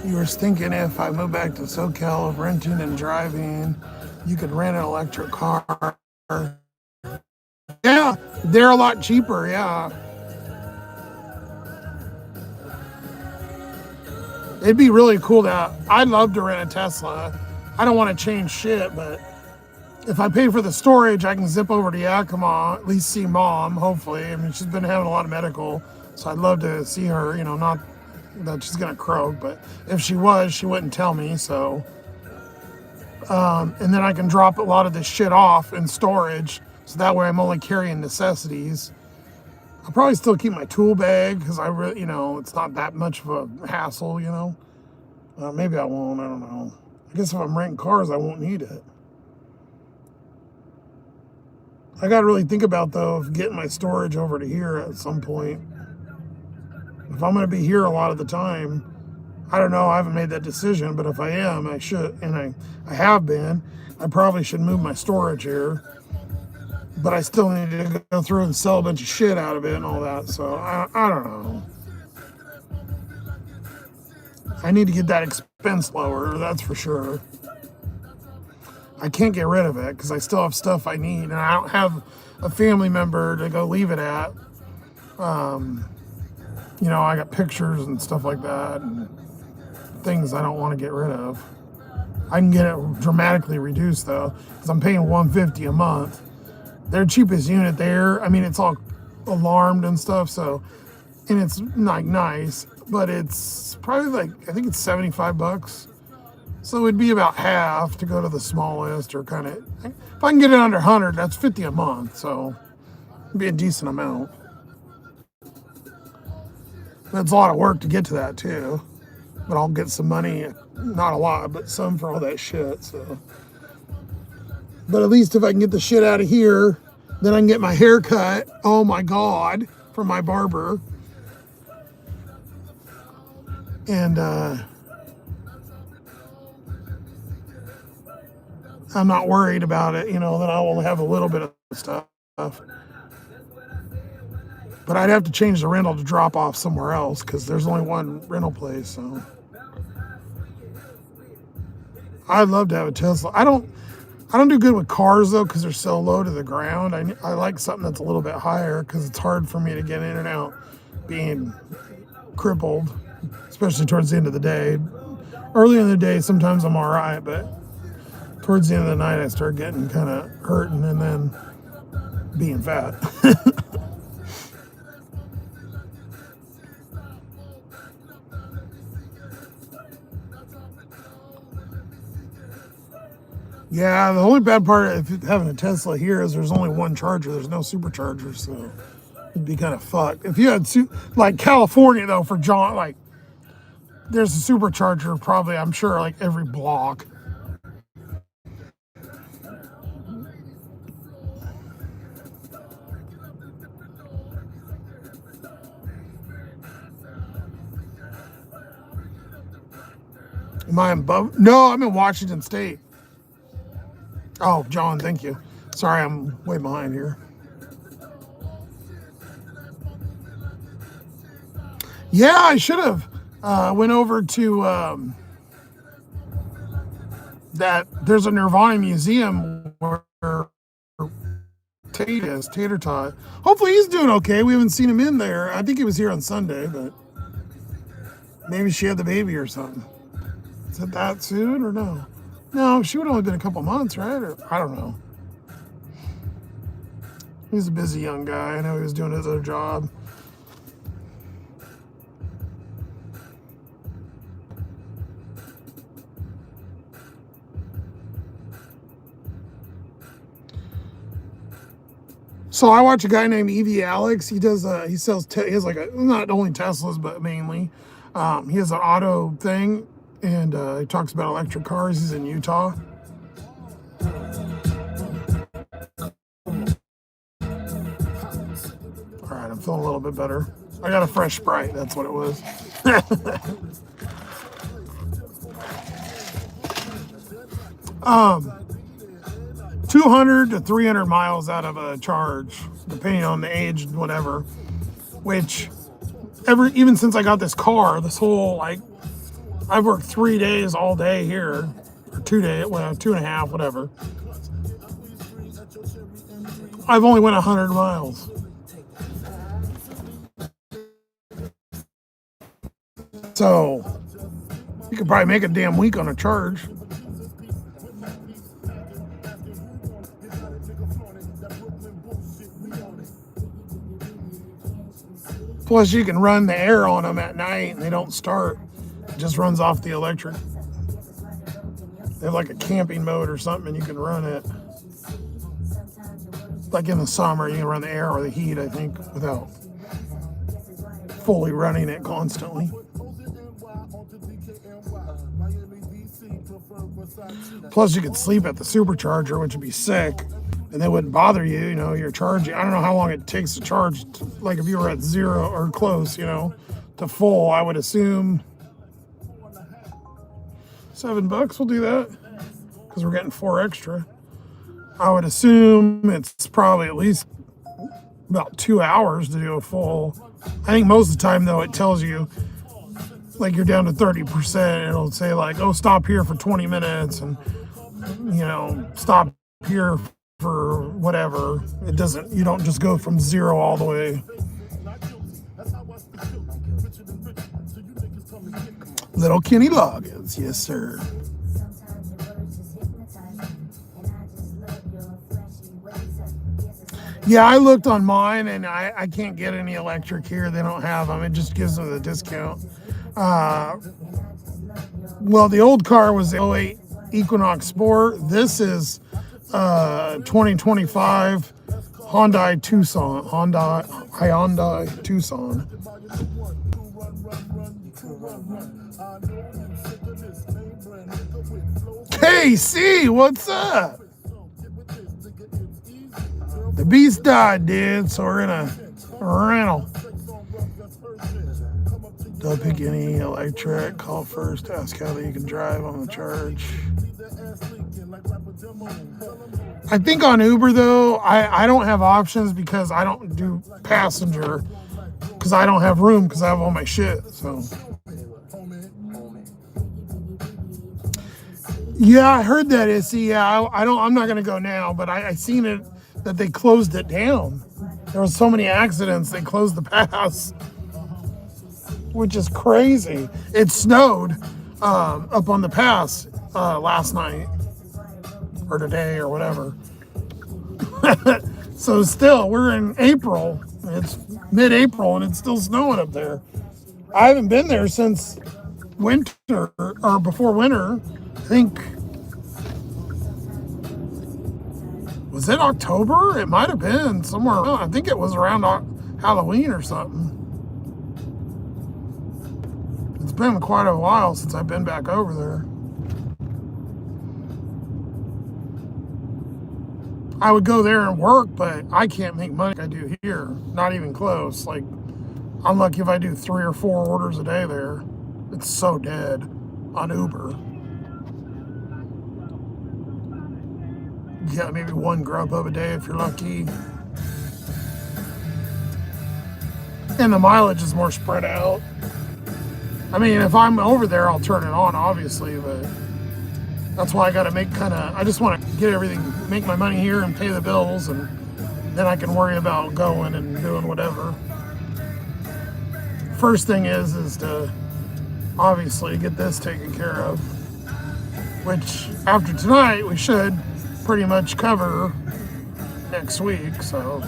You were thinking if I move back to SoCal of renting and driving, you could rent an electric car. Yeah, they're a lot cheaper, yeah. It'd be really cool to, I'd love to rent a Tesla. I don't want to change shit, but if I pay for the storage, I can zip over to Yakima, at least see mom, hopefully. I mean, she's been having a lot of medical, so I'd love to see her, you know, not that she's gonna croak, but if she was, she wouldn't tell me, so. And then I can drop a lot of this shit off in storage, so that way I'm only carrying necessities. I'll probably still keep my tool bag, because I really, you know, it's not that much of a hassle, you know. Maybe I won't, I don't know. I guess if I'm renting cars, I won't need it. I gotta really think about, though, of getting my storage over to here at some point. If I'm gonna be here a lot of the time, I don't know, I haven't made that decision, but if I am, I should, and I have been, I probably should move my storage here. But I still need to go through and sell a bunch of shit out of it and all that, so I don't know. I need to get that expense lower, that's for sure. I can't get rid of it because I still have stuff I need, and I don't have a family member to go leave it at. You know, I got pictures and stuff like that, and things I don't want to get rid of. I can get it dramatically reduced though, because I'm paying $150 a month. Their cheapest unit there, I mean, it's all alarmed and stuff, so, and it's like nice, but it's probably like, I think it's $75. So it'd be about half to go to the smallest, or kind of, if I can get it under 100, that's $50 a month, so it'd be a decent amount. But it's a lot of work to get to that too. But I'll get some money, not a lot, but some for all that shit, so. But at least if I can get the shit out of here, then I can get my hair cut, oh my God, from my barber. And I'm not worried about it, you know, then I will have a little bit of stuff. But I'd have to change the rental to drop off somewhere else, because there's only one rental place, so. I'd love to have a Tesla. I don't do good with cars though, because they're so low to the ground. I like something that's a little bit higher, because it's hard for me to get in and out being crippled, especially towards the end of the day. Early in the day, sometimes I'm all right, but towards the end of the night, I start getting kind of hurting and then being fat. Yeah, the only bad part of having a Tesla here is there's only one charger. There's no supercharger, so it'd be kind of fucked. If you had, like California though, for John, like there's a supercharger probably, I'm sure, like every block. Am I in No, I'm in Washington State. Oh, John, thank you. Sorry, I'm way behind here. Yeah, I should have. Went over to that. There's a Nirvana museum where Tate is, Tater Tot. Hopefully he's doing okay. We haven't seen him in there. I think he was here on Sunday, but maybe she had the baby or something. Is it that soon or no? No, she would have only been a couple months, right? Or I don't know. He's a busy young guy. I know he was doing his other job. So I watch a guy named Evie Alex. He does. He sells. He has like not only Teslas, but mainly. He has an auto thing, and he talks about electric cars. He's in Utah. All right, I'm feeling a little bit better. I got a fresh Sprite. That's what it was. 200 to 300 miles out of a charge, depending on the age and whatever. Which, even since I got this car, this whole I've worked 3 days all day here, or 2 days, well, 2.5, whatever. I've only went 100 miles. So you could probably make a damn week on a charge. Plus, you can run the air on them at night and they don't start. It just runs off the electric. They have like a camping mode or something and you can run it. Like in the summer, you can run the air or the heat, I think, without fully running it constantly. Plus, you could sleep at the supercharger, which would be sick, and they wouldn't bother you. You know, you're charging. I don't know how long it takes to charge. Like if you were at zero or close, you know, to full, I would assume $7 will do that because we're getting 4 extra. I would assume it's probably at least about 2 hours to do a full. I think most of the time, though, it tells you like you're down to 30%. It'll say like, oh, stop here for 20 minutes and, you know, stop here for whatever. It doesn't, you don't just go from zero all the way. Little Kenny Loggins, yes, sir. Yeah, I looked on mine and I can't get any electric here. They don't have them. It just gives them the discount. Well, the old car was the 08 Equinox Sport. This is 2025 Hyundai Tucson. Hyundai Tucson. KC, what's up? The beast died, dude, so we're in a rental. Don't pick any electric. Call first. Ask how you can drive on the charge. I think on Uber, though, I don't have options because I don't do passenger because I don't have room because I have all my shit. So, yeah, I heard that, Issy. Yeah, I'm not gonna go now, but I seen it that they closed it down. There was so many accidents they closed the pass, which is crazy. It snowed up on the pass last night or today or whatever. So still, we're in April. It's mid-April and it's still snowing up there. I haven't been there since winter or before winter. I think, was it October? It might have been somewhere around. I think it was around Halloween or something. It's been quite a while since I've been back over there. I would go there and work, but I can't make money like I do here. Not even close. Like, I'm lucky if I do 3 or 4 orders a day there. It's so dead on Uber. Yeah, maybe 1 Grubhub a day if you're lucky. And the mileage is more spread out. I mean, if I'm over there, I'll turn it on, obviously, but that's why I got to I just want to get everything, make my money here and pay the bills, and then I can worry about going and doing whatever. First thing is to obviously get this taken care of, which after tonight, we should pretty much cover next week, so.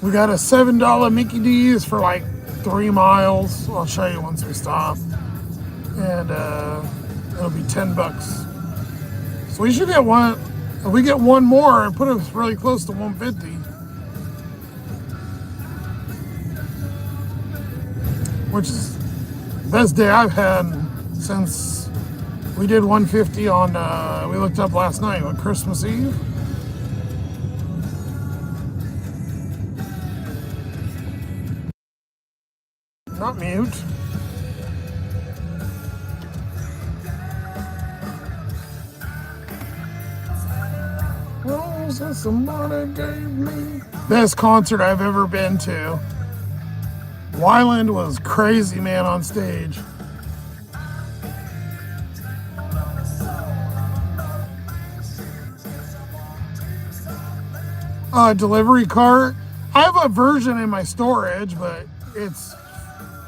We got a $7 Mickey D's for like 3 miles. I'll show you once we stop. And It'll be $10. So we should get one. If we get one more and put us really close to 150. Which is the best day I've had since we did 150 on, we looked up last night, on Christmas Eve. Not mute. Rose that somebody gave me. Best concert I've ever been to. Wyland was crazy, man, on stage. Delivery cart. I have a version in my storage, but it's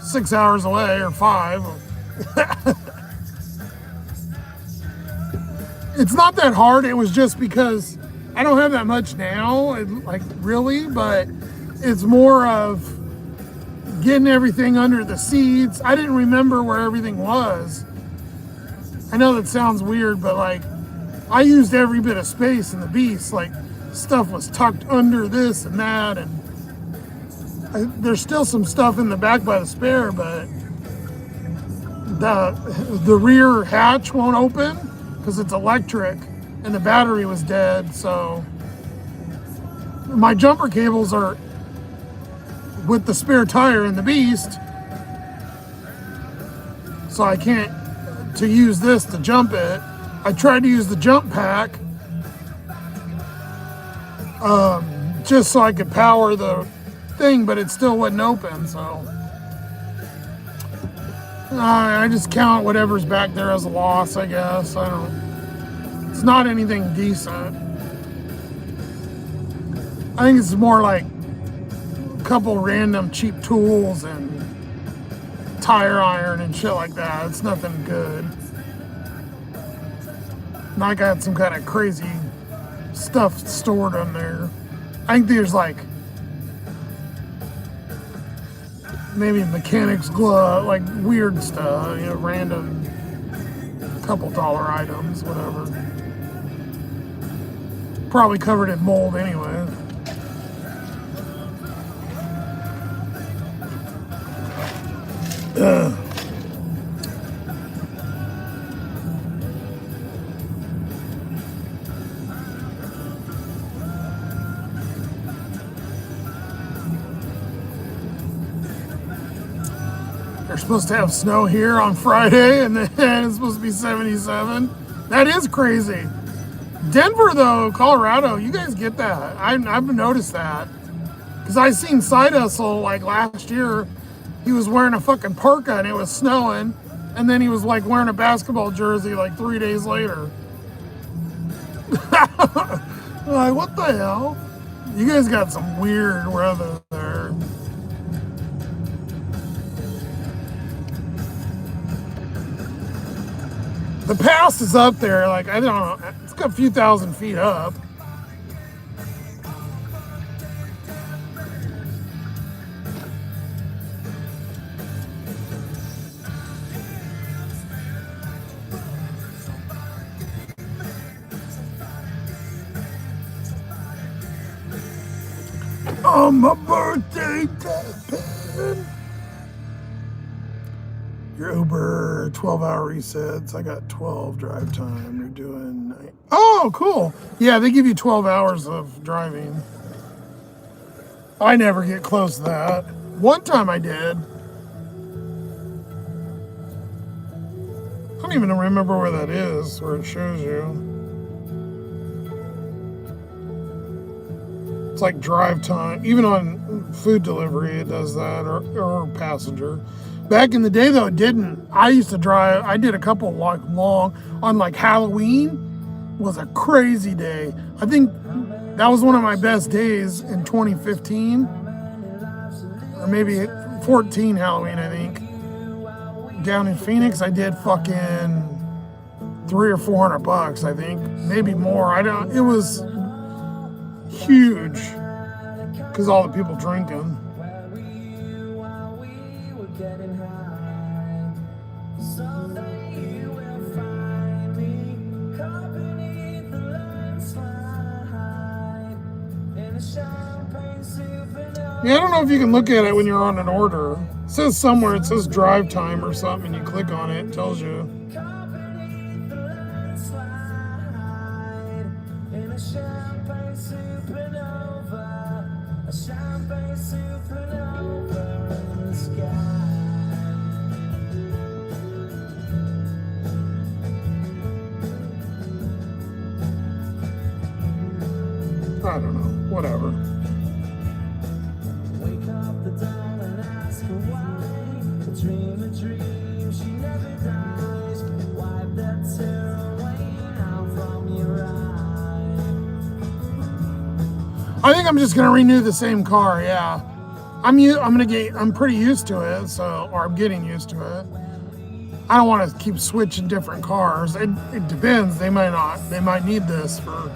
6 hours away or 5. It's not that hard. It was just because I don't have that much now, like really, but it's more of getting everything under the seats. I didn't remember where everything was. I know that sounds weird, but like I used every bit of space in the Beast. Like stuff was tucked under this and that, and there's still some stuff in the back by the spare, but the rear hatch won't open because it's electric and the battery was dead. So my jumper cables are with the spare tire in the Beast, so I can't to use this to jump it. I tried to use the jump pack just so I could power the thing, but it still wouldn't open. So I just count whatever's back there as a loss, I guess. I don't. It's not anything decent. I think it's more like a couple random cheap tools and tire iron and shit like that. It's nothing good. Not like I had some kind of crazy stuff stored on there. I think there's like maybe mechanics glove, like weird stuff, you know, random couple dollar items, whatever. Probably covered in mold anyway. They're supposed to have snow here on Friday, and then it's supposed to be 77. That is crazy. Denver, though, Colorado, you guys get that. I've noticed that. Because I seen Side Hustle, like, last year. He was wearing a fucking parka, and it was snowing. And then he was, like, wearing a basketball jersey, like, 3 days later. Like, what the hell? You guys got some weird weather there. The pass is up there, like, I don't know, it's got a few thousand feet up. On my birthday, tapping. Your Uber 12-hour resets. I got 12 drive time. You're doing 9. Oh, cool. Yeah, they give you 12 hours of driving. I never get close to that. One time I did. I don't even remember where that is, where it shows you. It's like drive time. Even on food delivery, it does that, or passenger. Back in the day, though, it didn't. I used to drive. I did a couple like long on like Halloween. Was a crazy day. I think that was one of my best days in 2015, or maybe 14 Halloween. I think down in Phoenix, I did fucking $300 or $400. I think maybe more. I don't. It was huge because all the people drinking. Yeah, I don't know if you can look at it when you're on an order. It says somewhere, it says drive time or something, and you click on it, it tells you. I don't know, whatever. I think I'm just gonna renew the same car. Yeah, I'm pretty used to it, or I'm getting used to it. I don't want to keep switching different cars. It depends. They might need this for.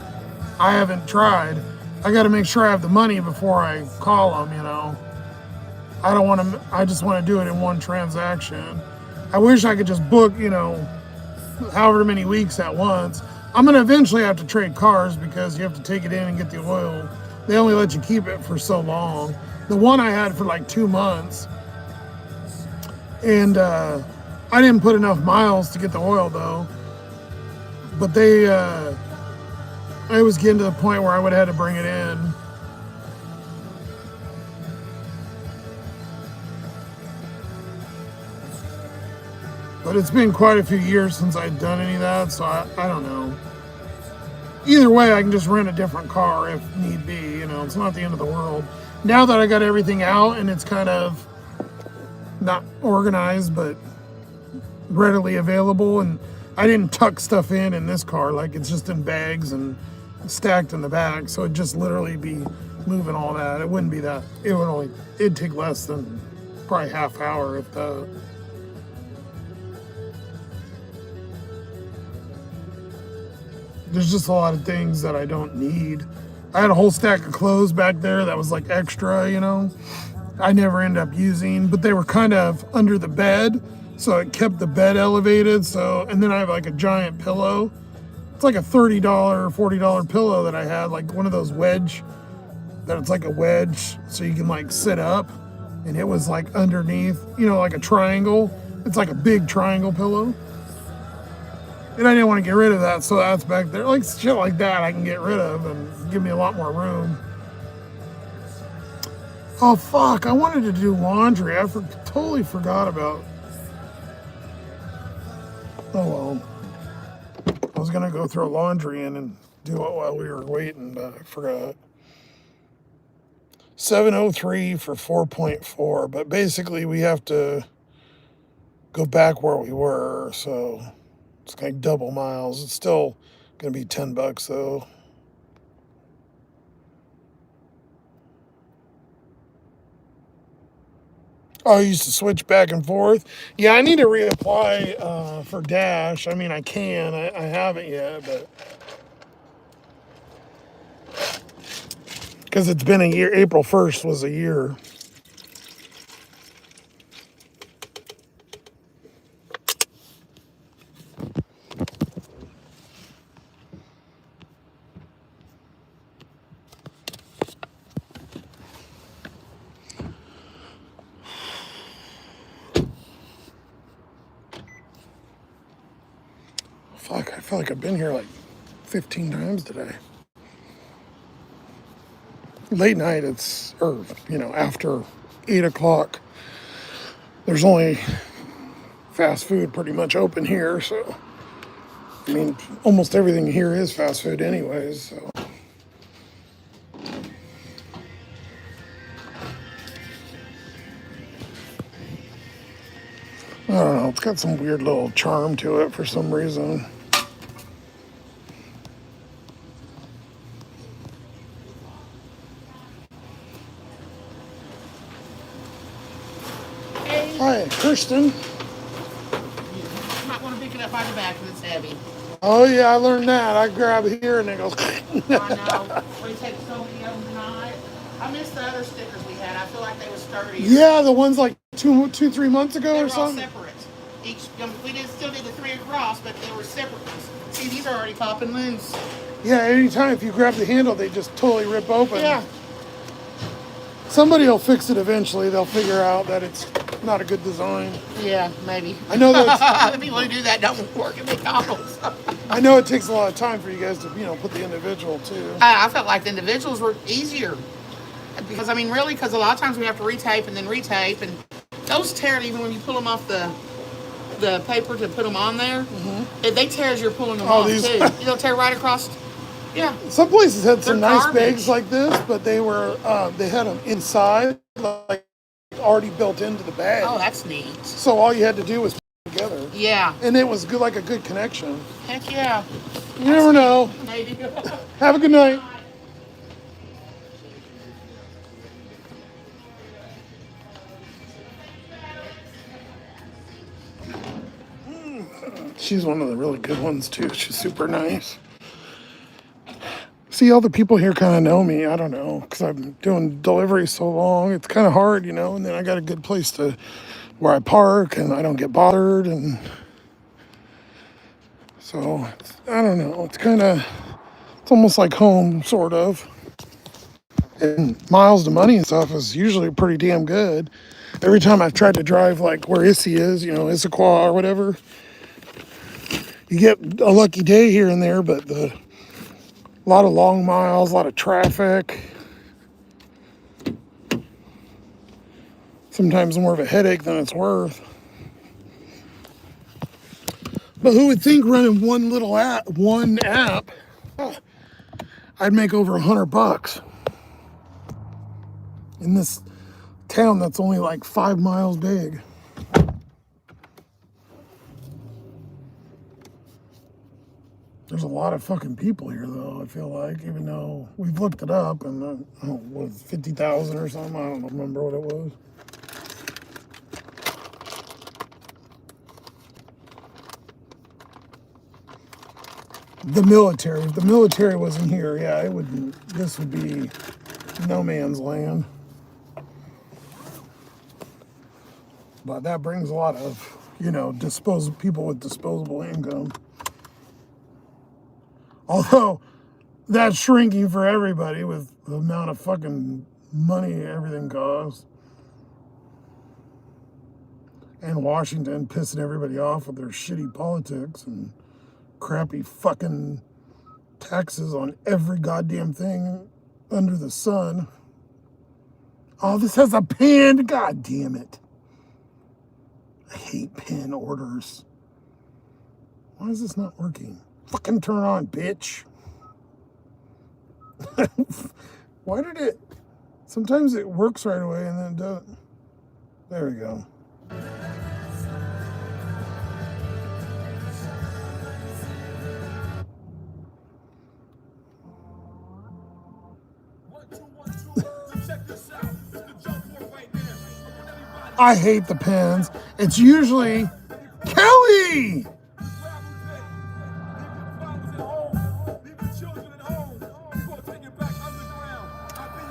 I haven't tried. I got to make sure I have the money before I call them. I don't want to. I just want to do it in one transaction. I wish I could just book, however many weeks at once. I'm gonna eventually have to trade cars because you have to take it in and get the oil. They only let you keep it for so long. The one I had for like 2 months, and I didn't put enough miles to get the oil though. But I was getting to the point where I would have had to bring it in. But it's been quite a few years since I'd done any of that, so I don't know. Either way, I can just rent a different car if need be. It's not the end of the world. Now that I got everything out and it's kind of not organized, but readily available, and I didn't tuck stuff in this car, like it's just in bags and stacked in the back, so it'd just literally be moving all that. It wouldn't be that. It'd take less than probably half hour if that. There's just a lot of things that I don't need. I had a whole stack of clothes back there that was like extra, I never end up using, but they were kind of under the bed, so it kept the bed elevated. And then I have like a giant pillow. It's like a $30, $40 pillow that I had, like one of those wedge, that it's like a wedge so you can like sit up, and it was like underneath, like a triangle. It's like a big triangle pillow. And I didn't want to get rid of that, so that's back there. Like shit like that I can get rid of and give me a lot more room. Oh fuck, I wanted to do laundry. I totally forgot about. Oh well. I was gonna go throw laundry in and do it while we were waiting, but I forgot. 703 for 4.4, but basically we have to go back where we were, so it's like double miles. It's still gonna be $10 though. Oh, I used to switch back and forth. Yeah, I need to reapply for Dash. I mean, I can. I haven't yet, but because it's been a year. April 1st was a year. Fuck, I feel like I've been here like 15 times today. Late night, after 8 o'clock, there's only fast food pretty much open here, so, I mean, almost everything here is fast food anyways, so. I don't know, it's got some weird little charm to it for some reason. Hi, Kirsten. You might want to pick it up by the back because it's heavy. Oh yeah, I learned that. I grab here and it goes. I know. We take so many of them tonight. I miss the other stickers we had. I feel like they were sturdy. Yeah, the ones like 3 months ago they or were something. All separate. We still did the 3 across, but they were separate ones. See, these are already popping loose. Yeah, anytime if you grab the handle, they just totally rip open. Yeah. Somebody will fix it eventually. They'll figure out that it's not a good design. Yeah, maybe. I know that The people who do that don't work at McDonald's. I know it takes a lot of time for you guys to, put the individual too. I felt like the individuals were easier. Because, I mean, really, because a lot of times we have to retape and then retape. And those tear even when you pull them off the paper to put them on there. They tear as you're pulling them off, these- too. They'll tear right across. Yeah. Some places had some They're nice garbage. bags like this, but they had them inside, like already built into the bag. Oh, that's neat. So all you had to do was put it together. Yeah. And it was good, like a good connection. Heck yeah. You never know. Maybe. Have a good night. She's one of the really good ones too. She's super nice. See, all the people here kind of know me. I don't know, because I've been doing delivery so long. It's kind of hard, and then I got a good place where I park and I don't get bothered. And so, I don't know. It's almost like home, sort of. And miles to money and stuff is usually pretty damn good. Every time I've tried to drive like where Issy is, Issaquah or whatever, you get a lucky day here and there, but a lot of long miles, a lot of traffic. Sometimes more of a headache than it's worth. But who would think running one app, I'd make over $100 in this town that's only like 5 miles big. There's a lot of fucking people here, though, I feel like, even though we've looked it up and, what, 50,000 or something? I don't remember what it was. The military. If the military wasn't here, yeah, this would be no man's land. But that brings a lot of, people with disposable income. Although that's shrinking for everybody with the amount of fucking money everything costs. And Washington pissing everybody off with their shitty politics and crappy fucking taxes on every goddamn thing under the sun. Oh, this has a pin. God damn it. I hate pin orders. Why is this not working? Fucking turn on, bitch. Why did it? Sometimes it works right away and then it doesn't. There we go. I hate the pins. It's usually Kelly.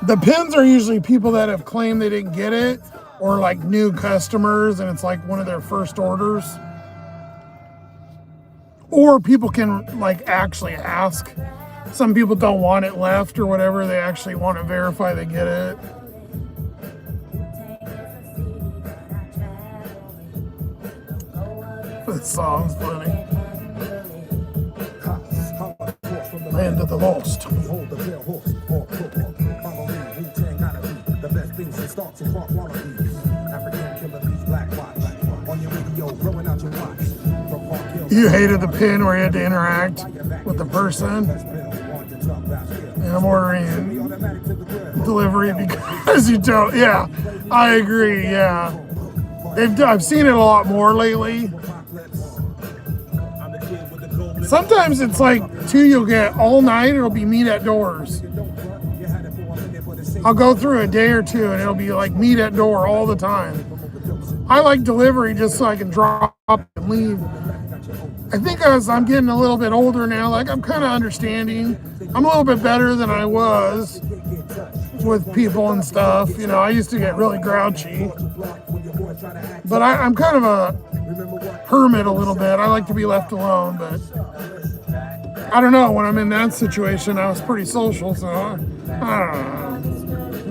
The pins are usually people that have claimed they didn't get it, or like new customers and it's like one of their first orders. Or people can like actually ask. Some people don't want it left or whatever. They actually want to verify they get it. This song's funny. Land of the Lost. You hated the pin where you had to interact with the person. And I'm ordering delivery because you don't. Yeah, I agree. Yeah, I've seen it a lot more lately. Sometimes it's like you'll get all night. It'll be meet at doors. I'll go through a day or two and it'll be like meet at door all the time. I like delivery just so I can drop and leave. I think as I'm getting a little bit older now, like I'm kind of understanding. I'm a little bit better than I was with people and stuff. I used to get really grouchy. But I'm kind of a hermit a little bit. I like to be left alone, but I don't know. When I'm in that situation, I was pretty social, so I don't know.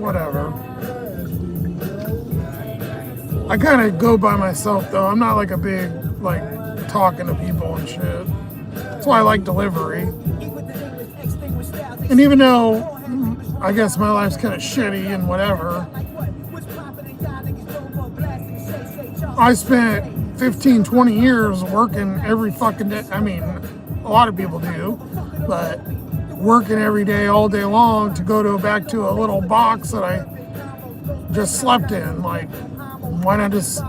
Whatever. I kind of go by myself, though. I'm not like a big, like, talking to people and shit. That's why I like delivery. And even though I guess my life's kind of shitty and whatever, I spent 15, 20 years working every fucking day. I mean, a lot of people do, but working every day, all day long to go back to a little box that I just slept in. Like, why not just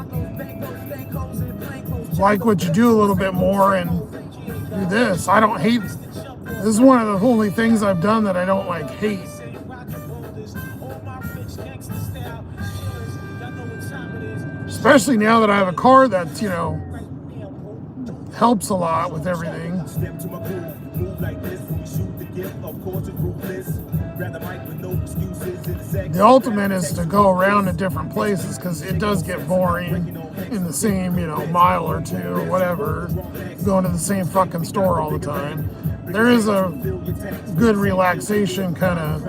like what you do a little bit more and do this? I don't hate. This is one of the only things I've done that I don't like hate. Especially now that I have a car that's, you know, helps a lot with everything. The ultimate is to go around to different places because it does get boring in the same, you know, mile or two or whatever, going to the same fucking store all the time. There is a good relaxation kind of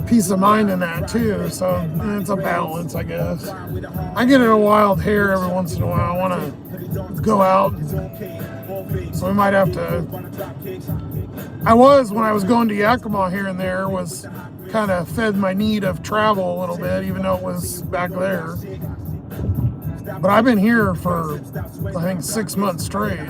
peace of mind in that too, so it's a balance, I guess. I get in a wild hair every once in a while. I want to go out, so we might have to. When I was going to Yakima here and there, was kind of fed my need of travel a little bit, even though it was back there. But I've been here for, I think, 6 months straight.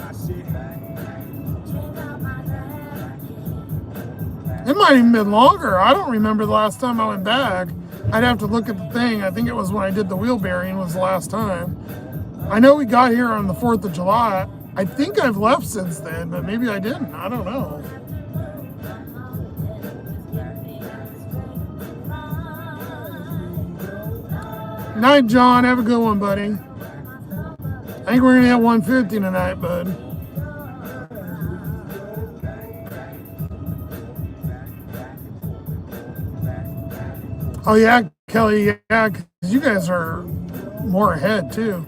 It might even been longer. I don't remember the last time I went back. I'd have to look at the thing. I think it was when I did the wheel bearing was the last time. I know we got here on the 4th of July. I think I've left since then, but maybe I didn't. I don't know. Night, John. Have a good one, buddy. I think we're going to hit 150 tonight, bud. Oh, yeah, Kelly, yeah, because you guys are more ahead, too.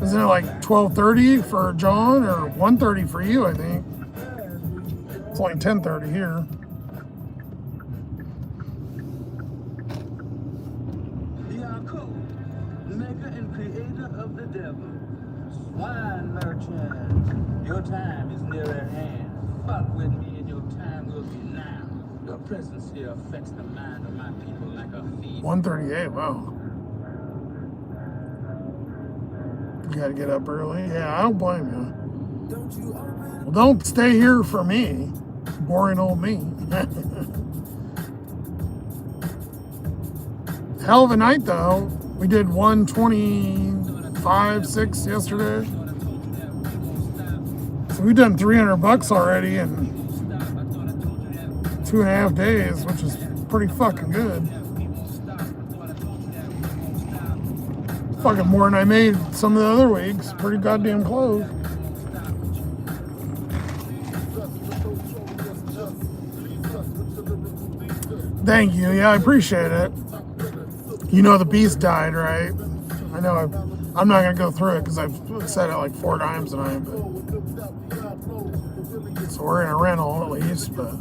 Isn't it like 12:30 for John or 1:30 for you, I think? It's only 10:30 here. Maker and creator of the devil, swine merchant, your time is near at hand. Fuck with me and your time will be now. Your presence here affects the mind of my people like a fever. 1:38, wow. You gotta get up early. Yeah, I don't blame you. Well, don't stay here for me. Boring old me. Hell of a night, though. We did 125.6 yesterday. So we've done $300 already in 2.5 days, which is pretty fucking good. Fucking more than I made some of the other weeks. Pretty goddamn close. Thank you. Yeah, I appreciate it. You know the beast died, right? I know I'm not going to go through it because I've said it like 4 times tonight. But so we're in a rental at least, but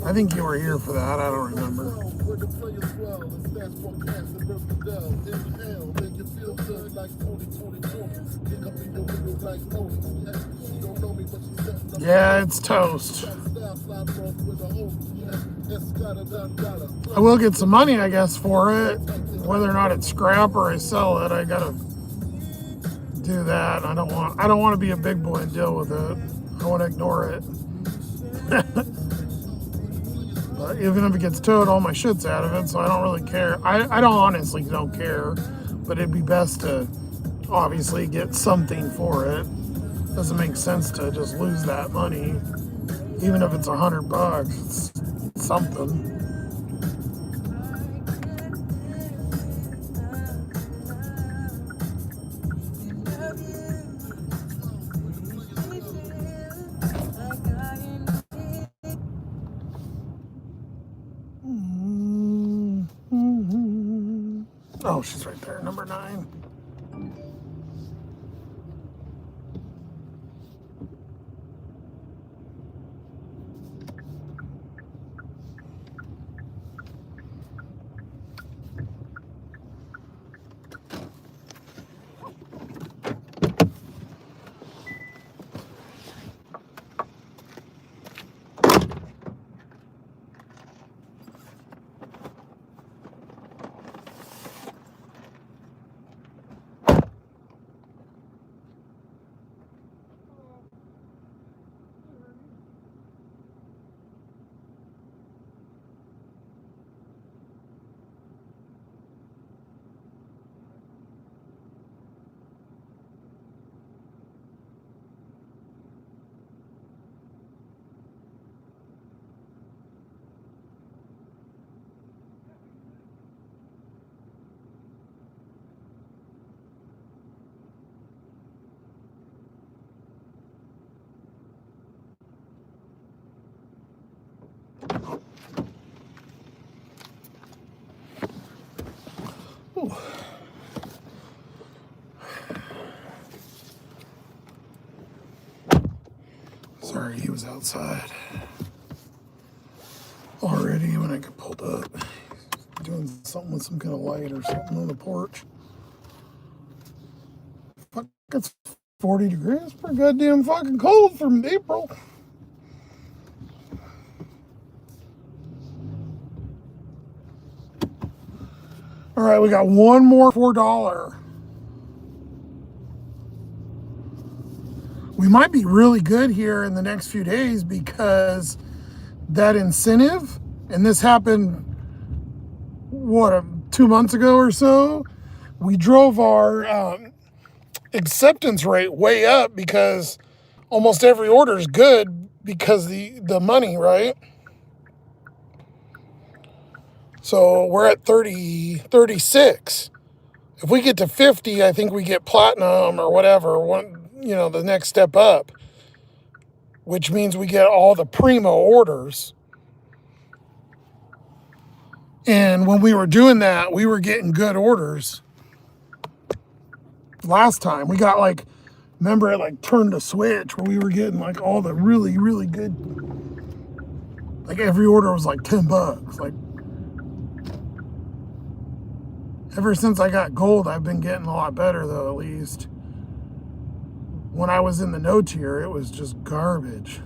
I think you were here for that. I don't remember. Yeah, it's toast. I will get some money, I guess, for it. Whether or not it's scrap or I sell it, I gotta do that. I don't want to be a big boy and deal with it. I want to ignore it. But even if it gets towed, all my shit's out of it, so I don't really care. I don't honestly don't care, but it'd be best to obviously get something for it. Doesn't make sense to just lose that money, even if it's $100. It's something. Oh, she's right there, number 9. was outside already when I got pulled up. Doing something with some kind of light or something on the porch. Fuck, it's 40 degrees. Pretty goddamn fucking cold from April. All right, we got one more $4. We might be really good here in the next few days because that incentive, and this happened, what, 2 months ago or so, we drove our acceptance rate way up because almost every order is good because the money, right? So we're at 36. If we get to 50, I think we get platinum or whatever, the next step up, which means we get all the primo orders. And when we were doing that, we were getting good orders. Last time we got remember it turned a switch where we were getting all the really, really good, every order was $10. Ever since I got gold, I've been getting a lot better though, at least. When I was in the no tier, it was just garbage.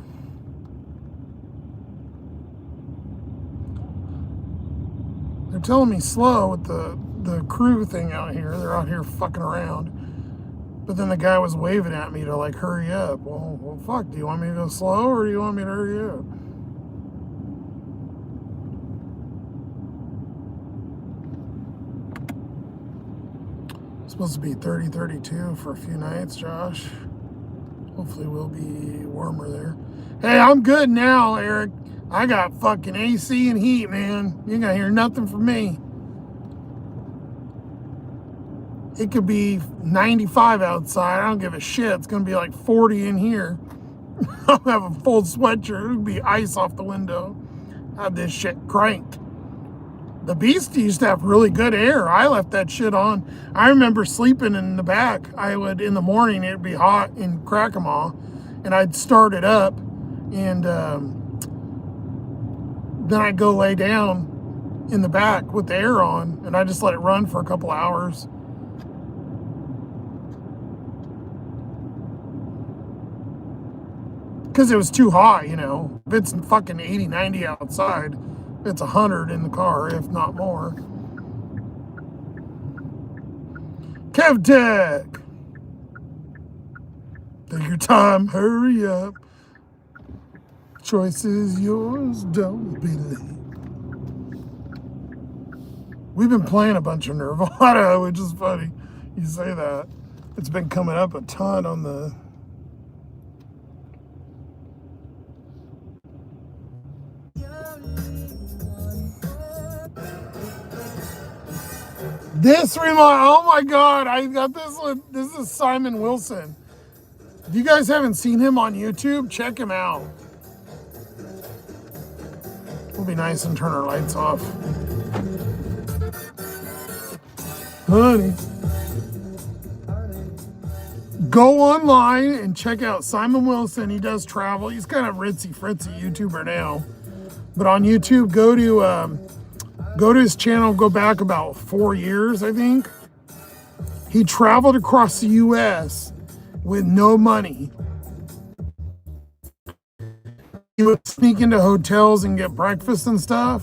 They're telling me slow with the crew thing out here. They're out here fucking around. But then the guy was waving at me to hurry up. Well, fuck, do you want me to go slow or do you want me to hurry up? It's supposed to be 30, 32 for a few nights, Josh. Hopefully we'll be warmer there. Hey, I'm good now, Eric. I got fucking AC and heat, man. You ain't gonna hear nothing from me. It could be 95 outside. I don't give a shit. It's gonna be 40 in here. I'll have a full sweatshirt. It'll be ice off the window. I have this shit cranked. The Beast used to have really good air. I left that shit on. I remember sleeping in the back. In the morning, it'd be hot in Crackermaw, and I'd start it up, and then I'd go lay down in the back with the air on, and I just let it run for a couple hours. Because it was too hot, If it's fucking 80, 90 outside, it's 100 in the car, if not more. KevTech! Take your time, hurry up. Choice is yours, don't be late. We've been playing a bunch of Nirvana, which is funny. You say that. It's been coming up a ton on the... oh my God, I got this one. This is Simon Wilson. If you guys haven't seen him on YouTube, check him out. We'll be nice and turn our lights off. Honey. Go online and check out Simon Wilson. He does travel. He's kind of ritzy fritzy YouTuber now. But on YouTube, go to his channel, go back about 4 years, I think. He traveled across the US with no money. He would sneak into hotels and get breakfast and stuff.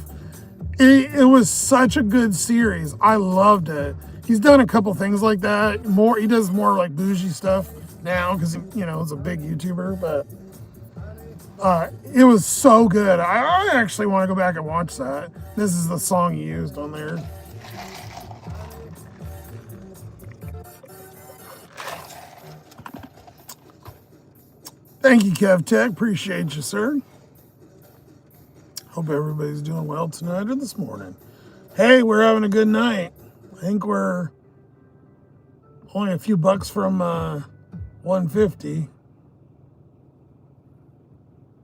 It was such a good series. I loved it. He's done a couple things like that. He does more bougie stuff now because he's a big YouTuber, but it was so good. I actually want to go back and watch that. This is the song he used on there. Thank you, KevTech. Appreciate you, sir. Hope everybody's doing well tonight or this morning. Hey, we're having a good night. I think we're only a few bucks from 150.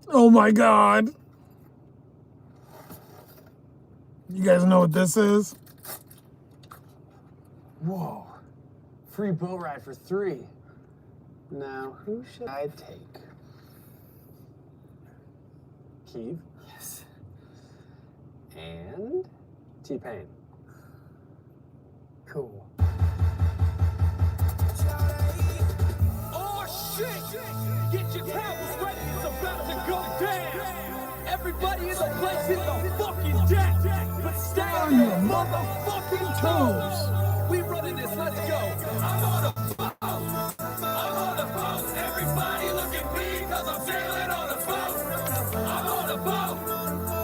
Oh my God. You guys know what this is? Whoa. Free boat ride for 3. Now, who should I take? Keith. Yes. And T-Pain. Cool. Oh shit! Get your towels ready, it's about to go down. Everybody in the place hit the fucking deck, but stay on your motherfucking toes. We running this, let's go. I'm on a boat. I'm on a boat. Everybody look at me, cause I'm sailing on a boat. I'm on a boat.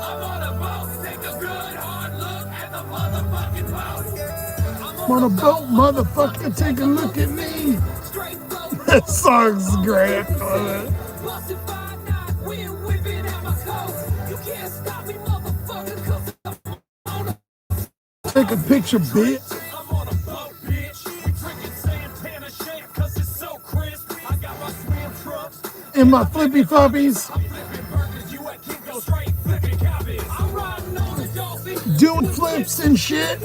I'm on a boat. Take a good hard look at the motherfucking boat. I'm on a boat, motherfucker, take a look at me. That song's great. I love it. Take a picture, bitch. I'm on a boat, bitch. We drinking Santana champ cause it's so crisp. I got my swim trucks And my flippy floppies. I'm flipping burgers, you at Kinko straight flipping cabbage. I'm riding on a dolphin. Doing flips and shit.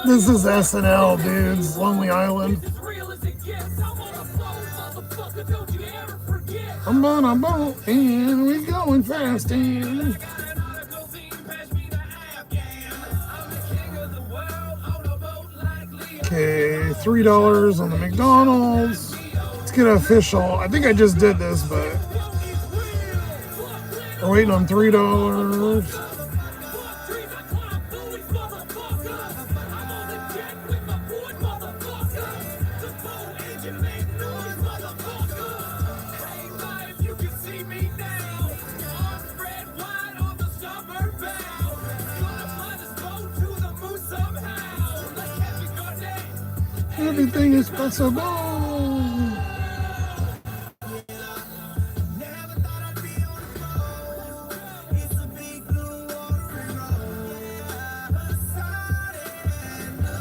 This is SNL, dudes. Lonely Island. As real as it gets. I'm on a boat, motherfucker, don't you ever forget. I'm on a boat and we going fast and okay, $3 on the McDonald's. Let's get official. I think I just did this, but we're waiting on $3. Everything is possible.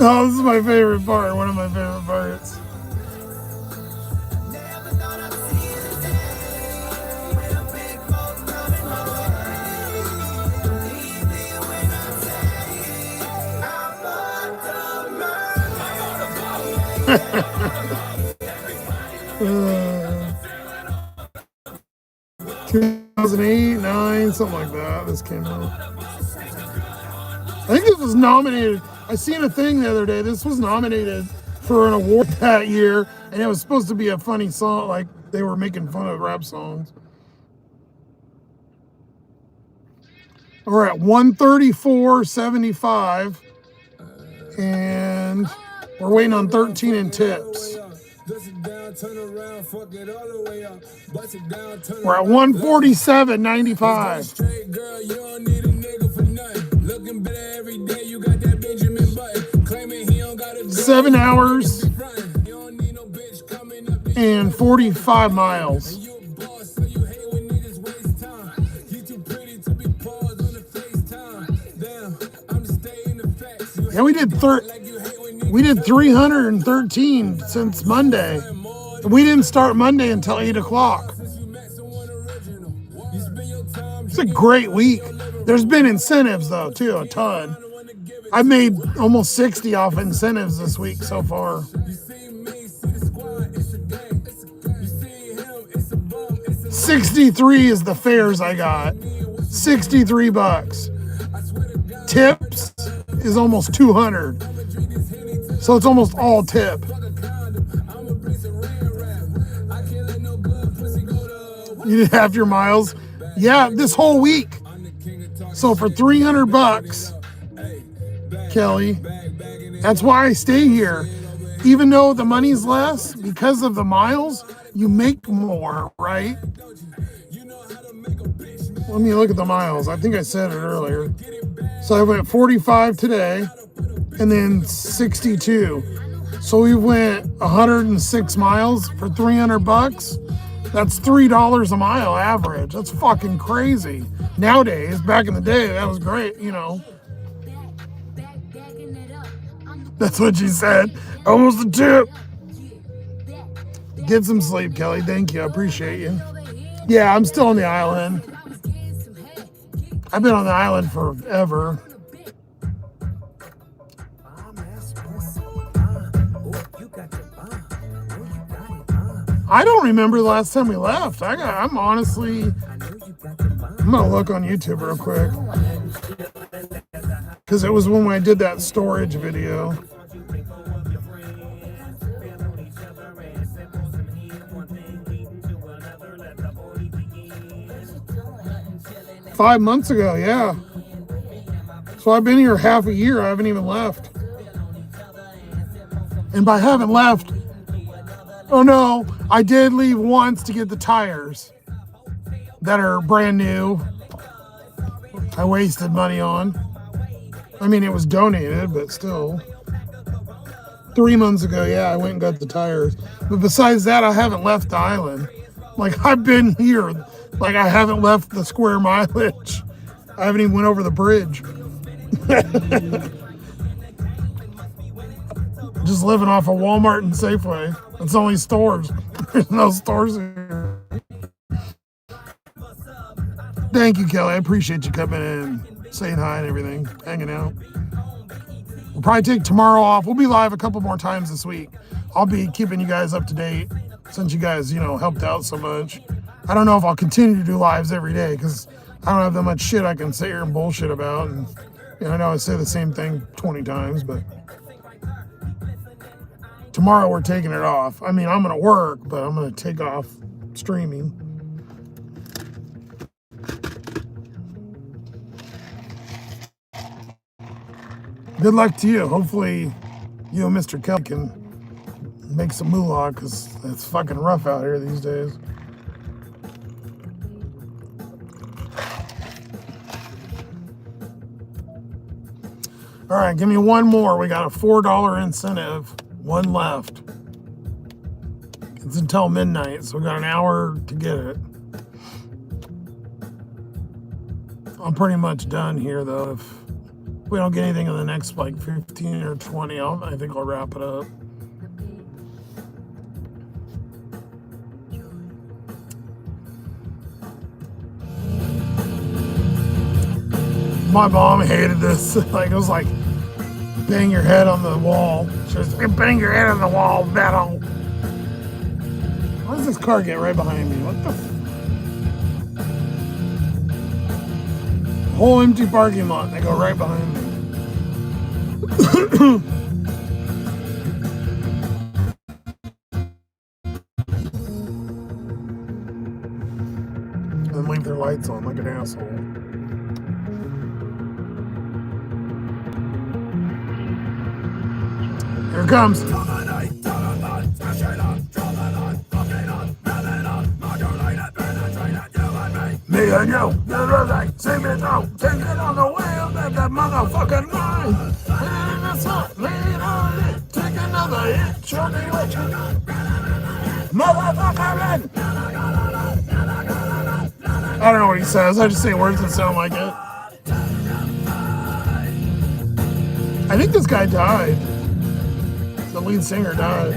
Oh, this is my favorite part. One of my favorite parts. uh, 2008, 9, something like that. This came out. I think this was nominated. I seen a thing the other day. This was nominated for an award that year, and it was supposed to be a funny song. Like they were making fun of rap songs. We're at 134.75, and we're waiting on 13 in tips. We're at 147.95. 7 hours and 45 miles. Yeah, we did 313 since Monday. We didn't start Monday until 8 o'clock. It's a great week. There's been incentives though too, a ton. I made almost 60 off incentives this week so far. 63 is the fares I got. 63 bucks. Tips is almost 200. So it's almost all tip. You did half your miles? Yeah, this whole week. So for 300 bucks, Kelly, that's why I stay here. Even though the money's less, because of the miles, you make more, right? Let me look at the miles. I think I said it earlier. So I went 45 today and then 62. So we went 106 miles for 300 bucks. That's $3 a mile average. That's fucking crazy. Nowadays, back in the day, that was great, you know. That's what she said. Almost a tip. Get some sleep, Kelly. Thank you. I appreciate you. Yeah, I'm still on the island. I've been on the island forever. I don't remember the last time we left. I'm honestly I'm gonna look on YouTube real quick. Because it was when I did that storage video. Five months ago, yeah. So I've been here half a year. I haven't even left. And by haven't left, oh no, I did leave once to get the tires that are brand new. I wasted money on. I mean, it was donated, but still. 3 months ago, yeah, I went and got the tires. But besides that, I haven't left the island. Like, I've been here. Like, I haven't left the square mileage. I haven't even went over the bridge. Just living off of Walmart and Safeway. It's only stores. There's no stores here. Thank you, Kelly. I appreciate you coming in, saying hi and everything, hanging out. We'll probably take tomorrow off. We'll be live a couple more times this week. I'll be keeping you guys up to date since you guys, helped out so much. I don't know if I'll continue to do lives every day because I don't have that much shit I can sit here and bullshit about. And I know I say the same thing 20 times, but tomorrow we're taking it off. I mean, I'm going to work, but I'm going to take off streaming. Good luck to you. Hopefully you and Mr. Kelly can make some moolah because it's fucking rough out here these days. All right, give me one more. We got a $4 incentive. One left. It's until midnight, so we got an hour to get it. I'm pretty much done here, though. If we don't get anything in the next, 15 or 20, I think I'll wrap it up. My mom hated this. It was like, bang your head on the wall. She was, bang your head on the wall, metal. Why does this car get right behind me? What the whole empty parking lot. They go right behind me. And leave their lights on like an asshole. Here it comes. Me and you, you're right, sing it out, take it on the wheel, that motherfucking line. And that's hot, lay it on it, take another hit, show me what you got. Motherfucker, I don't know what he says, I just say words that sound like it. I think this guy died. The lead singer died.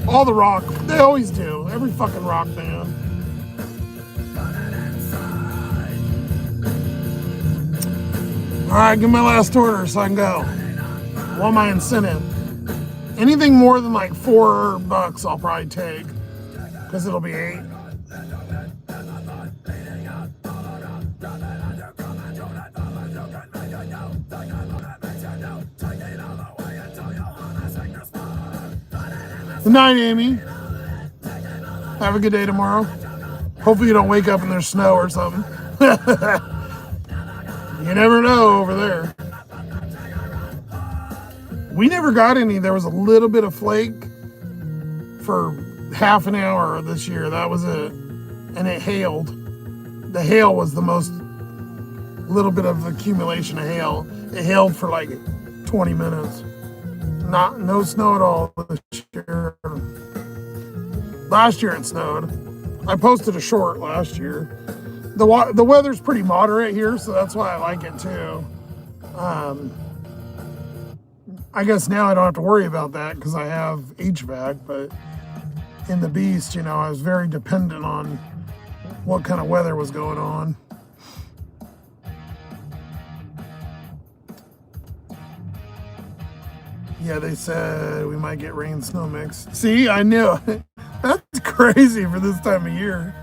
All the rock, they always do, every fucking rock band. All right, give me my last order so I can go. Want my incentive. Anything more than $4, I'll probably take, because it'll be 8. Good night, Amy. Have a good day tomorrow. Hopefully you don't wake up and there's snow or something. You never know over there. We never got any. There was a little bit of flake for half an hour this year. That was it. And it hailed. The hail was the most little bit of accumulation of hail. It hailed for 20 minutes. No snow at all this year. Last year it snowed. I posted a short last year. The weather's pretty moderate here, so that's why I like it too. I guess now I don't have to worry about that because I have HVAC, but in the Beast, I was very dependent on what kind of weather was going on. Yeah, they said we might get rain snow mix. See, I knew. That's crazy for this time of year.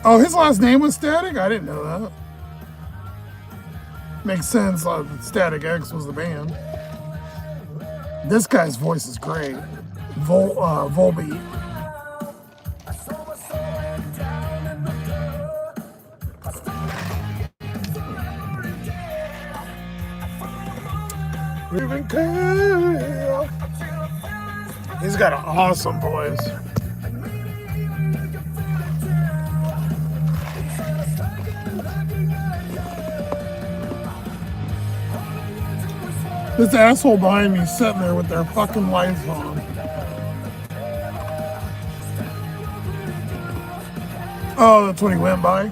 Oh, his last name was Static? I didn't know that. Makes sense. Static X was the band. This guy's voice is great. Volbeat. He's got an awesome voice. This asshole behind me sitting there with their fucking lights on. Oh, that's what he went by.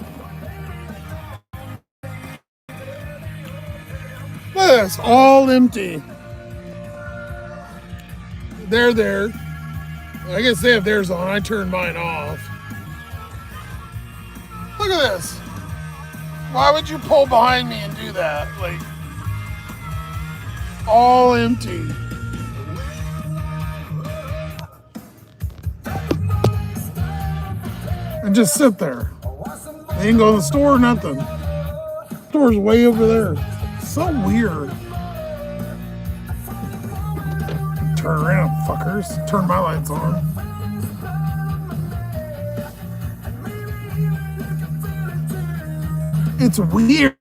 Look at this, all empty. They're there. I guess they have theirs on. I turned mine off. Look at this. Why would you pull behind me and do that? Like, all empty. And just sit there. They ain't go to the store or nothing. The store's way over there. So weird. Turn around, fuckers. Turn my lights on. It's weird.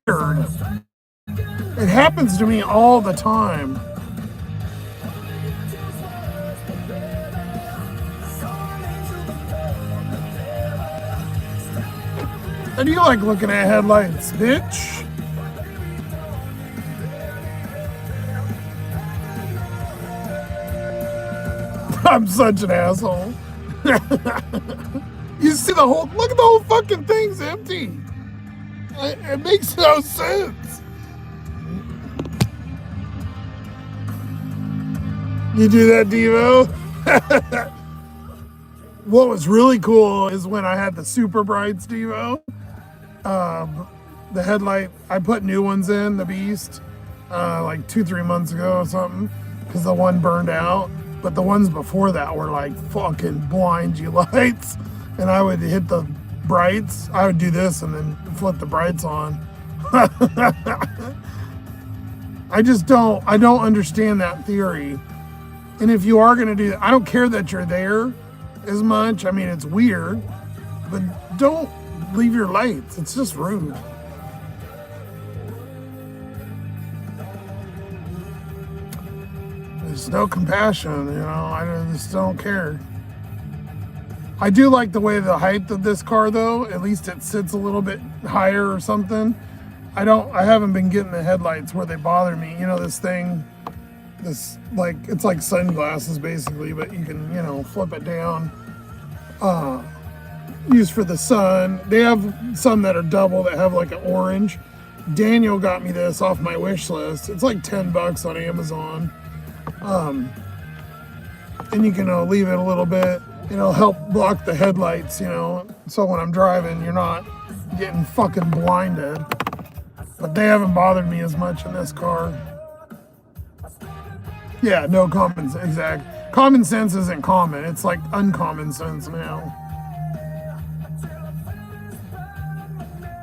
It happens to me all the time. How do you like looking at headlights, bitch? I'm such an asshole. You see the whole, look at the whole fucking thing's empty. It makes no sense. You do that, Devo? What was really cool is when I had the Super Brights Devo. The headlight, I put new ones in, the Beast, like 2-3 months ago or something, because the one burned out. But the ones before that were like fucking blind you lights. And I would hit the brights. I would do this and then flip the brights on. I don't understand that theory. And if you are going to do that, I don't care that you're there as much. I mean, it's weird, but don't leave your lights. It's just rude. There's no compassion, you know, I just don't care. I do like the way the height of this car though, at least it sits a little bit higher or something. I haven't been getting the headlights where they bother me. You know, this thing, like, it's like sunglasses basically, but you can, you know, flip it down. Used for the sun. They have some that are double that have like an orange. Daniel got me this off my wish list. It's like $10 on Amazon. And you can leave it a little bit. It'll help block the headlights, you know, so when I'm driving, you're not getting fucking blinded. But they haven't bothered me as much in this car. Yeah, no common sense, exact. Common sense isn't common. It's like uncommon sense now.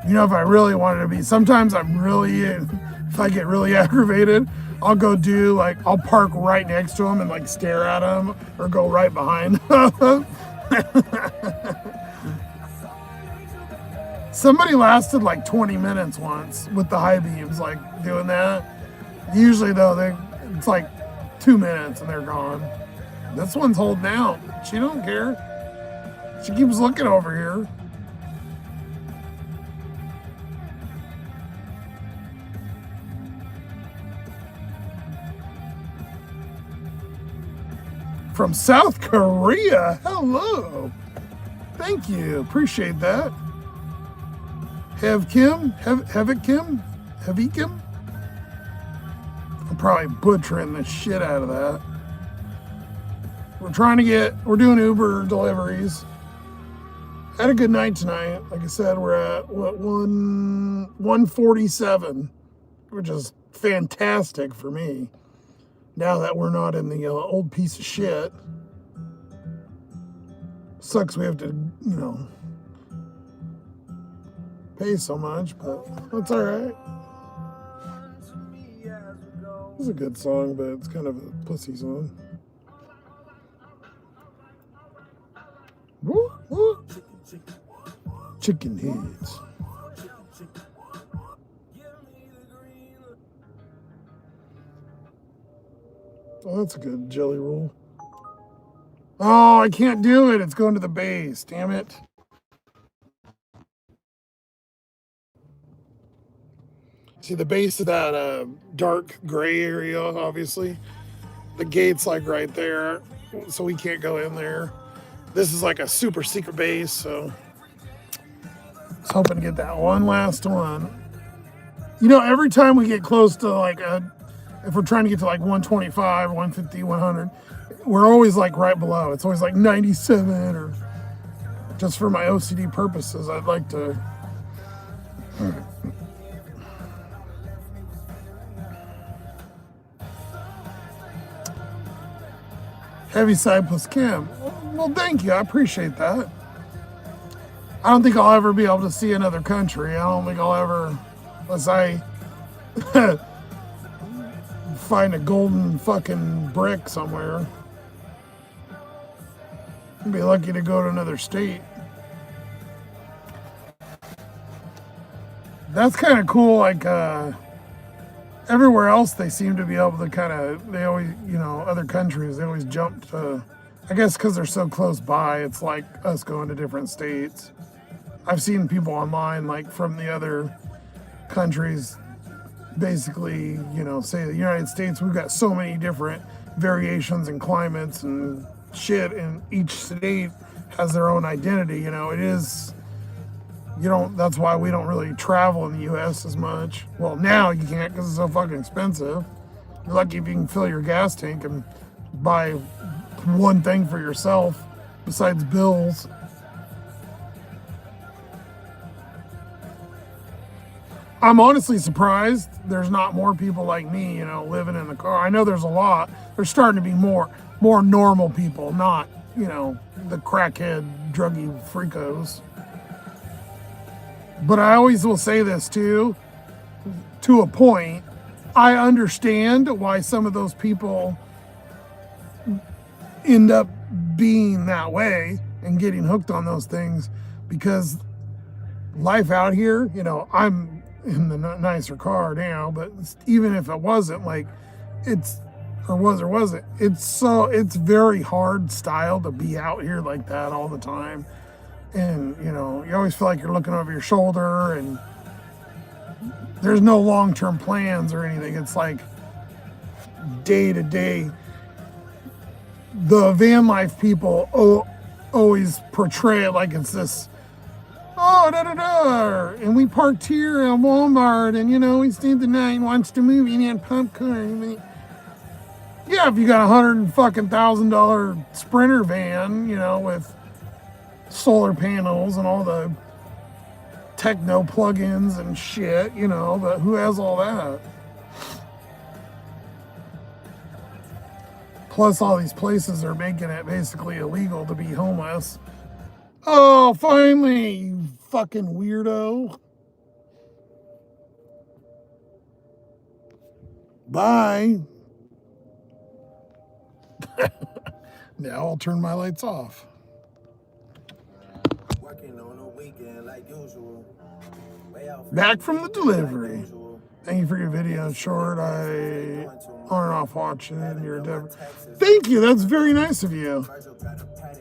You know, if I really wanted to be, sometimes if I get really aggravated, I'll go I'll park right next to them and like stare at them or go right behind them. Somebody lasted like 20 minutes once with the high beams, like doing that. Usually though, it's like 2 minutes and they're gone. This one's holding out. She don't care. She keeps looking over here. From South Korea, hello. Thank you, appreciate that. Heavy Kim? I'm probably butchering the shit out of that. We're doing Uber deliveries. Had a good night tonight. Like I said, we're at 147, which is fantastic for me. Now that we're not in the old piece of shit. Sucks we have to, pay so much, but that's all right. It's a good song, but it's kind of a pussy song. Woo, woo. Chicken heads. Oh, that's a good jelly roll. Oh, I can't do it. It's going to the base. Damn it. See, the base of that dark gray area, obviously. The gate's like right there, so we can't go in there. This is like a super secret base, so I was hoping to get that one last one. You know, every time we get close to like if we're trying to get to like 125, 150, 100, we're always like right below. It's always like 97, or just for my OCD purposes, I'd like to. Heaviside plus Kim. Well, thank you. I appreciate that. I don't think I'll ever be able to see another country. I don't think I'll ever, unless I find a golden fucking brick somewhere. I'd be lucky to go to another state. That's kind of cool. Like, everywhere else, they seem to be able to kind of, they always, you know, other countries, they always jump to, I guess because they're so close by, it's like us going to different states. I've seen people online, like from the other countries, basically, you know, say the United States, we've got so many different variations and climates and shit, and each state has their own identity, you know, it is, you don't, that's why we don't really travel in the U.S. as much. Well, now you can't because it's so fucking expensive. You're lucky if you can fill your gas tank and buy one thing for yourself besides bills. I'm honestly surprised there's not more people like me, you know, living in the car. I know there's a lot. There's starting to be more normal people, not, you know, the crackhead, druggy freakos. But I always will say this too, to a point. I understand why some of those people end up being that way and getting hooked on those things, because life out here, you know, I'm in the nicer car now, but even if it wasn't, like, it's, or wasn't, it's very hard style to be out here like that all the time. And, you know, you always feel like you're looking over your shoulder, and there's no long-term plans or anything. It's like day to day. The van life people always portray it like it's this, oh, da-da-da, and we parked here at Walmart, and, you know, we stayed the night and watched a movie and had popcorn. Yeah, if you got $100,000 Sprinter van, you know, with solar panels and all the techno plugins and shit, you know, but who has all that? Plus, all these places are making it basically illegal to be homeless. Oh, finally, you fucking weirdo. Bye. Now I'll turn my lights off. Back from the delivery. Thank you for your video. Short, I on and off watching it. You're a devil. Thank you. That's very nice of you.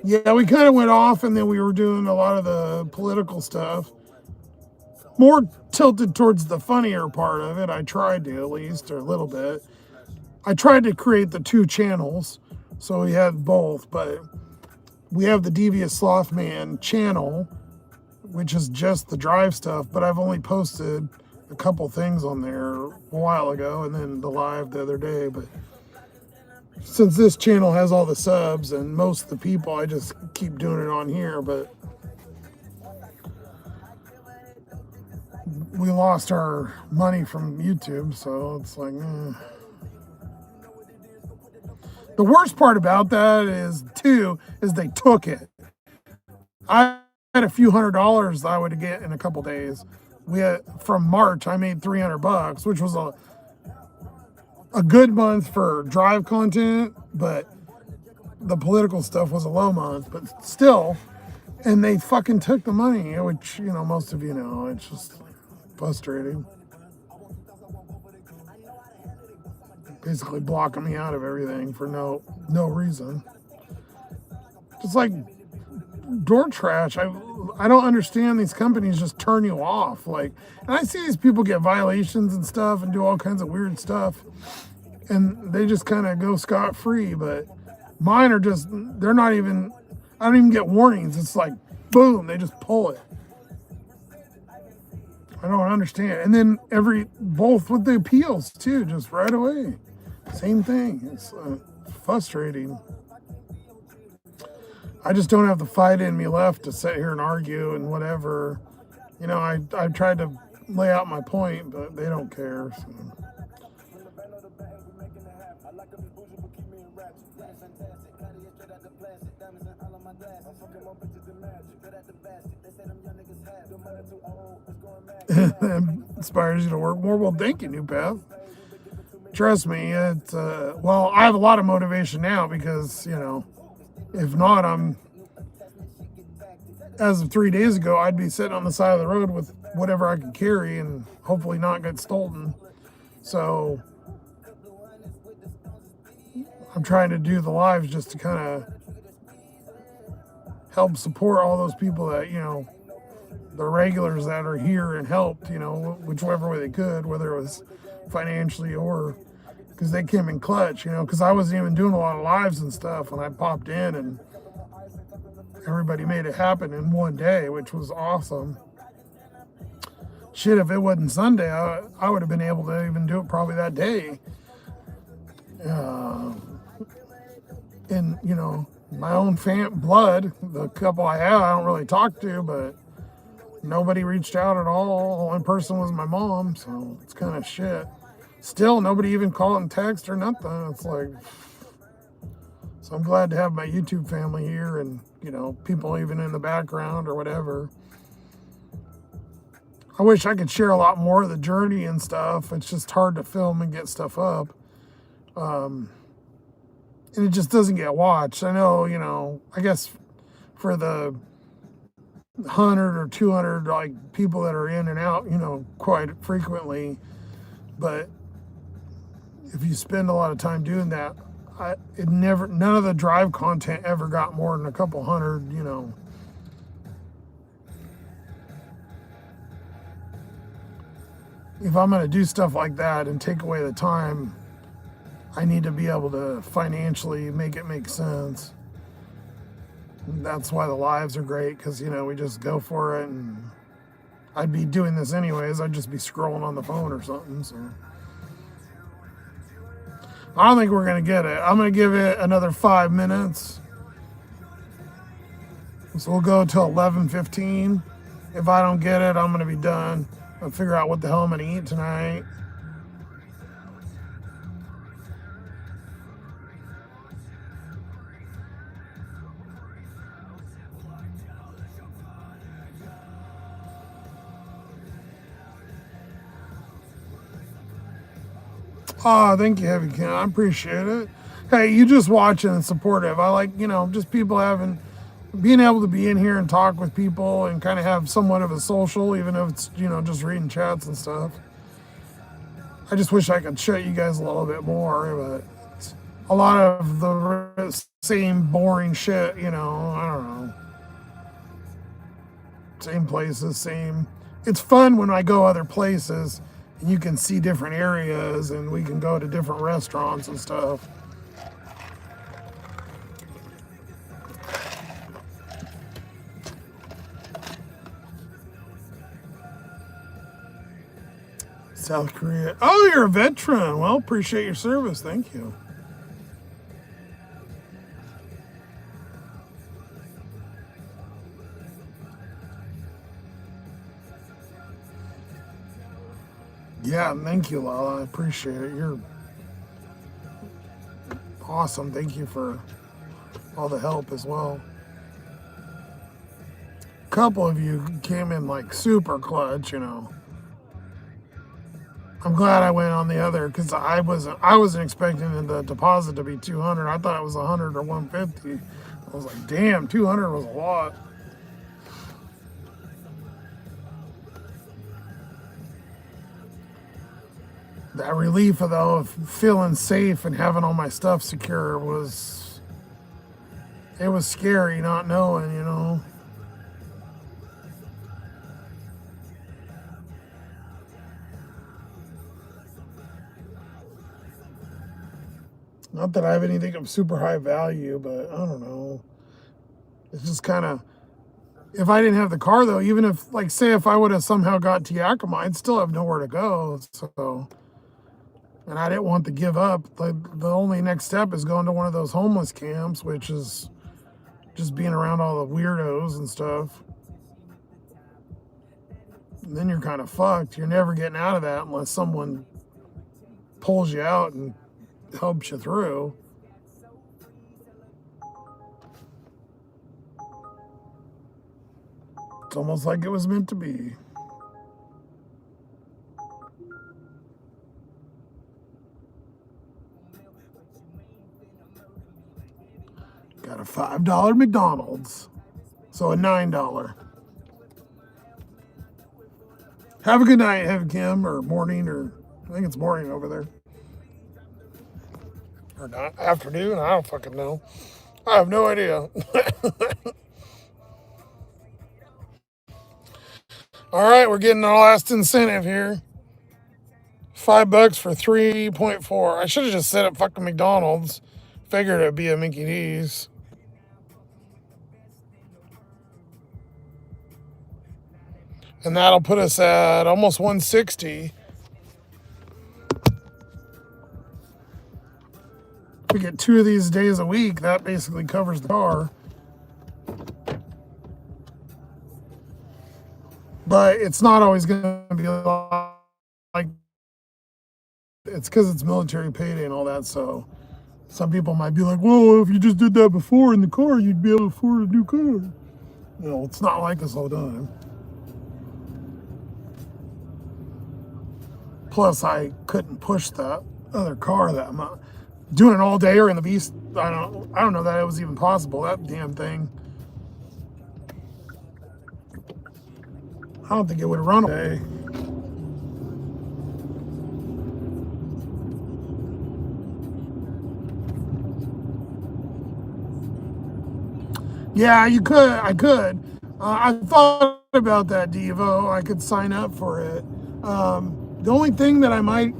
Yeah, we kind of went off, and then we were doing a lot of the political stuff. More tilted towards the funnier part of it. I tried to, at least, or a little bit. I tried to create the two channels, so we had both, but we have the Devious Sloth-Man channel, which is just the drive stuff, but I've only posted a couple things on there a while ago, and then the live the other day. But since this channel has all the subs and most of the people, I just keep doing it on here. But we lost our money from YouTube, so it's like, The worst part about that is they took it. I had a few $100s I would get in a couple days. we had, from March, I made $300, which was a good month for drive content, but the political stuff was a low month, but still. And they fucking took the money, which, you know, most of you know, it's just frustrating. Basically blocking me out of everything for no reason. Just like door trash. I don't understand these companies just turn you off. Like, and I see these people get violations and stuff and do all kinds of weird stuff, and they just kind of go scot-free. But mine are just, they're not even, I don't even get warnings. It's like, boom, they just pull it. I don't understand. And then both with the appeals too, just right away. Same thing. It's frustrating. I just don't have the fight in me left to sit here and argue and whatever. You know, I tried to lay out my point, but they don't care. So. Inspires you to work more. Well, thank you, New Path. Trust me, it's well, I have a lot of motivation now because, you know, if not, as of 3 days ago, I'd be sitting on the side of the road with whatever I could carry and hopefully not get stolen. So I'm trying to do the lives just to kind of help support all those people that, you know, the regulars that are here and helped, you know, whichever way they could, whether it was financially or because they came in clutch, you know, because I wasn't even doing a lot of lives and stuff, and I popped in and everybody made it happen in one day, which was awesome. Shit, if it wasn't Sunday, I would have been able to even do it probably that day. And, you know, my own blood, the couple I have, I don't really talk to, but nobody reached out at all. The only person was my mom, so it's kind of shit. Still, nobody even called and text or nothing. It's like, so I'm glad to have my YouTube family here and, you know, people even in the background or whatever. I wish I could share a lot more of the journey and stuff. It's just hard to film and get stuff up. And it just doesn't get watched. I know, you know, I guess for the 100 or 200 like people that are in and out, you know, quite frequently, but if you spend a lot of time doing that, none of the drive content ever got more than a couple hundred, you know. If I'm going to do stuff like that and take away the time, I need to be able to financially make it make sense. And that's why the lives are great, because, you know, we just go for it, and I'd be doing this anyways. I'd just be scrolling on the phone or something, so. I don't think we're going to get it. I'm going to give it another 5 minutes. So we'll go till 11:15. If I don't get it, I'm going to be done. I'll figure out what the hell I'm going to eat tonight. Oh, thank you, Heavy Ken. I appreciate it. Hey, you just watching and supportive. I like, you know, just people being able to be in here and talk with people and kind of have somewhat of a social, even if it's, you know, just reading chats and stuff. I just wish I could shut you guys a little bit more, but it's a lot of the same boring shit, you know, I don't know. Same places, same. It's fun when I go other places and you can see different areas and we can go to different restaurants and stuff. South Korea. Oh, you're a veteran. Well, appreciate your service. Thank you. Yeah, thank you, Lala. I appreciate it. You're awesome. Thank you for all the help as well. couple of you came in like super clutch, you know. I'm glad I went on the other because I wasn't expecting the deposit to be 200. I thought it was 100 or 150. I was like, damn, 200 was a lot. That relief of feeling safe and having all my stuff secure was scary not knowing, you know. Not that I have anything of super high value, but I don't know. It's just kind of, if I didn't have the car though, even if, like, say if I would have somehow got to Yakima, I'd still have nowhere to go. So, and I didn't want to give up. The only next step is going to one of those homeless camps, which is just being around all the weirdos and stuff. And then you're kind of fucked. You're never getting out of that unless someone pulls you out and helps you through. It's almost like it was meant to be. Got a $5 McDonald's, so a $9. Have a good night, have Kim, or morning, or I think it's morning over there. Or not, afternoon, I don't fucking know. I have no idea. All right, we're getting our last incentive here. $5 for 3.4. I should have just set up fucking McDonald's. Figured it'd be a Mickey D's. And that'll put us at almost 160. If we get 2 of these days a week, that basically covers the car. But it's not always going to be like, it's because it's military payday and all that. So some people might be like, well, if you just did that before in the car, you'd be able to afford a new car. You know, it's not like this all the time. Plus, I couldn't push that other car that amount. Doing it all day or in the Beast, I don't know that it was even possible. That damn thing. I don't think it would run all day. Yeah, you could. I could. I thought about that, Devo. I could sign up for it. The only thing that I might,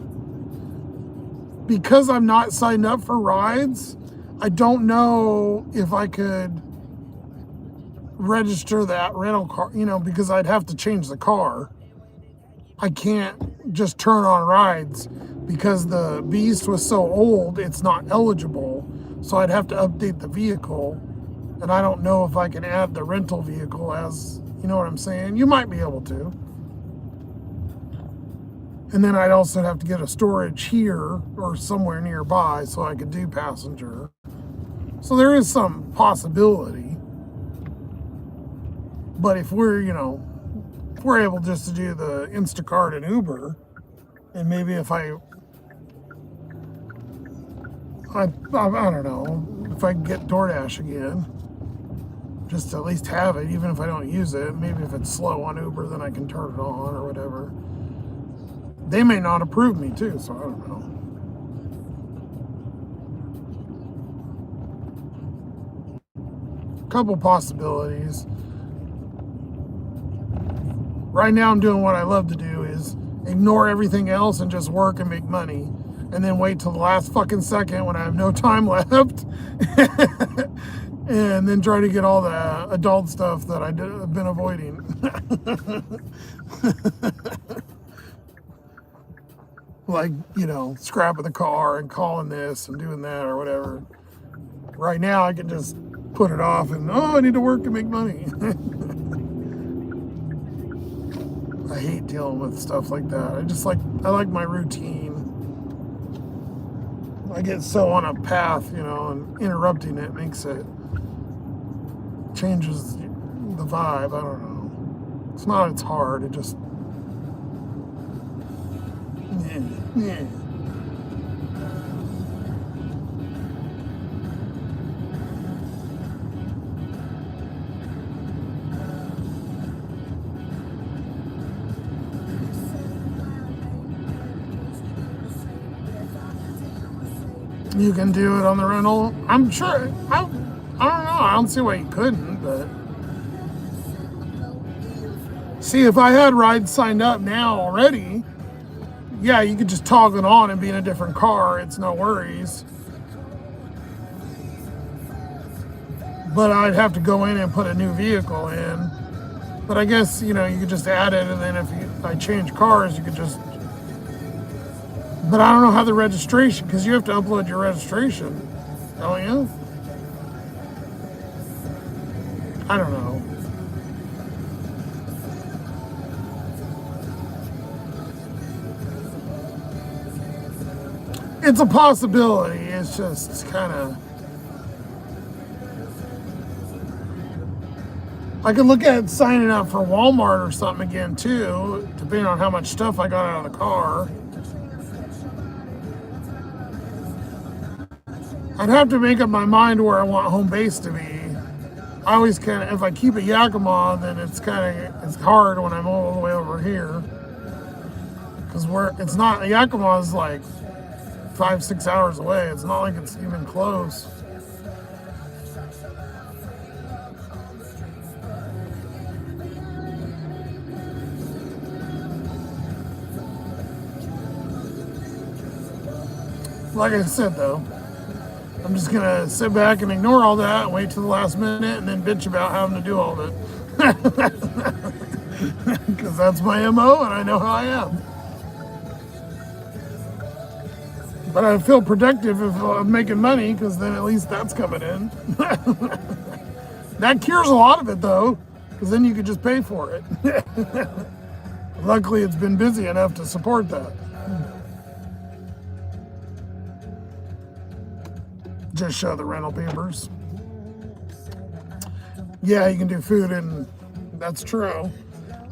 because I'm not signed up for rides, I don't know if I could register that rental car, you know, because I'd have to change the car. I can't just turn on rides because the Beast was so old, it's not eligible. So I'd have to update the vehicle. And I don't know if I can add the rental vehicle as, you know what I'm saying? You might be able to. And then I'd also have to get a storage here or somewhere nearby so I could do passenger. So there is some possibility. But if we're, you know, if we're able just to do the Instacart and Uber, and maybe if I don't know, if I can get DoorDash again, just to at least have it, even if I don't use it. Maybe if it's slow on Uber, then I can turn it on or whatever. They may not approve me too, so I don't know. Couple possibilities. Right now I'm doing what I love to do, is ignore everything else and just work and make money. And then wait till the last fucking second when I have no time left. And then try to get all the adult stuff that I've been avoiding. Like, you know, scrapping the car and calling this and doing that or whatever. Right now I can just put it off and, oh, I need to work and make money. I hate dealing with stuff like that. I like my routine. I get so on a path, you know, and interrupting it makes it changes, the vibe. I don't know. It's not, it's hard. It just, yeah. You can do it on the rental. I'm sure. I don't know. I don't see why you couldn't, but see, if I had rides signed up now already, yeah, you could just toggle it on and be in a different car. It's no worries. But I'd have to go in and put a new vehicle in. But I guess, you know, you could just add it, and then if I change cars, you could just. But I don't know how the registration, because you have to upload your registration. Oh, yeah? I don't know. It's a possibility. It's just kind of. I could look at signing up for Walmart or something again, too, depending on how much stuff I got out of the car. I'd have to make up my mind where I want home base to be. I always kind of, if I keep a Yakima, then it's hard when I'm all the way over here. Because it's not, Yakima is like 5-6 hours away. It's not like it's even close. Like I said, though, I'm just gonna sit back and ignore all that and wait till the last minute and then bitch about having to do all of it. Because that's my MO and I know how I am. But I feel productive if I'm making money, because then at least that's coming in. That cures a lot of it, though, because then you could just pay for it. Luckily, it's been busy enough to support that. Just show the rental papers. Yeah, you can do food, and that's true.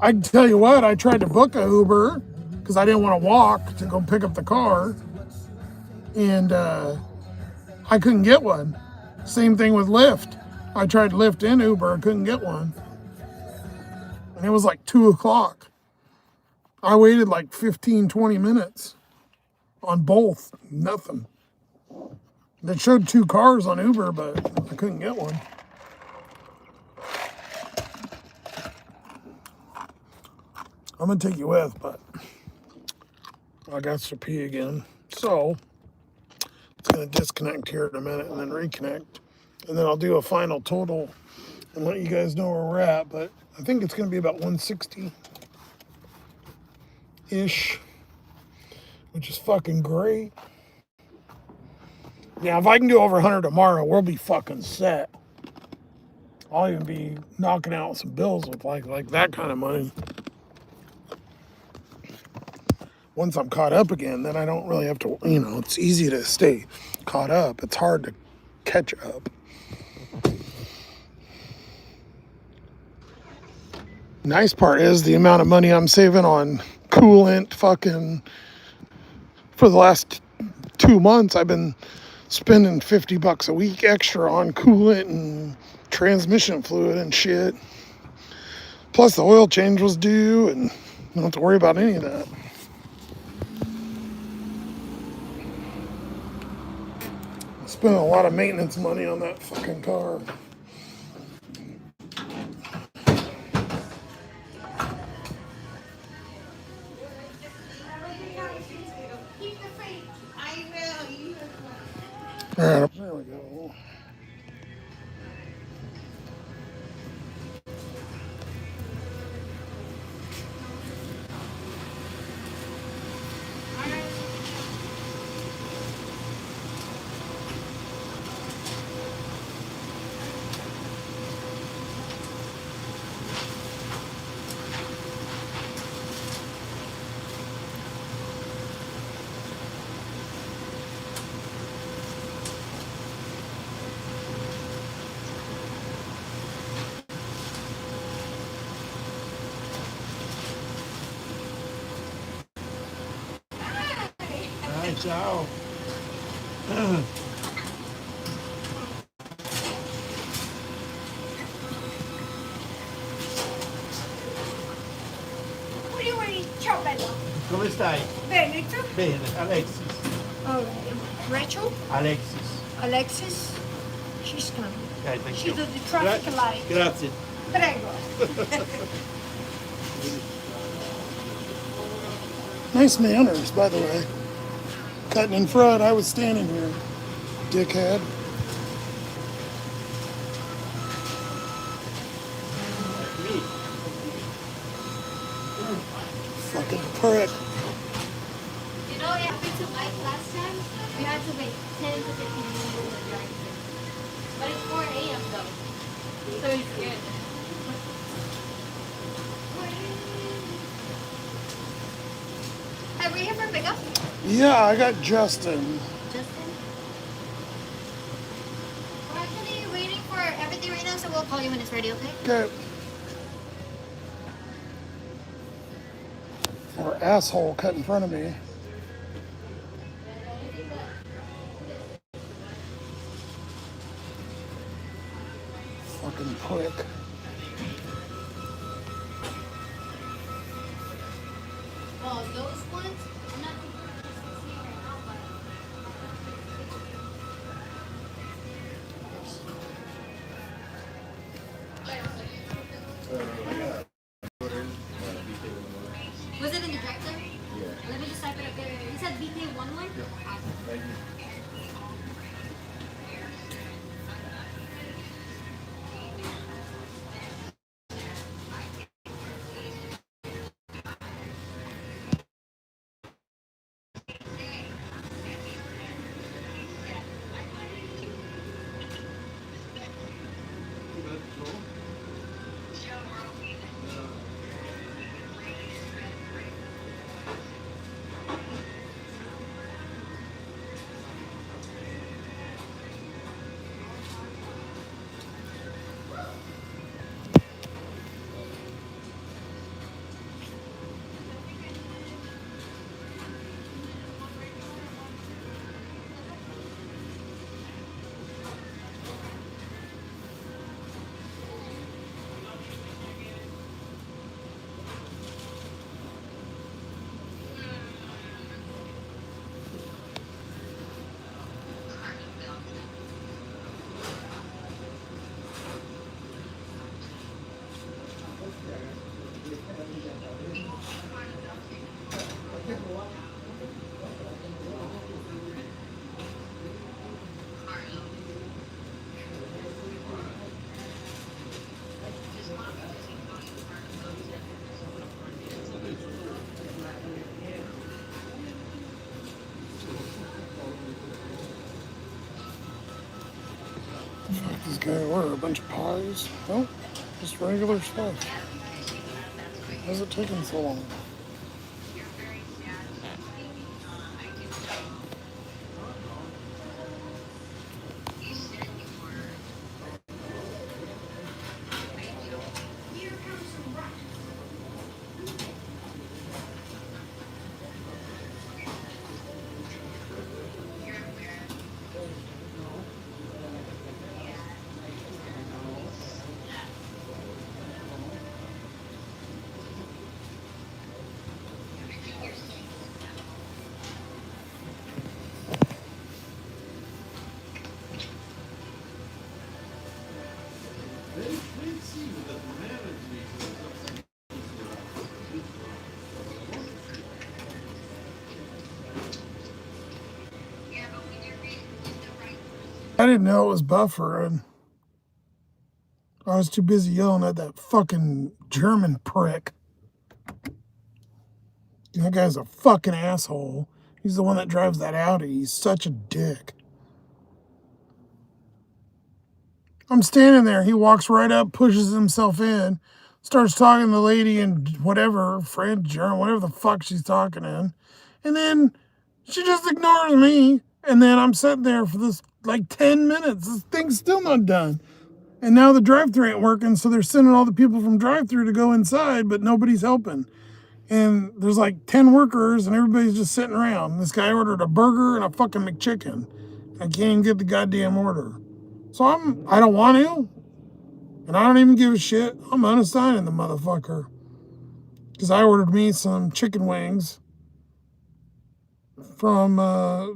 I can tell you what, I tried to book a Uber because I didn't want to walk to go pick up the car, and I couldn't get one. Same thing with Lyft. I tried Lyft and Uber, I couldn't get one. And it was like 2 o'clock. I waited like 15, 20 minutes on both, nothing. They showed 2 cars on Uber, but I couldn't get one. I'm gonna take you with, but I got to pee again. So it's gonna disconnect here in a minute and then reconnect. And then I'll do a final total and let you guys know where we're at. But I think it's gonna be about 160-ish, which is fucking great. Yeah, if I can do over 100 tomorrow, we'll be fucking set. I'll even be knocking out some bills with like that kind of money. Once I'm caught up again, then I don't really have to, you know, it's easy to stay caught up. It's hard to catch up. Nice part is the amount of money I'm saving on coolant fucking for the last 2 months. I've been spending $50 a week extra on coolant and transmission fluid and shit. Plus the oil change was due and I don't have to worry about any of that. I spent a lot of maintenance money on that fucking car. All right, there we go. Ciao. Ciao bello. Come stai? Bene, tu? Bene, Alexis. Alright. Rachel? Alexis. Alexis? She's coming. Okay, thank She you. does the traffic light. Grazie. Prego. Nice manners, by the way. Cutting in front, I was standing here. Dickhead. Fucking prick. You know, yeah, we took light last time. We had to wait 10 to 15 minutes in the drive-thru. But it's 4 a.m. though. So it's good. Are we here for pickup? Yeah, I got Justin. Justin? We're actually waiting for everything right now, so we'll call you when it's ready, okay? Okay. Or asshole cut in front of me. Fucking prick. Oh, those ones? I'm not too sure right now, but... Was it in the director? Yeah. Let me just type it up there. You said BK11? Yeah. Thank you. Fuck this guy order a bunch of pies? Nope, just regular stuff. Why's it taking so long? I didn't know it was buffering. I was too busy yelling at that fucking German prick. That guy's a fucking asshole. He's the one that drives that Audi. He's such a dick. I'm standing there. He walks right up, pushes himself in, starts talking to the lady in whatever, French, German, whatever the fuck she's talking in. And then she just ignores me. And then I'm sitting there for this like 10 minutes. This thing's still not done. And now the drive-thru ain't working, so they're sending all the people from drive-thru to go inside, but nobody's helping. And there's like 10 workers and everybody's just sitting around. This guy ordered a burger and a fucking McChicken. I can't even get the goddamn order. So I don't want to, and I don't even give a shit. I'm unassigning the motherfucker. Because I ordered me some chicken wings from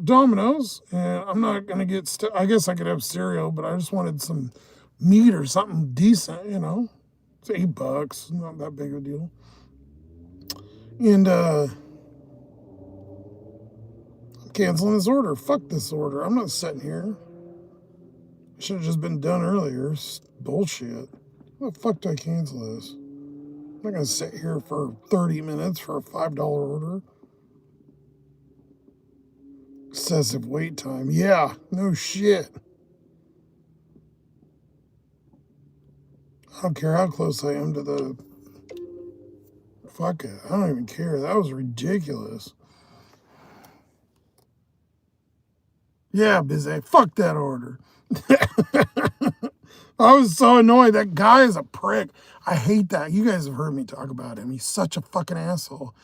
Domino's, and I'm not going to get, I guess I could have cereal, but I just wanted some meat or something decent, you know. It's $8, not that big of a deal. And I'm canceling this order. Fuck this order. I'm not sitting here. It should have just been done earlier. It's bullshit. How the fuck do I cancel this? I'm not going to sit here for 30 minutes for a $5 order. Excessive wait time. Yeah, no shit. I don't care how close I am to the... Fuck it. I don't even care. That was ridiculous. Yeah, busy. Fuck that order. I was so annoyed. That guy is a prick. I hate that. You guys have heard me talk about him. He's such a fucking asshole.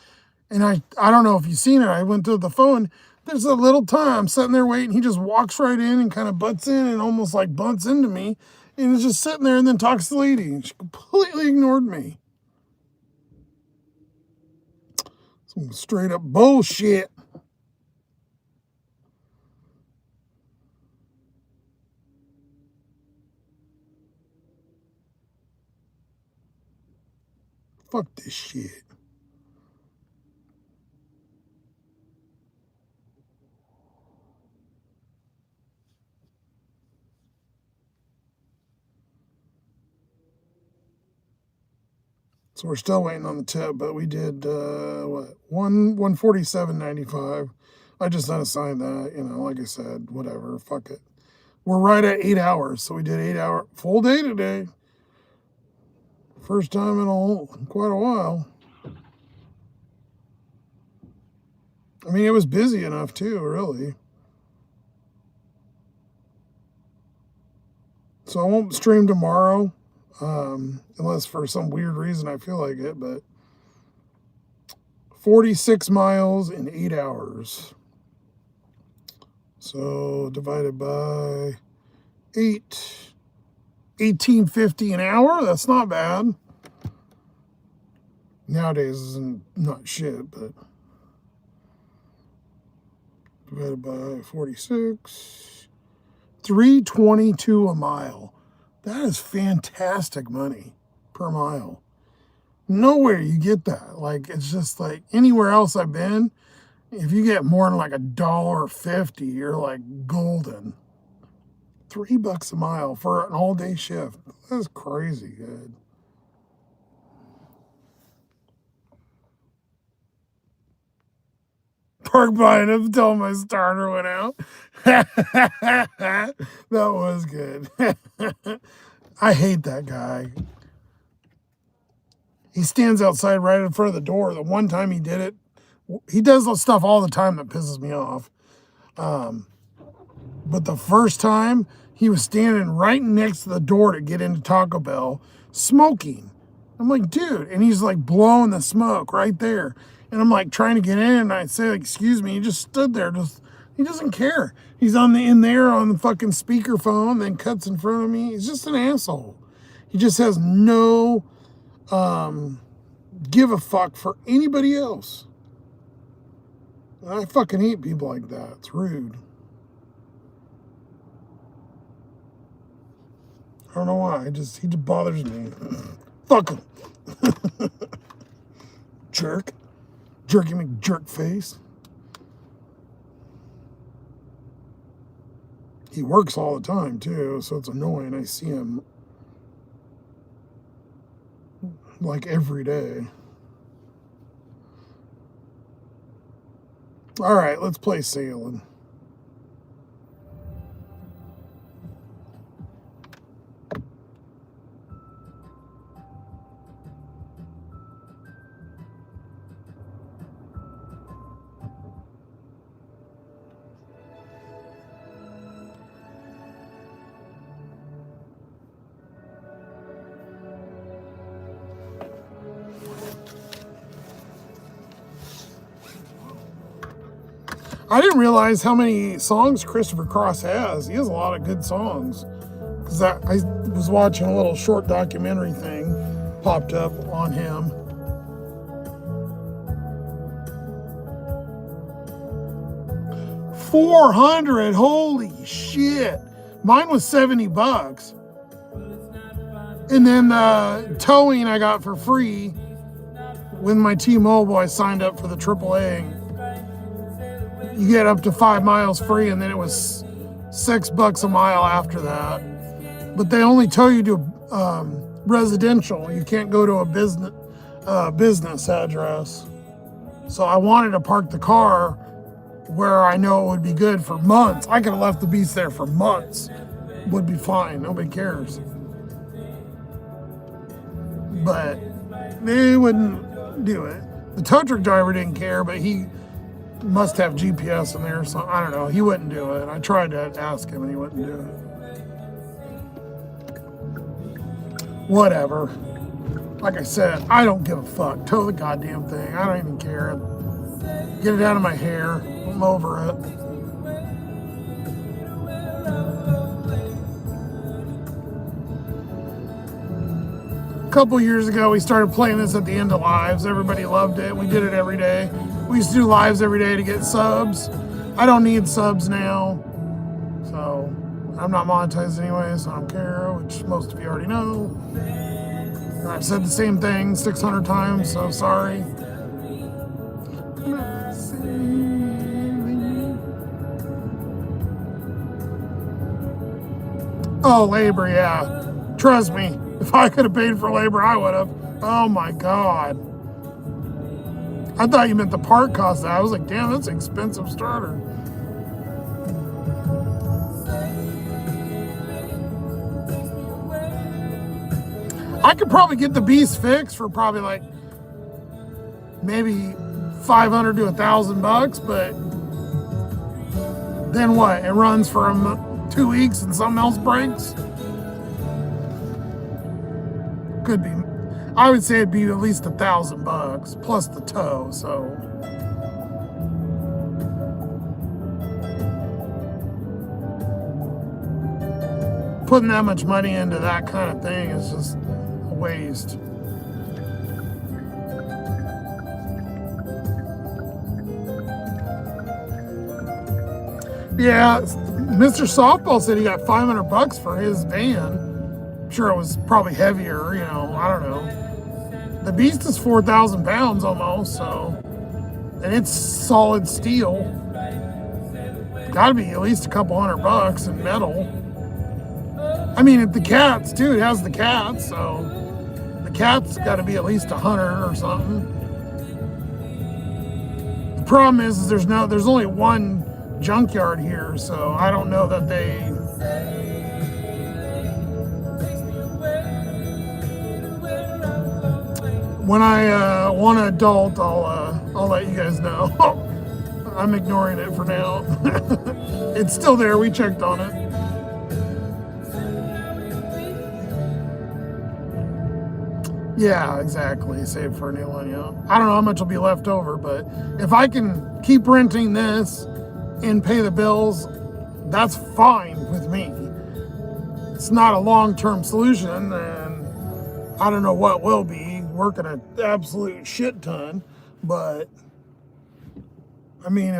And I don't know if you've seen it. I went to the phone. There's a little time. I'm sitting there waiting. He just walks right in and kind of butts in and almost like bumps into me. And he's just sitting there and then talks to the lady. And she completely ignored me. Some straight up bullshit. Fuck this shit. So we're still waiting on the tip, but we did what 147.95. I just unassigned that, you know, like I said, whatever, fuck it. We're right at 8 hours, so we did 8 hour full day today. First time in quite a while. I mean, it was busy enough too, really. So I won't stream tomorrow, unless for some weird reason I feel like it, but 46 miles in 8 hours. So divided by 8, 18.50 an hour. That's not bad. Nowadays isn't not shit, but divided by 46, 322 a mile. That is fantastic money per mile. Nowhere you get that. Like, it's just like anywhere else I've been, if you get more than like $1.50, you're like golden. $3 a mile for an all-day shift. That's crazy good. Park behind him until my starter went out. That was good. I hate that guy. He stands outside right in front of the door. The one time he did it, he does stuff all the time that pisses me off. But the first time, he was standing right next to the door to get into Taco Bell, smoking. I'm like, dude, and he's like blowing the smoke right there. And I'm like trying to get in, and I say, excuse me, he just stood there, he doesn't care. He's in there on the fucking speakerphone, then cuts in front of me. He's just an asshole. He just has no give a fuck for anybody else. I fucking hate people like that. It's rude. I don't know why. He just bothers me. Fuck him. Jerk. Jerky McJerk face. He works all the time too, so it's annoying. I see him like every day. All right, let's play sailing. I didn't realize how many songs Christopher Cross has. He has a lot of good songs. Because I was watching a little short documentary thing popped up on him. $400, holy shit. Mine was $70. And then towing I got for free. With my T-Mobile, I signed up for the AAA. You get up to 5 miles free, and then it was $6 a mile after that. But they only tow you to residential. You can't go to a business address. So I wanted to park the car where I know it would be good for months. I could have left the beast there for months. Would be fine. Nobody cares. But they wouldn't do it. The tow truck driver didn't care, but he must have GPS in there, so I don't know. He wouldn't do it. I tried to ask him and he wouldn't do it. Whatever. Like I said, I don't give a fuck. Tow the goddamn thing. I don't even care. Get it out of my hair. I'm over it. A couple years ago, we started playing this at the end of lives. Everybody loved it. We did it every day. We used to do lives every day to get subs. I don't need subs now. So I'm not monetized anyway, so I don't care, which most of you already know. And I've said the same thing 600 times, so sorry. Oh, labor, yeah. Trust me, if I could have paid for labor, I would have. Oh my God. I thought you meant the part cost. I was like, damn, that's an expensive starter. I could probably get the beast fixed for probably like maybe $500 to $1,000, but then what? It runs for 2 weeks and something else breaks? Could be. I would say it'd be at least $1,000 plus the tow, so. Putting that much money into that kind of thing is just a waste. Yeah, Mr. Softball said he got $500 for his van. I'm sure it was probably heavier, you know, I don't know. The beast is 4,000 pounds almost, so, and it's solid steel. Gotta be at least a couple $100 in metal. I mean, the cats too, it has the cats, so the cat's gotta be at least 100 or something. The problem is there's only one junkyard here, so I don't know that they. When I want an adult, I'll let you guys know. I'm ignoring it for now. It's still there. We checked on it. Yeah, exactly. Save for a new one. Yeah. I don't know how much will be left over, but if I can keep renting this and pay the bills, that's fine with me. It's not a long-term solution, and I don't know what will be. Working an absolute shit ton, but I mean,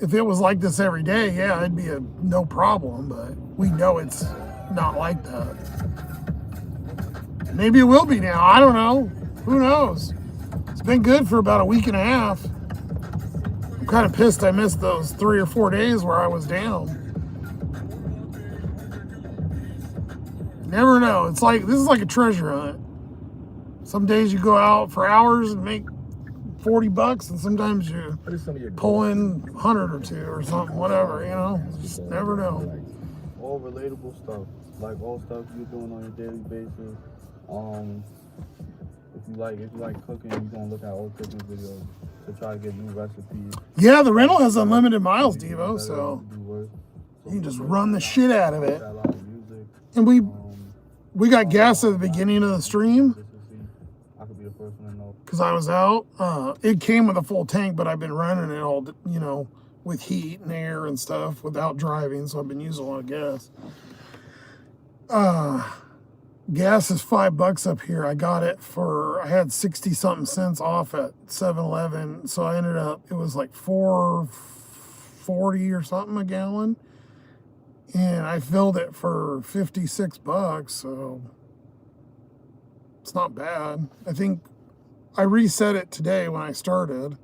if it was like this every day, yeah, it'd be no problem. But we know it's not like that. Maybe it will be now. I don't know. Who knows? It's been good for about a week and a half. I'm kind of pissed I missed those 3 or 4 days where I was down. Never know. This is like a treasure hunt. Some days you go out for hours and make $40, and sometimes you pull in 100 or 2 or something, whatever, you know. Just never know. All relatable stuff, like all stuff you're doing on your daily basis. If you like cooking, you're gonna look at old cooking videos to try to get new recipes. Yeah, the rental has unlimited miles, Devo, so you can just run the shit out of it. And we got gas at the beginning of the stream. Because I was out. It came with a full tank, but I've been running it all, you know, with heat and air and stuff without driving, so I've been using a lot of gas. Gas is $5 up here. I got it I had 60 something cents off at 7-Eleven, so I ended up, it was like $4.40 or something a gallon, and I filled it for $56, so it's not bad. I think I reset it today when I started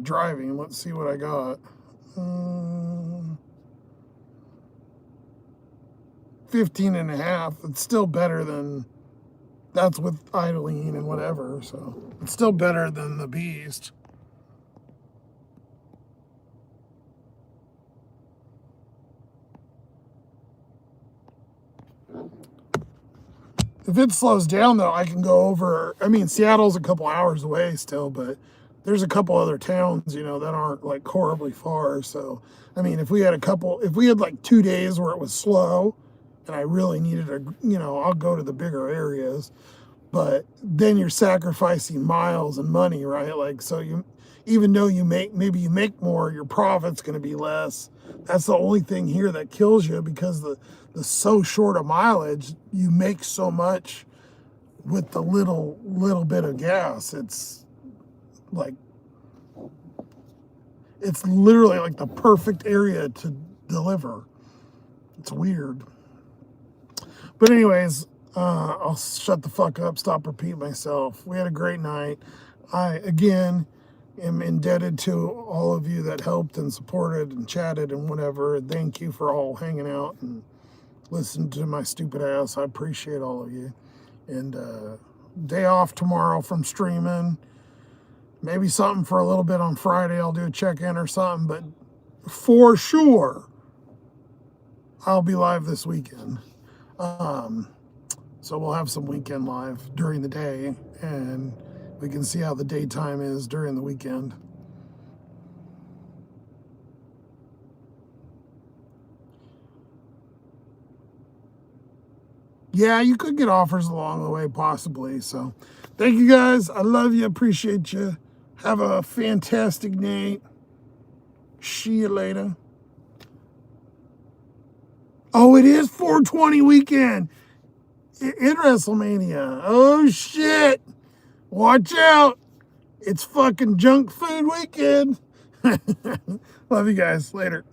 driving. Let's see what I got. 15.5. It's still better than, that's with idling and whatever, so it's still better than the Beast. If it slows down though, I can go over, I mean, Seattle's a couple hours away still, but there's a couple other towns, you know, that aren't like horribly far. So, I mean, if we had like 2 days where it was slow and I really needed I'll go to the bigger areas, but then you're sacrificing miles and money, right? Like, so even though maybe you make more, your profit's going to be less. That's the only thing here that kills you, because the so short of mileage, you make so much with the little bit of gas. It's literally like the perfect area to deliver. It's weird. But anyways, I'll shut the fuck up, stop repeating myself. We had a great night. I, again, am indebted to all of you that helped and supported and chatted and whatever. Thank you for all hanging out and listening to my stupid ass. I appreciate all of you. And day off tomorrow from streaming. Maybe something for a little bit on Friday. I'll do a check-in or something. But for sure, I'll be live this weekend. So we'll have some weekend live during the day, and we can see how the daytime is during the weekend. Yeah, you could get offers along the way, possibly. So thank you guys. I love you. Appreciate you. Have a fantastic night. See you later. Oh, it is 420 weekend in WrestleMania. Oh, shit. Watch out. It's fucking junk food weekend. Love you guys. Later.